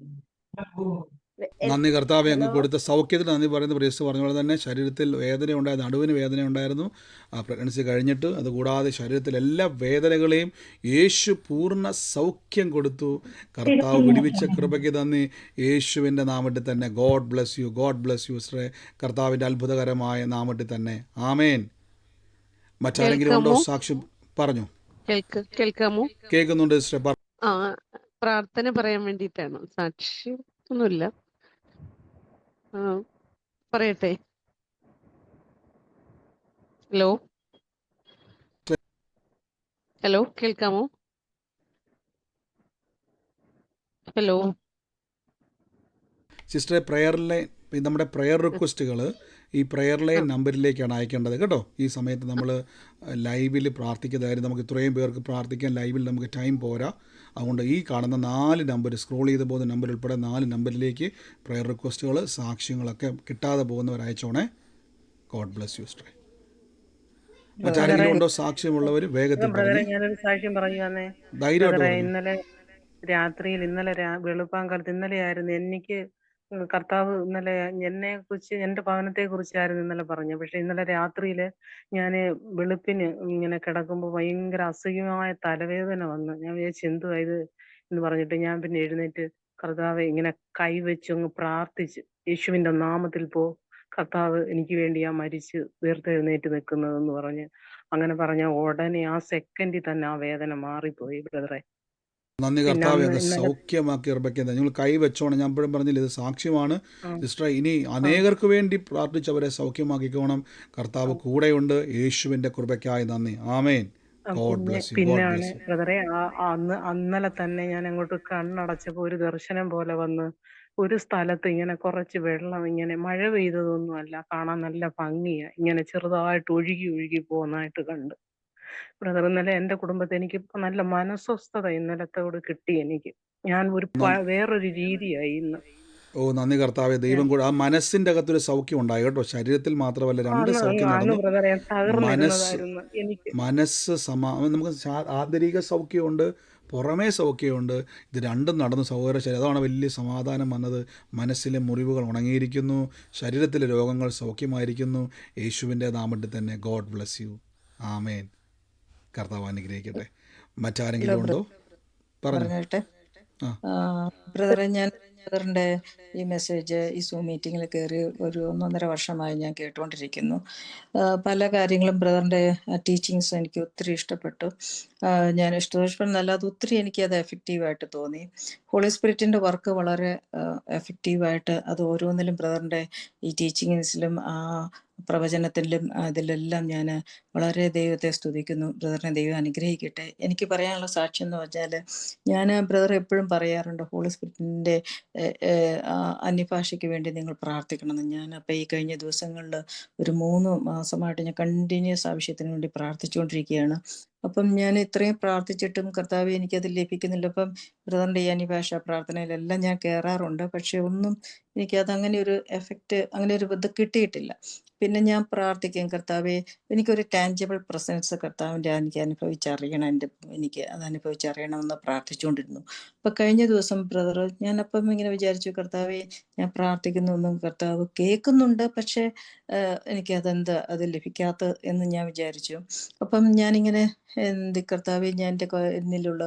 നന്ദി കർത്താവെ, അങ്ങ് ഹലോ. കൊടുത്ത സൗഖ്യത്തിന് നന്ദി പറയുന്ന പ്രീസ് പറഞ്ഞ പോലെ തന്നെ ശരീരത്തിൽ വേദന ഉണ്ടായിരുന്നു, നടുവിന് വേദന ഉണ്ടായിരുന്നു ആ പ്രഗ്നൻസി കഴിഞ്ഞിട്ട്. അതുകൂടാതെ ശരീരത്തിലെ എല്ലാ വേദനകളെയും യേശു പൂർണ്ണ സൗഖ്യം കൊടുത്തു. കർത്താവ് വിടുവിച്ച കൃപയ്ക്ക് നന്ദി. യേശുവിൻ്റെ നാമത്തിൽ തന്നെ God bless you, God bless U സിസ്റ്ററെ, കർത്താവിൻ്റെ അത്ഭുതകരമായ നാമത്തിൽ തന്നെ ആമേൻ. മറ്റാരെങ്കിലും ഉണ്ടോ സാക്ഷ്യം? പറഞ്ഞു. കേൾക്കാമോ? കേൾക്കുന്നുണ്ട് സിസ്റ്ററെ. ആ, പ്രാർത്ഥന പറയാൻ വേണ്ടിയിട്ടാണ്. സാക്ഷ്യം ഒന്നുമില്ല. പറയട്ടെ? ഹലോ ഹലോ, കേൾക്കാമോ? ഹലോ സിസ്റ്ററെ, പ്രെയർ ലൈൻ, നമ്മുടെ പ്രെയർ റിക്വസ്റ്റുകൾ ഈ പ്രെയർ ലൈൻ നമ്പറിലേക്കാണ് അയക്കേണ്ടത് കേട്ടോ. ഈ സമയത്ത് നമ്മൾ ലൈവിൽ പ്രാർത്ഥിക്കുന്നതായിരുന്നു. നമുക്ക് ഇത്രയും പേർക്ക് പ്രാർത്ഥിക്കാൻ ലൈവിൽ നമുക്ക് ടൈം പോരാ. അതുകൊണ്ട് ഈ കാണുന്ന 4 നമ്പർ, സ്ക്രോൾ ചെയ്ത് പോകുന്ന നമ്പർ ഉൾപ്പെടെ 4 നമ്പറിലേക്ക് പ്രെയർ റിക്വസ്റ്റുകൾ, സാക്ഷ്യങ്ങളൊക്കെ കിട്ടാതെ പോകുന്നവർ അയച്ചോണേ. ഗോഡ് ബ്ലെസ് യു സിസ്റ്ററെ. മറ്റാരെങ്കിലും ഉണ്ടോ സാക്ഷ്യമുള്ളവർ? വേഗത്തിൽ പറഞ്ഞു. ഞാനൊരു സാക്ഷ്യം പറഞ്ഞു തന്നെ. ധൈര്യമായിട്ട് പറഞ്ഞു. ഇന്നലെ രാത്രിയിൽ, വെളുപ്പാങ്കാലത്ത് ഇന്നലെയായിരുന്നു എനിക്ക് കർത്താവ് ഇന്നലെ എന്നെ കുറിച്ച്, എന്റെ ഭവനത്തെ കുറിച്ചായിരുന്നു ഇന്നലെ പറഞ്ഞത്. പക്ഷെ ഇന്നലെ രാത്രിയില് ഞാന് വെളുപ്പിന് ഇങ്ങനെ കിടക്കുമ്പോൾ ഭയങ്കര അസഹ്യമായ തലവേദന വന്നു. ഞാൻ വിചാരിച്ചു എന്തുവാ ഇത് എന്ന് പറഞ്ഞിട്ട് ഞാൻ പിന്നെ എഴുന്നേറ്റ് കർത്താവെ ഇങ്ങനെ കൈവച്ച് അങ്ങ് പ്രാർത്ഥിച്ചു. യേശുവിന്റെ നാമത്തിൽ പോ, കർത്താവ് എനിക്ക് വേണ്ടിയാ മരിച്ച് ഉയർത്തെഴുന്നേറ്റ് നിൽക്കുന്നതെന്ന് പറഞ്ഞ് അങ്ങനെ പറഞ്ഞ ഉടനെ ആ സെക്കൻഡിൽ തന്നെ ആ വേദന മാറിപ്പോയി ബ്രദറെ. നന്ദി പിന്നെ കർത്താവെ, അന്ന് അങ്ങ് ഇന്നലെ സൗഖ്യമാക്കി ഇറപ്പിക്കുന്നത് നിങ്ങൾ കൈ വെച്ചോണം. ഞാൻ ഇപ്പോഴും പറഞ്ഞില്ല, ഇത് സാക്ഷ്യമാണ് സിസ്റ്റർ. ഇനി അനേകർക്ക് വേണ്ടി പ്രാർത്ഥിച്ചവരെ സൗഖ്യമാക്കിക്കോണം. കർത്താവ് കൂടെയുണ്ട്. യേശുവിൻ്റെ കൃപയ്ക്കായി നന്ദി. ആമേൻ. ഗോഡ് ബ്ലെസ് യു, ഗോഡ് പിന്നാണ് ബ്ലെസ് യു. ബ്രദറെ അന്നലെ തന്നെ ഞാൻ അങ്ങോട്ട് കണ്ണടച്ചപ്പോ ഒരു ദർശനം പോലെ വന്ന് ഒരു സ്ഥലത്ത് ഇങ്ങനെ കുറച്ച് വെള്ളം, ഇങ്ങനെ മഴ പെയ്തതൊന്നും അല്ല, കാണാൻ നല്ല ഭംഗിയാ, ഇങ്ങനെ ചെറുതായിട്ട് ഒഴുകി ഒഴുകി പോകുന്നതായിട്ട് കണ്ട്. ബ്രദർ, ഇന്നലെ എന്റെ കുടുംബത്തെ എനിക്ക് നല്ല മനസ്വസ്ഥത ഇന്നലത്തോട് കിട്ടി. എനിക്ക് ഞാൻ ഒരു വേറൊരു രീതിയായി ഇന്ന്. ഓ നന്ദി കർത്താവെ. ദൈവം കൂടെ ആ മനസ്സിൻ്റെ അകത്തൊരു സൗഖ്യം ഉണ്ടായി കേട്ടോ. ശരീരത്തിൽ മാത്രമല്ല, 2 സൗഖ്യം നടന്നു. ബ്രദറെ മനസ്സ്, തകർന്നിരുന്നതായിരുന്നു എനിക്ക്. മനസ്സ് നമുക്ക് ആന്തരിക സൗഖ്യമുണ്ട്, പുറമേ സൗഖ്യമുണ്ട്. ഇത് രണ്ടും നടന്നു സഹോദര. അതാണ് വലിയ സമാധാനം വന്നത്. മനസ്സിലെ മുറിവുകൾ ഉണങ്ങിയിരിക്കുന്നു, ശരീരത്തിലെ രോഗങ്ങൾ സൗഖ്യമായിരിക്കുന്നു. യേശുവിൻ്റെ നാമത്തിൽ തന്നെ ഗോഡ് ബ്ലെസ് യു. ആമേൻ. കർത്താവ് അനുഗ്രഹിക്കട്ടെ. മറ്റാരെങ്കിലും ഉണ്ടോ? പറഞ്ഞോട്ടെ. ബ്രദറെ, ഞാൻ ബ്രദറിൻ്റെ ഈ മെസ്സേജ് ഈ സൂം മീറ്റിങ്ങിൽ കയറി ഒരു 1.5 വർഷമായി ഞാൻ കേട്ടുകൊണ്ടിരിക്കുന്നു. പല കാര്യങ്ങളും ബ്രദറിൻ്റെ ടീച്ചിങ്സ് എനിക്ക് ഒത്തിരി ഇഷ്ടപ്പെട്ടു. ഞാൻ ഇഷ്ടപ്പെട്ടെന്നല്ല, അത് ഒത്തിരി എനിക്കത് എഫക്റ്റീവായിട്ട് തോന്നി. ഹോളി സ്പിരിറ്റിൻ്റെ വർക്ക് വളരെ എഫക്റ്റീവായിട്ട് അത് ഓരോന്നിലും ബ്രദറിൻ്റെ ഈ ടീച്ചിങ്സിലും പ്രവചനത്തിലും അതിലെല്ലാം ഞാൻ വളരെ ദൈവത്തെ സ്തുതിക്കുന്നു. ബ്രദറിനെ ദൈവം അനുഗ്രഹിക്കട്ടെ. എനിക്ക് പറയാനുള്ള സാക്ഷ്യം എന്ന് വെച്ചാൽ, ഞാൻ ബ്രദർ എപ്പോഴും പറയാറുണ്ട് ഹോളി സ്പിരിറ്റിൻ്റെ അന്യഭാഷയ്ക്ക് വേണ്ടി നിങ്ങൾ പ്രാർത്ഥിക്കണമെന്ന്. ഞാൻ അപ്പോൾ ഈ കഴിഞ്ഞ ദിവസങ്ങളിൽ ഒരു 3 മാസമായിട്ട് ഞാൻ കണ്ടിന്യൂസ് ആവശ്യത്തിന് വേണ്ടി പ്രാർത്ഥിച്ചുകൊണ്ടിരിക്കുകയാണ്. അപ്പം ഞാൻ ഇത്രയും പ്രാർത്ഥിച്ചിട്ടും കർത്താവെ എനിക്കത് ലഭിക്കുന്നില്ല. അപ്പം ബ്രദറിൻ്റെ ഈ അന്യഭാഷ പ്രാർത്ഥനയിലെല്ലാം ഞാൻ കയറാറുണ്ട്. പക്ഷെ ഒന്നും എനിക്കത് അങ്ങനെ ഒരു എഫക്റ്റ്, അങ്ങനെ ഒരു ഇത് കിട്ടിയിട്ടില്ല. പിന്നെ ഞാൻ പ്രാർത്ഥിക്കും, കർത്താവെ എനിക്കൊരു ടാഞ്ചിബിൾ പ്രസൻസ് കർത്താവിൻ്റെ എനിക്ക് അനുഭവിച്ചറിയണം, എനിക്ക് അത് അനുഭവിച്ചറിയണമെന്ന് പ്രാർത്ഥിച്ചുകൊണ്ടിരുന്നു. അപ്പം കഴിഞ്ഞ ദിവസം ബ്രദർ, ഞാനപ്പം ഇങ്ങനെ വിചാരിച്ചു, കർത്താവെ ഞാൻ പ്രാർത്ഥിക്കുന്നൊന്നും കർത്താവ് കേൾക്കുന്നുണ്ട്, പക്ഷേ എനിക്കതെന്താ അത് ലഭിക്കാത്ത എന്ന് ഞാൻ വിചാരിച്ചു. അപ്പം ഞാനിങ്ങനെ കർത്താവെ ഞാൻ എൻ്റെ എന്നിലുള്ള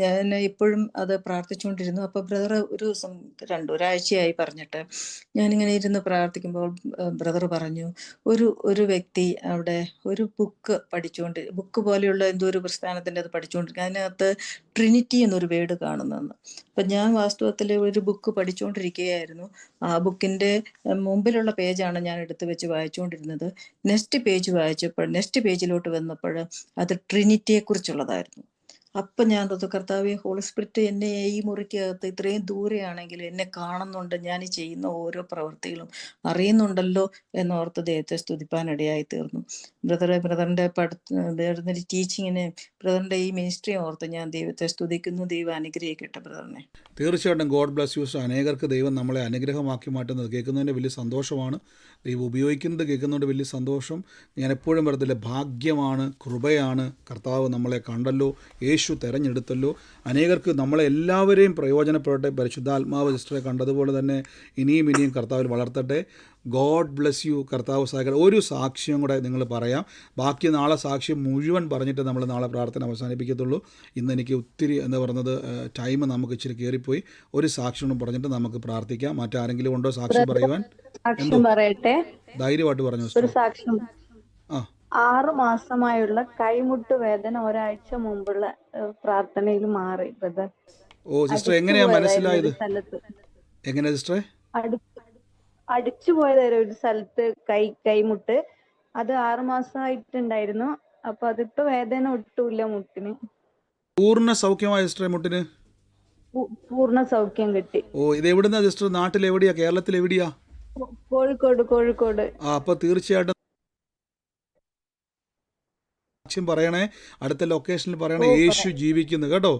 ഞാൻ ഇപ്പോഴും അത് പ്രാർത്ഥിച്ചുകൊണ്ടിരുന്നു. അപ്പോൾ ബ്രദർ ഒരു ദിവസം ഒരാഴ്ചയായി പറഞ്ഞിട്ട് ഞാനിങ്ങനെ ഇരുന്ന് പ്രാർത്ഥിക്കുമ്പോൾ ബ്രദർ പറഞ്ഞു, ഒരു വ്യക്തി അവിടെ ഒരു ബുക്ക് പോലെയുള്ള എന്തോ ഒരു പ്രസ്ഥാനത്തിൻ്റെ അത് പഠിച്ചുകൊണ്ടിരിക്കുക, അതിനകത്ത് ട്രിനിറ്റി എന്നൊരു വേർഡ് കാണുന്നതെന്ന്. അപ്പം ഞാൻ വാസ്തവത്തിൽ ഒരു ബുക്ക് പഠിച്ചുകൊണ്ടിരിക്കുകയായിരുന്നു. ആ ബുക്കിൻ്റെ മുമ്പിലുള്ള പേജാണ് ഞാൻ എടുത്ത് വെച്ച് വായിച്ചുകൊണ്ടിരുന്നത്. നെക്സ്റ്റ് പേജിലോട്ട് വന്നപ്പോൾ അത് ട്രിനിറ്റിയെ കുറിച്ചുള്ളതായിരുന്നു. അപ്പം ഞാൻ തോന്നുന്നു കർത്താവെ, ഹോളി സ്പിരിറ്റ് എന്നെ ഈ മുറിക്കകത്ത് ഇത്രയും ദൂരെയാണെങ്കിലും എന്നെ കാണുന്നുണ്ട്, ഞാൻ ഈ ചെയ്യുന്ന ഓരോ പ്രവൃത്തികളും അറിയുന്നുണ്ടല്ലോ എന്നോർത്ത് ദൈവത്തെ സ്തുതിപ്പാനിടയായി തീർന്നു. ബ്രദറിൻ്റെ ടീച്ചിങ്ങിനെ, ബ്രദറിൻ്റെ ഈ മിനിസ്ട്രി ഓർത്ത് ഞാൻ ദൈവത്തെ സ്തുതിക്കുന്നു. ദൈവം അനുഗ്രഹിക്കട്ടെ ബ്രദറിനെ. തീർച്ചയായിട്ടും ഗോഡ് ബ്ലസ് യു. അനേകർക്ക് ദൈവം നമ്മളെ അനുഗ്രഹമാക്കി മാറ്റുന്നത് കേൾക്കുന്നതിൻ്റെ വലിയ സന്തോഷമാണ്. ദൈവം ഉപയോഗിക്കുന്നത് കേൾക്കുന്നതുകൊണ്ട് വലിയ സന്തോഷം. ഞാൻ എപ്പോഴും പറയത്തില്ല, ഭാഗ്യമാണ്, കൃപയാണ്. കർത്താവ് നമ്മളെ കണ്ടല്ലോ, യേശു തിരഞ്ഞെടുത്തല്ലോ. അനേകർക്ക് നമ്മളെ എല്ലാവരെയും പ്രയോജനപ്പെടട്ടെ. പരിശുദ്ധാത്മാവ് സിസ്റ്ററെ കണ്ടതുപോലെ തന്നെ ഇനിയും കർത്താവിൽ വളർത്തട്ടെ. God bless U. കർത്താവ് സഹായിക്കട്ടെ. ഒരു സാക്ഷ്യം കൂടെ നിങ്ങൾ പറയാം. ബാക്കി നാളെ സാക്ഷ്യം മുഴുവൻ പറഞ്ഞിട്ട് നമ്മൾ നാളെ പ്രാർത്ഥന അവസാനിപ്പിക്കത്തുള്ളൂ. ഇന്ന് എനിക്ക് ഒത്തിരി എന്താ പറയുന്നത്, ടൈം നമുക്ക് ഇച്ചിരി കയറിപ്പോയി. ഒരു സാക്ഷ്യം പറഞ്ഞിട്ട് നമുക്ക് പ്രാർത്ഥിക്കാം. മറ്റാരെങ്കിലും ഉണ്ടോ സാക്ഷ്യം പറയുവാൻ? സാക്ഷ്യം പറയട്ടെ. ധൈര്യമായിട്ട് പറഞ്ഞു. ഒരു സാക്ഷ്യം. 6 മാസമായുള്ള കൈമുട്ട് വേദന ഒരാഴ്ച മുമ്പുള്ള പ്രാർത്ഥനയിൽ മാറി ബ്രദർ. ഓ സിസ്റ്റർ, എങ്ങനെയാ മനസ്സിലായത്? എങ്ങനെയാ സിസ്റ്ററെ? അടിച്ചു പോയതായിരുന്നു ഒരു സ്ഥലത്ത് കൈമുട്ട്. അത് 6 മാസമായിട്ടുണ്ടായിരുന്നു. അപ്പൊ അതിപ്പോ വേദന ഒട്ടുമില്ല മുട്ടിന്. പൂർണ്ണ സൗഖ്യമായ സിസ്റ്ററെ മുട്ടിന്? പൂർണ്ണ സൗഖ്യം കിട്ടി. ഓ, ഇത് എവിടുന്നാ സിസ്റ്റർ? നാട്ടിൽ എവിടെയാ? കേരളത്തിൽ എവിടെയാ? കോഴിക്കോട്. അപ്പൊ തീർച്ചയായിട്ടും സാക്ഷ്യം പറയണേ. അടുത്ത ലൊക്കേഷനിൽ പറയണേ, യേശു ജീവിക്കുന്നു കേട്ടോ.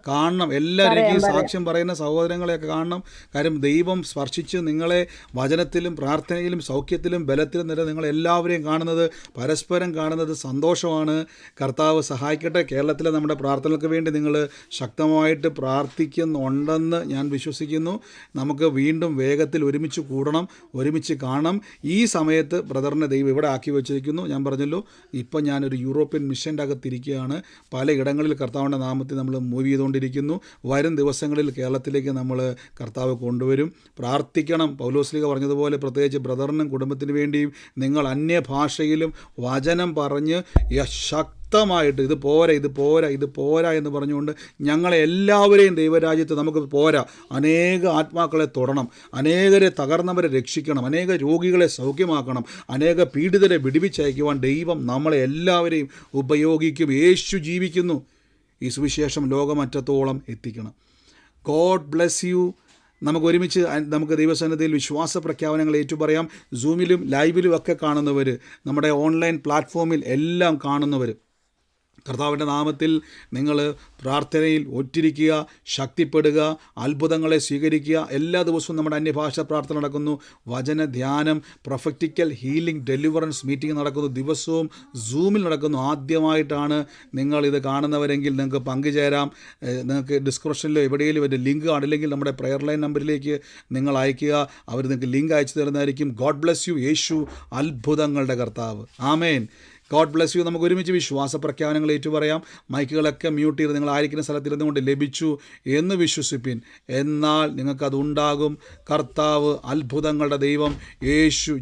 കാണണം എല്ലാവരും. സാക്ഷ്യം പറയുന്ന സഹോദരങ്ങളെയൊക്കെ കാണണം. കാര്യം ദൈവം സ്പർശിച്ച് നിങ്ങളെ വചനത്തിലും പ്രാർത്ഥനയിലും സൗഖ്യത്തിലും ബലത്തിലും നില നിങ്ങളെല്ലാവരെയും കാണുന്നത്, പരസ്പരം കാണുന്നത് സന്തോഷമാണ്. കർത്താവ് സഹായിക്കട്ടെ. കേരളത്തിലെ നമ്മുടെ പ്രാർത്ഥനകൾക്ക് വേണ്ടി നിങ്ങൾ ശക്തമായിട്ട് പ്രാർത്ഥിക്കുന്നുണ്ടെന്ന് ഞാൻ വിശ്വസിക്കുന്നു. നമുക്ക് വീണ്ടും വേഗത്തിൽ ഒരുമിച്ച് കൂടണം, ഒരുമിച്ച് കാണണം. ഈ സമയത്ത് ബ്രദറിനെ ദൈവം ഇവിടെ ആക്കി വെച്ചിരിക്കുന്നു. ഞാൻ പറഞ്ഞല്ലോ, ഇപ്പം ഞാനൊരു യൂറോപ്യൻ മിഷൻ്റെ അകത്തിരിക്കുകയാണ്. പലയിടങ്ങളിൽ കർത്താവിൻ്റെ നാമത്തിൽ നമ്മൾ മൂവ് ചെയ്തുകൊണ്ടിരിക്കുന്നു. വരും ദിവസങ്ങളിൽ കേരളത്തിലേക്ക് നമ്മൾ കർത്താവ് കൊണ്ടുവരും. പ്രാർത്ഥിക്കണം. പൗലോസ്ലീഹ പറഞ്ഞതുപോലെ പ്രത്യേകിച്ച് ബ്രദറിനും കുടുംബത്തിന് വേണ്ടിയും നിങ്ങൾ അന്യഭാഷയിലും വചനം പറഞ്ഞ് ശക്തമായിട്ട് ഇത് പോരാ എന്ന് പറഞ്ഞുകൊണ്ട് ഞങ്ങളെ എല്ലാവരെയും ദൈവരാജ്യത്ത് നമുക്ക് പോരാ, അനേക ആത്മാക്കളെ തൊടണം, അനേകരെ തകർന്നവരെ രക്ഷിക്കണം, അനേക രോഗികളെ സൗഖ്യമാക്കണം, അനേക പീഡിതരെ വിടുവിച്ചയക്കുവാൻ ദൈവം നമ്മളെ എല്ലാവരെയും ഉപയോഗിക്കും. യേശു ജീവിക്കുന്നു. ഈ സുവിശേഷം ലോകമറ്റത്തോളം എത്തിക്കണം. God bless you. നമുക്ക് ഒരുമിച്ച് നമുക്ക് ദൈവസന്നിധിയിൽ വിശ്വാസ പ്രഖ്യാപനങ്ങൾ ഏറ്റുപറയാം. സൂമിലും ലൈവിലും ഒക്കെ കാണുന്നവർ, നമ്മുടെ ഓൺലൈൻ പ്ലാറ്റ്ഫോമിൽ എല്ലാം കാണുന്നവർ, കർത്താവിൻ്റെ നാമത്തിൽ നിങ്ങൾ പ്രാർത്ഥനയിൽ ഒറ്റിരിക്കുക, ശക്തിപ്പെടുക, അത്ഭുതങ്ങളെ സ്വീകരിക്കുക. എല്ലാ ദിവസവും നമ്മുടെ അന്യഭാഷ പ്രാർത്ഥന നടക്കുന്നു, വചന ധ്യാനം, പ്രൊഫറ്റിക്കൽ ഹീലിംഗ്, ഡെലിവറൻസ് മീറ്റിംഗ് നടക്കുന്നു. ദിവസവും സൂമിൽ നടക്കുന്നു. ആദ്യമായിട്ടാണ് നിങ്ങളിത് കാണുന്നവരെങ്കിൽ നിങ്ങൾക്ക് പങ്കുചേരാം. നിങ്ങൾക്ക് ഡിസ്ക്രിപ്ഷനിലോ എവിടെയെങ്കിലും ഒരു ലിങ്ക് അല്ലെങ്കിൽ നമ്മുടെ പ്രെയർ ലൈൻ നമ്പറിലേക്ക് നിങ്ങൾ അയയ്ക്കുക. അവർ നിങ്ങൾക്ക് ലിങ്ക് അയച്ചു തരുന്നതായിരിക്കും. God bless U. യേശു അത്ഭുതങ്ങളുടെ കർത്താവ്. ആമേൻ. God bless you. നമുക്ക് ഒരുമിച്ച് വിശ്വാസ പ്രഖ്യാപനങ്ങൾ ഏറ്റുപറയാം. മൈക്കുകളൊക്കെ മ്യൂട്ട് ചെയ്ത് നിങ്ങൾ ആയിരിക്കുന്ന സ്ഥലത്തിരുന്നുകൊണ്ട് ലഭിച്ചു എന്ന് വിശ്വസിപ്പിൻ. എന്നാൽ നിങ്ങൾക്കതുണ്ടാകും. കർത്താവ് അത്ഭുതങ്ങളുടെ ദൈവം യേശു